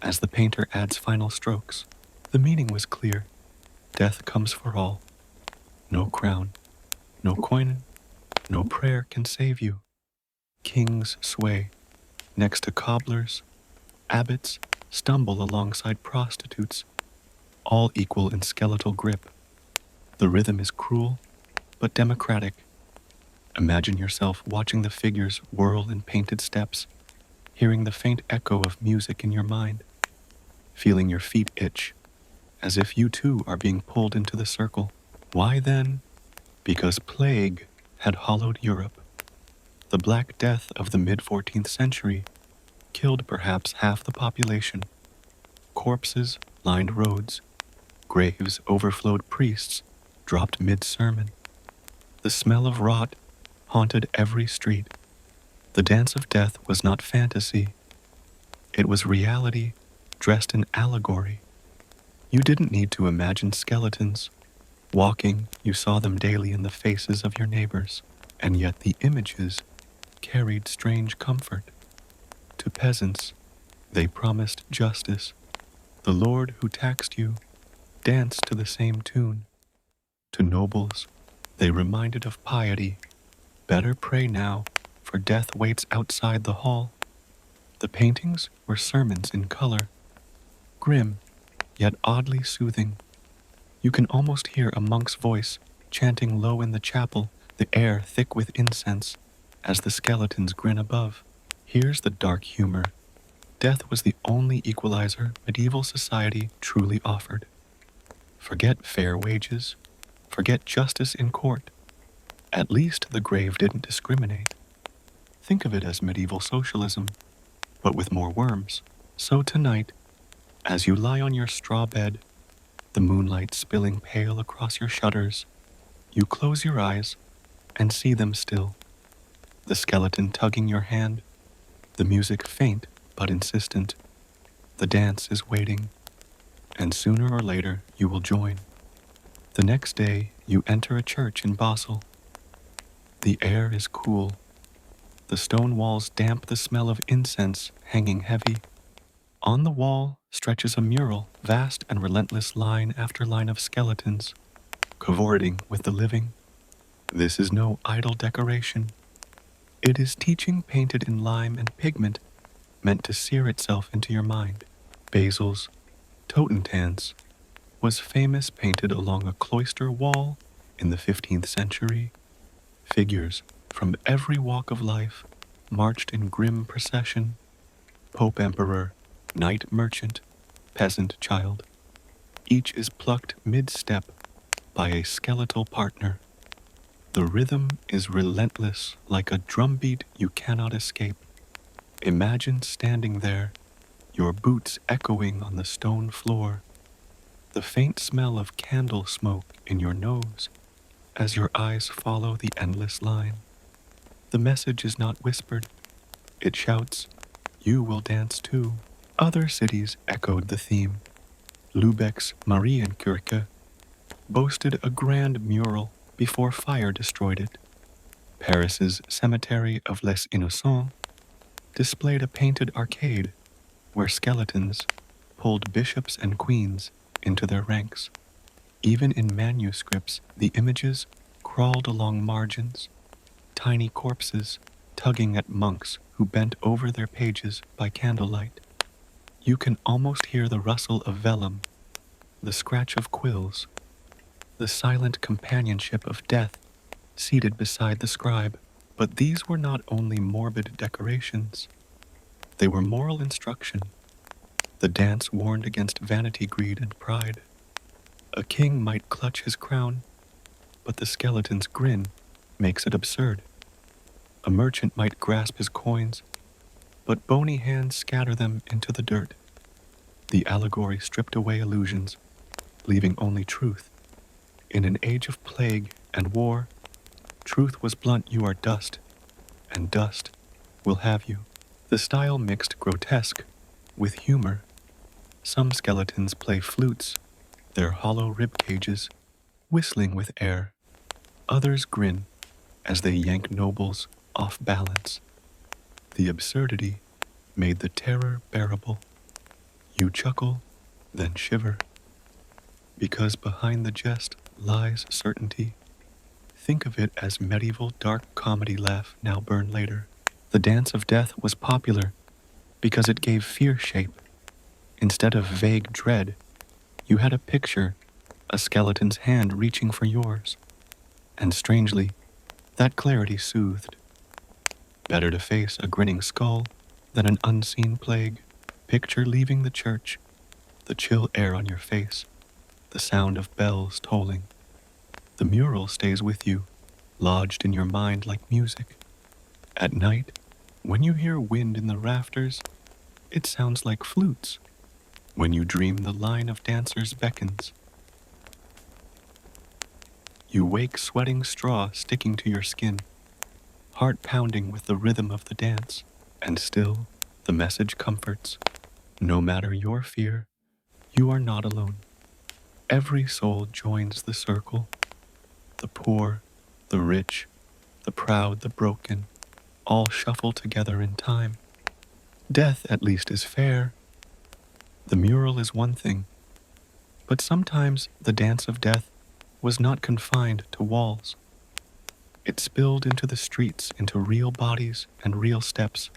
S1: As the painter adds final strokes, the meaning was clear. Death comes for all. No crown, no coin, no prayer can save you. Kings sway next to cobblers, abbots stumble alongside prostitutes, all equal in skeletal grip. The rhythm is cruel, but democratic. Imagine yourself watching the figures whirl in painted steps, hearing the faint echo of music in your mind, feeling your feet itch, as if you too are being pulled into the circle. Why then? Because plague had hollowed Europe. The Black Death of the mid-14th century killed perhaps half the population. Corpses lined roads. Graves overflowed priests, dropped mid-sermon. The smell of rot haunted every street. The dance of death was not fantasy. It was reality dressed in allegory. You didn't need to imagine skeletons. Walking, you saw them daily in the faces of your neighbors, and yet the images carried strange comfort. To peasants, they promised justice. The Lord who taxed you danced to the same tune. To nobles, they reminded of piety. Better pray now, for death waits outside the hall. The paintings were sermons in color, grim, yet oddly soothing. You can almost hear a monk's voice chanting low in the chapel, the air thick with incense, as the skeletons grin above. Here's the dark humor. Death was the only equalizer medieval society truly offered. Forget fair wages. Forget justice in court. At least the grave didn't discriminate. Think of it as medieval socialism, but with more worms. So tonight, as you lie on your straw bed, the moonlight spilling pale across your shutters, you close your eyes and see them still. The skeleton tugging your hand, the music faint but insistent. The dance is waiting, and sooner or later you will join. The next day you enter a church in Basel. The air is cool. The stone walls damp, the smell of incense hanging heavy. On the wall stretches a mural, vast and relentless, line after line of skeletons, cavorting with the living. This is no idle decoration. It is teaching painted in lime and pigment, meant to sear itself into your mind. Basil's Totentanz was famous, painted along a cloister wall in the 15th century. Figures from every walk of life marched in grim procession. Pope Emperor, knight merchant, peasant child. Each is plucked mid-step by a skeletal partner. The rhythm is relentless, like a drumbeat you cannot escape. Imagine standing there, your boots echoing on the stone floor, the faint smell of candle smoke in your nose as your eyes follow the endless line. The message is not whispered. It shouts, "You will dance too." Other cities echoed the theme. Lübeck's Marienkirche boasted a grand mural before fire destroyed it. Paris's Cemetery of Les Innocents displayed a painted arcade where skeletons pulled bishops and queens into their ranks. Even in manuscripts, the images crawled along margins, tiny corpses tugging at monks who bent over their pages by candlelight. You can almost hear the rustle of vellum, the scratch of quills, the silent companionship of death seated beside the scribe. But these were not only morbid decorations, they were moral instruction. The dance warned against vanity, greed, and pride. A king might clutch his crown, but the skeleton's grin makes it absurd. A merchant might grasp his coins, but bony hands scatter them into the dirt. The allegory stripped away illusions, leaving only truth. In an age of plague and war, truth was blunt: you are dust, and dust will have you. The style mixed grotesque with humor. Some skeletons play flutes, their hollow rib cages whistling with air. Others grin as they yank nobles off balance. The absurdity made the terror bearable. You chuckle, then shiver, because behind the jest lies certainty. Think of it as medieval dark comedy, laugh now, burn later. The Dance of Death was popular because it gave fear shape. Instead of vague dread, you had a picture, a skeleton's hand reaching for yours. And strangely, that clarity soothed. Better to face a grinning skull than an unseen plague. Picture leaving the church, the chill air on your face, the sound of bells tolling. The mural stays with you, lodged in your mind like music. At night, when you hear wind in the rafters, it sounds like flutes. When you dream, the line of dancers beckons. You wake sweating, straw sticking to your skin, heart pounding with the rhythm of the dance, and still the message comforts. No matter your fear, you are not alone. Every soul joins the circle. The poor, the rich, the proud, the broken, all shuffle together in time. Death, at least, is fair. The mural is one thing, but sometimes the dance of death was not confined to walls. It spilled into the streets, into real bodies and real steps.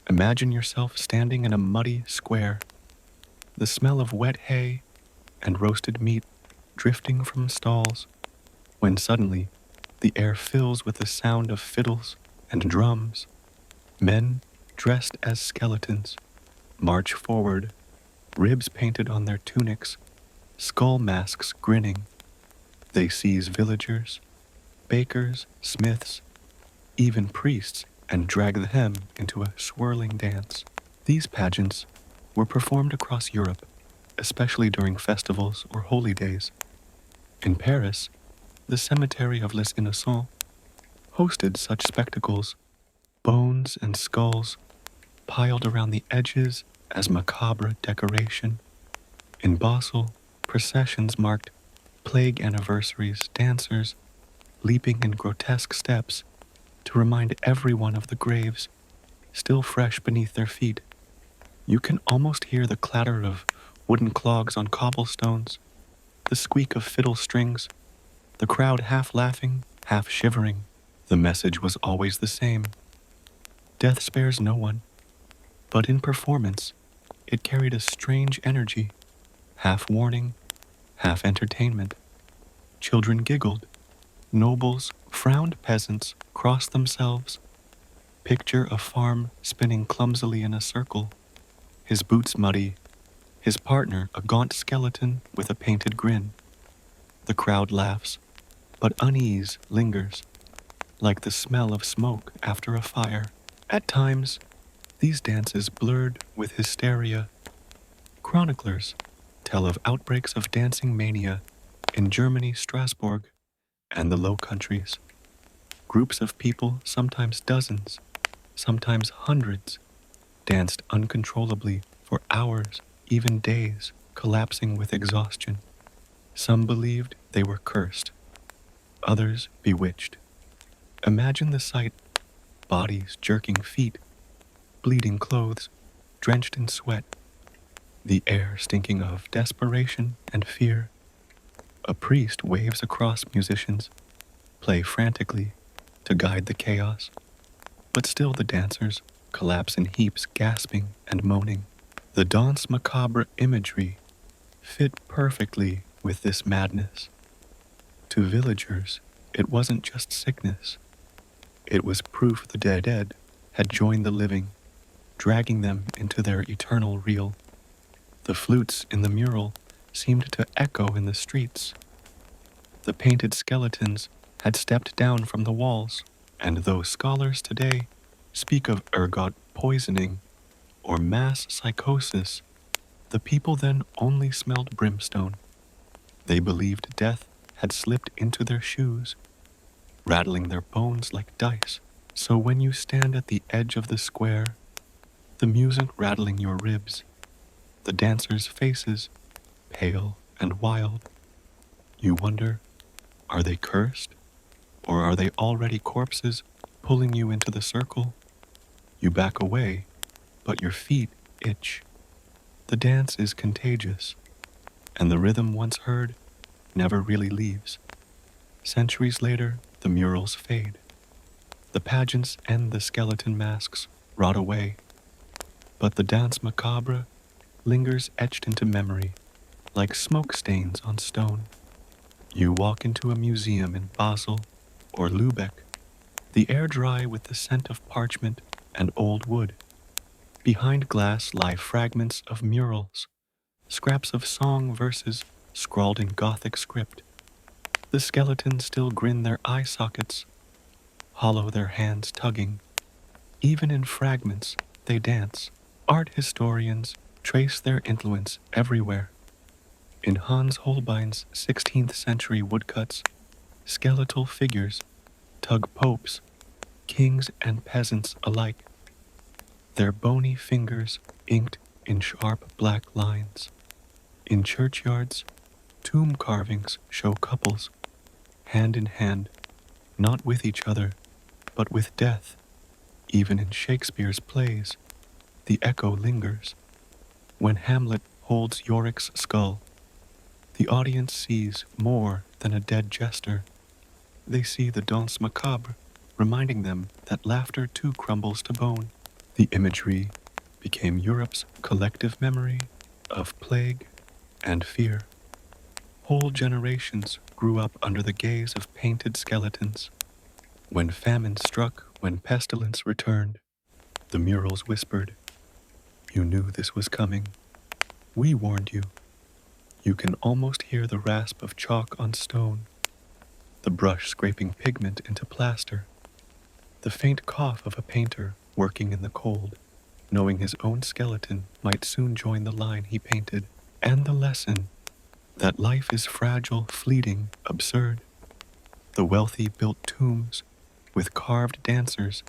S1: Imagine yourself standing in a muddy square, the smell of wet hay and roasted meat drifting from stalls, when suddenly the air fills with the sound of fiddles and drums. Men, dressed as skeletons, march forward, ribs painted on their tunics, skull masks grinning. They seize villagers, bakers, smiths, even priests, and drag them into a swirling dance. These pageants were performed across Europe, especially during festivals or holy days. In Paris, the cemetery of Les Innocents hosted such spectacles, bones and skulls piled around the edges as macabre decoration. In Basel, processions marked plague anniversaries, dancers leaping in grotesque steps to remind everyone of the graves still fresh beneath their feet. You can almost hear the clatter of wooden clogs on cobblestones, the squeak of fiddle strings, the crowd half laughing, half shivering. The message was always the same. Death spares no one, but in performance, it carried a strange energy, half warning, half entertainment. Children giggled, nobles frowned, peasants crossed themselves. Picture a farm spinning clumsily in a circle, his boots muddy, his partner a gaunt skeleton with a painted grin. The crowd laughs, but unease lingers, like the smell of smoke after a fire. At times, these dances blurred with hysteria. Chroniclers tell of outbreaks of dancing mania in Germany, Strasbourg, and the Low Countries. Groups of people, sometimes dozens, sometimes hundreds, danced uncontrollably for hours, even days, collapsing with exhaustion. Some believed they were cursed, others bewitched. Imagine the sight: bodies jerking feet, bleeding clothes, drenched in sweat, the air stinking of desperation and fear. A priest waves across musicians, play frantically to guide the chaos, but still the dancers collapse in heaps, gasping and moaning. The Danse Macabre imagery fit perfectly with this madness. To villagers, it wasn't just sickness. It was proof the dead had joined the living, dragging them into their eternal reel. The flutes in the mural seemed to echo in the streets. The painted skeletons had stepped down from the walls, and though scholars today speak of ergot poisoning or mass psychosis, the people then only smelled brimstone. They believed death had slipped into their shoes, rattling their bones like dice. So when you stand at the edge of the square, the music rattling your ribs, the dancers' faces pale and wild, you wonder, are they cursed? Or are they already corpses pulling you into the circle? You back away, but your feet itch. The dance is contagious, and the rhythm once heard never really leaves. Centuries later, the murals fade. The pageants and the skeleton masks rot away, but the Danse Macabre lingers etched into memory like smoke stains on stone. You walk into a museum in Basel or Lübeck, the air dry with the scent of parchment and old wood. Behind glass lie fragments of murals, scraps of song verses scrawled in Gothic script. The skeletons still grin their eye sockets, hollow their hands tugging. Even in fragments, they dance. Art historians trace their influence everywhere. In Hans Holbein's 16th century woodcuts, skeletal figures tug popes, kings and peasants alike, their bony fingers inked in sharp black lines. In churchyards, tomb carvings show couples, hand in hand, not with each other, but with death. Even in Shakespeare's plays, the echo lingers. When Hamlet holds Yorick's skull, the audience sees more than a dead jester. They see the Danse Macabre, reminding them that laughter too crumbles to bone. The imagery became Europe's collective memory of plague and fear. Whole generations grew up under the gaze of painted skeletons. When famine struck, when pestilence returned, the murals whispered, "You knew this was coming. We warned you." You can almost hear the rasp of chalk on stone, the brush scraping pigment into plaster, the faint cough of a painter working in the cold, knowing his own skeleton might soon join the line he painted, and the lesson that life is fragile, fleeting, absurd. The wealthy built tombs with carved dancers,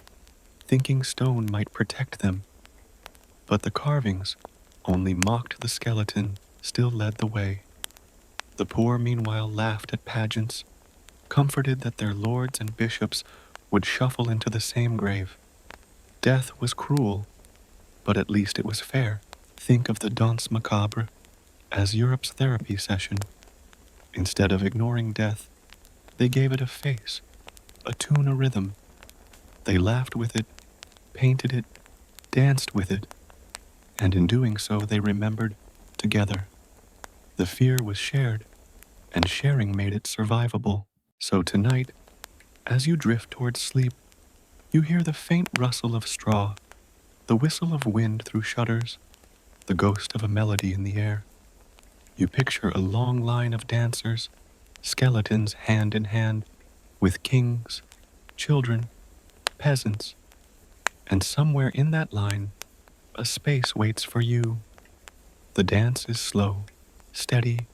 S1: thinking stone might protect them, but the carvings only mocked the skeleton, still led the way. The poor meanwhile laughed at pageants, comforted that their lords and bishops would shuffle into the same grave. Death was cruel, but at least it was fair. Think of the Danse Macabre as Europe's therapy session. Instead of ignoring death, they gave it a face, a tune, a rhythm. They laughed with it, painted it, danced with it, and in doing so they remembered together. The fear was shared, and sharing made it survivable. So tonight, as you drift towards sleep, you hear the faint rustle of straw, the whistle of wind through shutters, the ghost of a melody in the air. You picture a long line of dancers, skeletons hand in hand, with kings, children, peasants, and somewhere in that line, a space waits for you. The dance is slow, steady,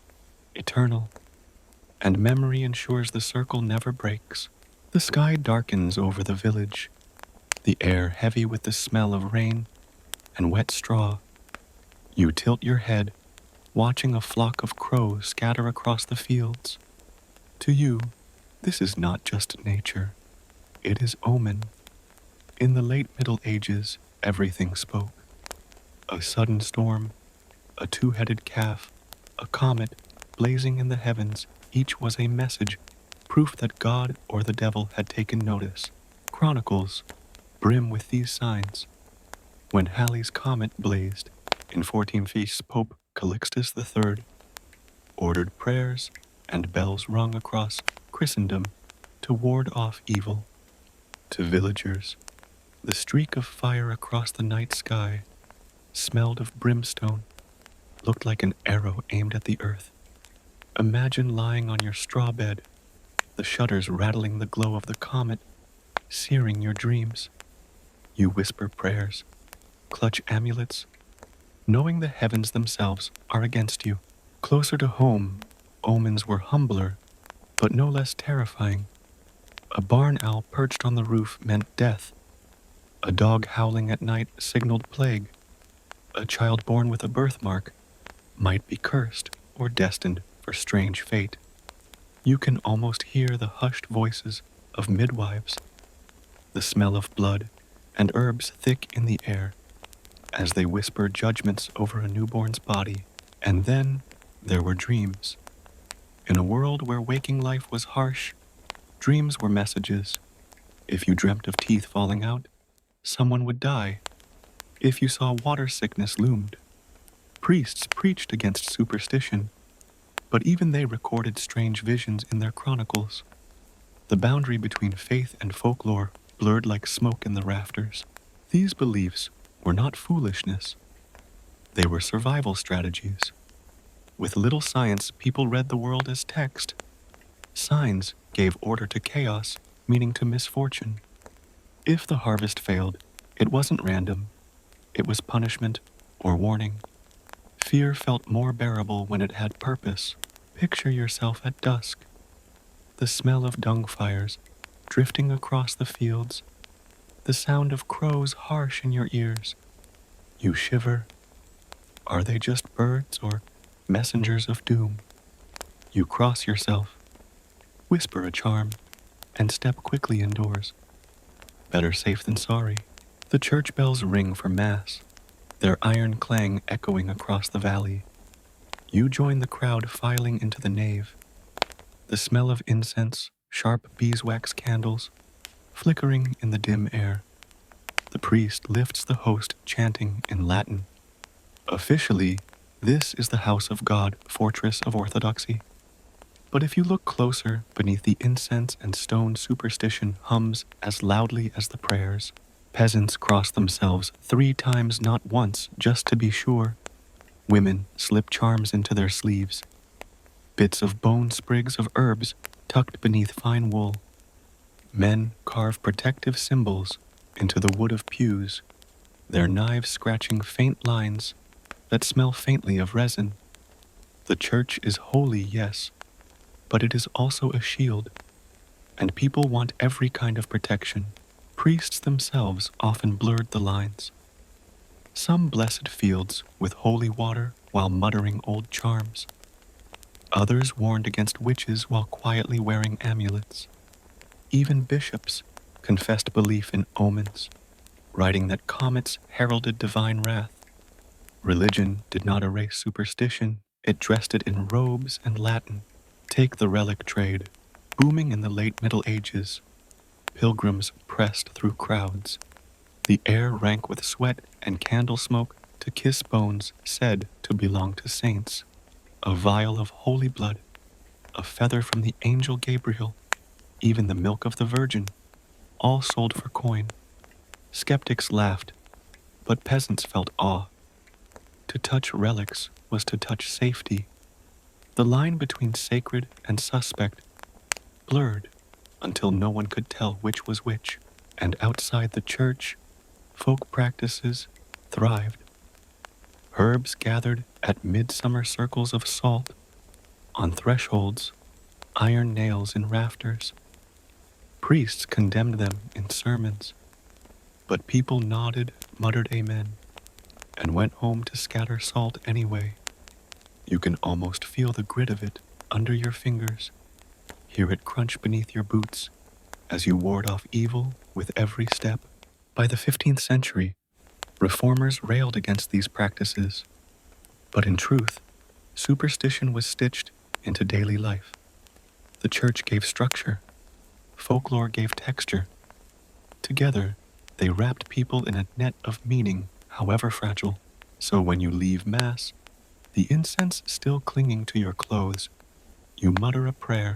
S1: eternal, and memory ensures the circle never breaks. The sky darkens over the village, the air heavy with the smell of rain and wet straw. You tilt your head, watching a flock of crows scatter across the fields. To you, this is not just nature, it is omen. In the late Middle Ages, everything spoke. A sudden storm, a two-headed calf, a comet blazing in the heavens, each was a message, proof that God or the devil had taken notice. Chronicles brim with these signs. When Halley's comet blazed, in 14 feasts Pope Calixtus III ordered prayers and bells rung across Christendom to ward off evil. To villagers, the streak of fire across the night sky smelled of brimstone, looked like an arrow aimed at the earth. Imagine lying on your straw bed, the shutters rattling the glow of the comet, searing your dreams. You whisper prayers, clutch amulets, knowing the heavens themselves are against you. Closer to home, omens were humbler, but no less terrifying. A barn owl perched on the roof meant death. A dog howling at night signaled plague. A child born with a birthmark might be cursed or destined for strange fate. You can almost hear the hushed voices of midwives, the smell of blood and herbs thick in the air as they whisper judgments over a newborn's body. And then there were dreams. In a world where waking life was harsh, dreams were messages. If you dreamt of teeth falling out, someone would die. If you saw water sickness loomed, priests preached against superstition, but even they recorded strange visions in their chronicles. The boundary between faith and folklore blurred like smoke in the rafters. These beliefs were not foolishness. They were survival strategies. With little science, people read the world as text. Signs gave order to chaos, meaning to misfortune. If the harvest failed, it wasn't random. It was punishment or warning. Fear felt more bearable when it had purpose. Picture yourself at dusk. The smell of dung fires drifting across the fields. The sound of crows harsh in your ears. You shiver. Are they just birds or messengers of doom? You cross yourself, whisper a charm, and step quickly indoors. Better safe than sorry. The church bells ring for Mass, their iron clang echoing across the valley. You join the crowd filing into the nave. The smell of incense, sharp beeswax candles, flickering in the dim air. The priest lifts the host chanting in Latin. Officially, this is the house of God, fortress of orthodoxy. But if you look closer, beneath the incense and stone, superstition hums as loudly as the prayers. Peasants cross themselves 3 times, not once, just to be sure. Women slip charms into their sleeves. Bits of bone sprigs of herbs tucked beneath fine wool. Men carve protective symbols into the wood of pews, their knives scratching faint lines that smell faintly of resin. The church is holy, yes, but it is also a shield, and people want every kind of protection. Priests themselves often blurred the lines. Some blessed fields with holy water while muttering old charms. Others warned against witches while quietly wearing amulets. Even bishops confessed belief in omens, writing that comets heralded divine wrath. Religion did not erase superstition, it dressed it in robes and Latin. Take the relic trade, booming in the late Middle Ages. Pilgrims pressed through crowds. The air rank with sweat and candle smoke to kiss bones said to belong to saints. A vial of holy blood, a feather from the angel Gabriel, even the milk of the Virgin, all sold for coin. Skeptics laughed, but peasants felt awe. To touch relics was to touch safety. The line between sacred and suspect blurred until no one could tell which was which. And outside the church, folk practices thrived. Herbs gathered at midsummer circles of salt. On thresholds, iron nails in rafters. Priests condemned them in sermons, but people nodded, muttered amen, and went home to scatter salt anyway. You can almost feel the grit of it under your fingers, hear it crunch beneath your boots as you ward off evil with every step. By the 15th century, reformers railed against these practices, but in truth, superstition was stitched into daily life. The church gave structure, folklore gave texture. Together, they wrapped people in a net of meaning, however fragile. So when you leave Mass, The incense still clinging to your clothes, you mutter a prayer.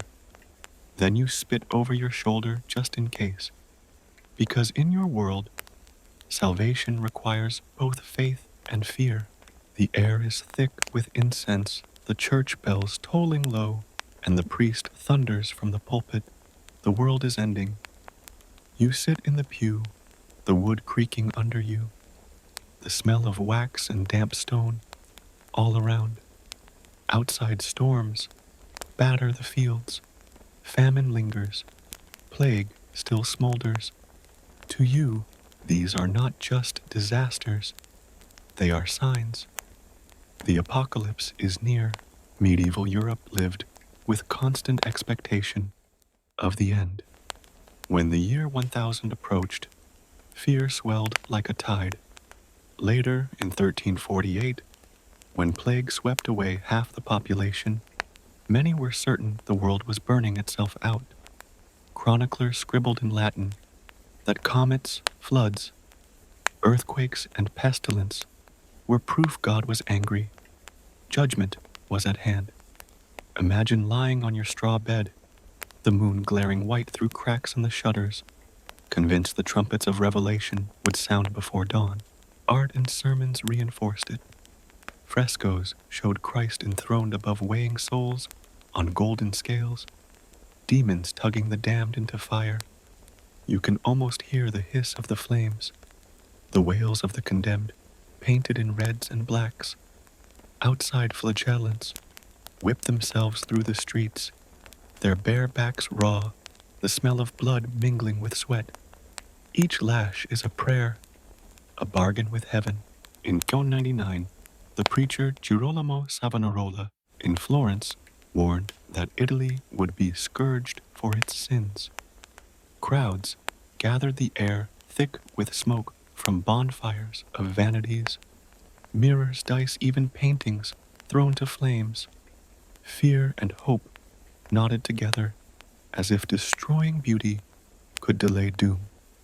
S1: Then you spit over your shoulder just in case. Because in your world, salvation requires both faith and fear. The air is thick with incense, the church bells tolling low, and the priest thunders from the pulpit. The world is ending. You sit in the pew, the wood creaking under you, the smell of wax and damp stone all around. Outside storms batter the fields. Famine lingers. Plague still smolders. To you, these are not just disasters. They are signs. The apocalypse is near. Medieval Europe lived with constant expectation of the end. When the year 1000 approached, fear swelled like a tide. Later, in 1348, when plague swept away half the population, many were certain the world was burning itself out. Chroniclers scribbled in Latin that comets, floods, earthquakes, and pestilence were proof God was angry. Judgment was at hand. Imagine lying on your straw bed, the moon glaring white through cracks in the shutters, convinced the trumpets of Revelation would sound before dawn. Art and sermons reinforced it. Frescoes showed Christ enthroned above weighing souls on golden scales, demons tugging the damned into fire. You can almost hear the hiss of the flames, the wails of the condemned, painted in reds and blacks. Outside flagellants whip themselves through the streets, their bare backs raw, the smell of blood mingling with sweat. Each lash is a prayer, a bargain with heaven. In 99, the preacher Girolamo Savonarola in Florence warned that Italy would be scourged for its sins. Crowds gathered the air thick with smoke from bonfires of vanities, mirrors, dice, even paintings thrown to flames. Fear and hope knotted together as if destroying beauty could delay doom.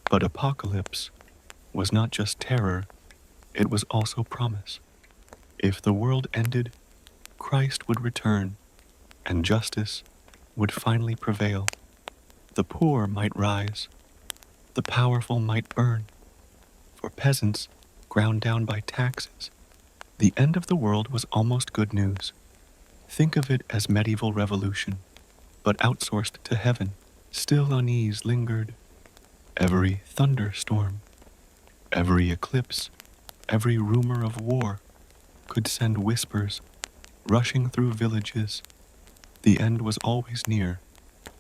S1: But apocalypse was not just terror, it was also promise. If the world ended, Christ would return, and justice would finally prevail. The poor might rise, the powerful might burn. For peasants ground down by taxes, the end of the world was almost good news. Think of it as medieval revolution, but outsourced to heaven. Still unease lingered. Every thunderstorm, every eclipse, every rumor of war could send whispers rushing through villages. The end was always near,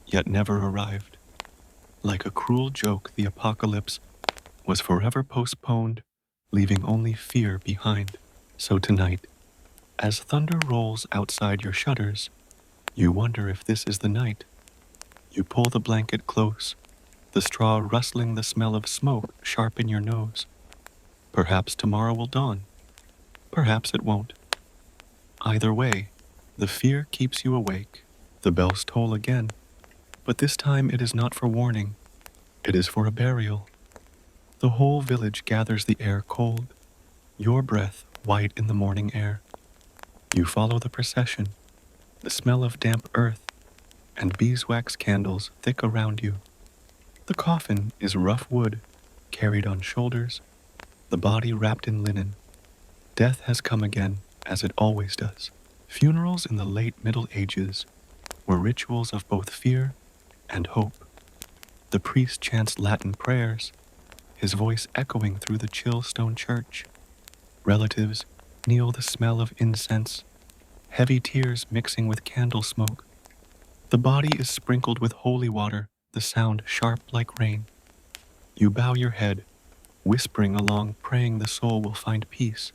S1: yet never arrived. Like a cruel joke, the apocalypse was forever postponed, leaving only fear behind. So tonight, as thunder rolls outside your shutters, you wonder if this is the night. You pull the blanket close, the straw rustling, the smell of smoke sharp in your nose. Perhaps tomorrow will dawn. Perhaps it won't. Either way, the fear keeps you awake. The bells toll again, but this time it is not for warning. It is for a burial. The whole village gathers, the air cold, your breath white in the morning air. You follow the procession, the smell of damp earth and beeswax candles thick around you. The coffin is rough wood, carried on shoulders, the body wrapped in linen. Death has come again, as it always does. Funerals in the late Middle Ages were rituals of both fear and hope. The priest chants Latin prayers, his voice echoing through the chill stone church. Relatives kneel, the smell of incense, heavy tears mixing with candle smoke. The body is sprinkled with holy water, the sound sharp like rain. You bow your head, whispering along, praying the soul will find peace.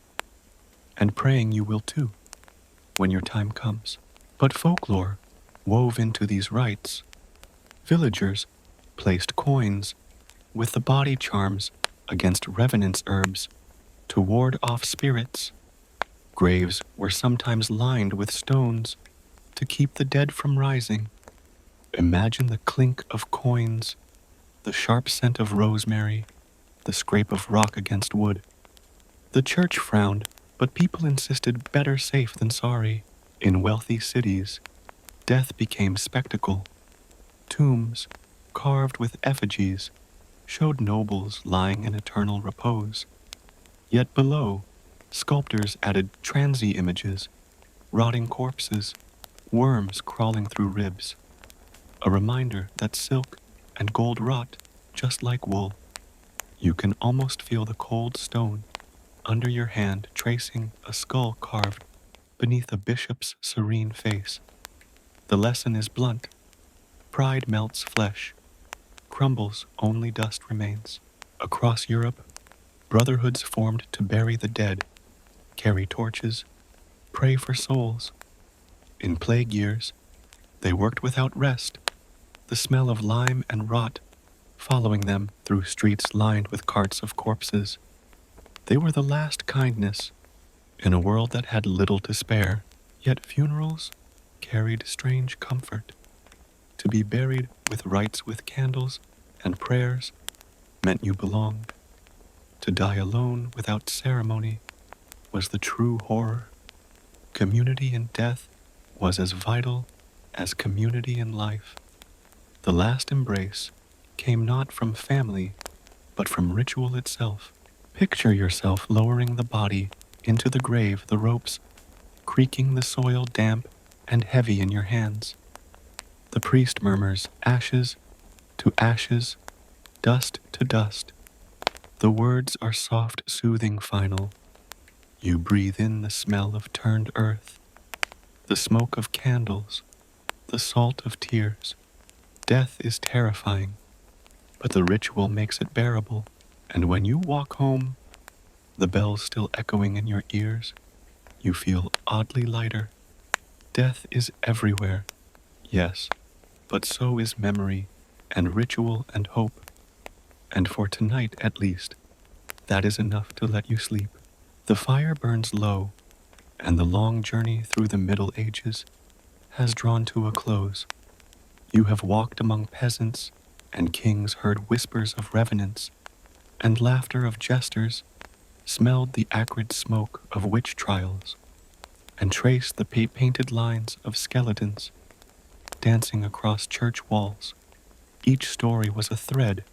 S1: And praying you will too, when your time comes. But folklore wove into these rites. Villagers placed coins with the body charms against revenants' herbs to ward off spirits. Graves were sometimes lined with stones to keep the dead from rising. Imagine the clink of coins, the sharp scent of rosemary, the scrape of rock against wood. The church frowned But people insisted better safe than sorry. In wealthy cities, death became spectacle. Tombs, carved with effigies, showed nobles lying in eternal repose. Yet below, sculptors added transy images, rotting corpses, worms crawling through ribs, a reminder that silk and gold rot just like wool. You can almost feel the cold stone under your hand tracing a skull carved beneath a bishop's serene face. The lesson is blunt. Pride melts flesh, crumbles, only dust remains. Across Europe, brotherhoods formed to bury the dead, carry torches, pray for souls. In plague years, they worked without rest, the smell of lime and rot following them through streets lined with carts of corpses. They were the last kindness in a world that had little to spare, yet funerals carried strange comfort. To be buried with rites with candles and prayers meant you belonged. To die alone without ceremony was the true horror. Community in death was as vital as community in life. The last embrace came not from family, but from ritual itself. Picture yourself lowering the body into the grave, the ropes creaking, the soil damp and heavy in your hands. The priest murmurs, ashes to ashes, dust to dust. The words are soft, soothing, final. You breathe in the smell of turned earth, the smoke of candles, the salt of tears. Death is terrifying, but the ritual makes it bearable. And when you walk home, the bells still echoing in your ears, you feel oddly lighter. Death is everywhere, yes, but so is memory and ritual and hope. And for tonight, at least, that is enough to let you sleep. The fire burns low, and the long journey through the Middle Ages has drawn to a close. You have walked among peasants, and kings heard whispers of revenants, and laughter of jesters, smelled the acrid smoke of witch trials, and traced the painted lines of skeletons dancing across church walls. Each story was a thread,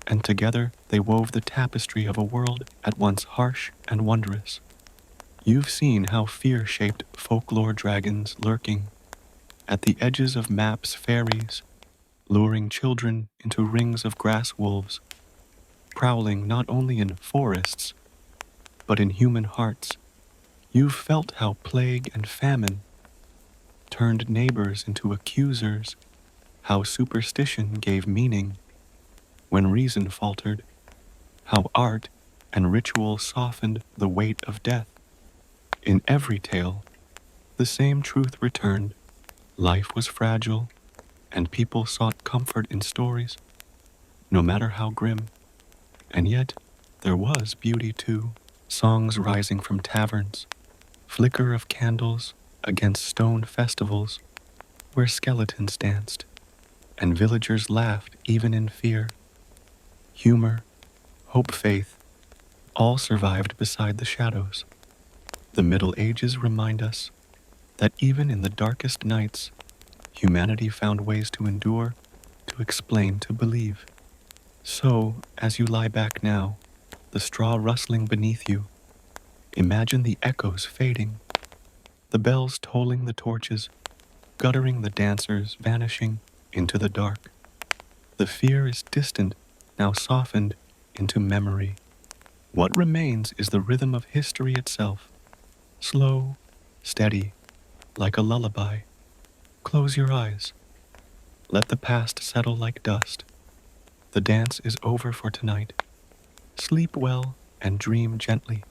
S1: and together they wove the tapestry of a world at once harsh and wondrous. You've seen how fear shaped folklore dragons lurking at the edges of maps, fairies, luring children into rings of grass wolves, prowling not only in forests, but in human hearts. You've felt how plague and famine turned neighbors into accusers, how superstition gave meaning when reason faltered, how art and ritual softened the weight of death. In every tale, the same truth returned. Life was fragile, and people sought comfort in stories, no matter how grim. And yet, there was beauty too. Songs rising from taverns, flicker of candles against stone festivals where skeletons danced, and villagers laughed even in fear. Humor, hope, faith, all survived beside the shadows. The Middle Ages remind us that even in the darkest nights, humanity found ways to endure, to explain, to believe. So, as you lie back now, the straw rustling beneath you, imagine the echoes fading, the bells tolling the torches, guttering the dancers, vanishing into the dark. The fear is distant, now softened into memory. What remains is the rhythm of history itself, slow, steady, like a lullaby. Close your eyes. Let the past settle like dust. The dance is over for tonight. Sleep well and dream gently.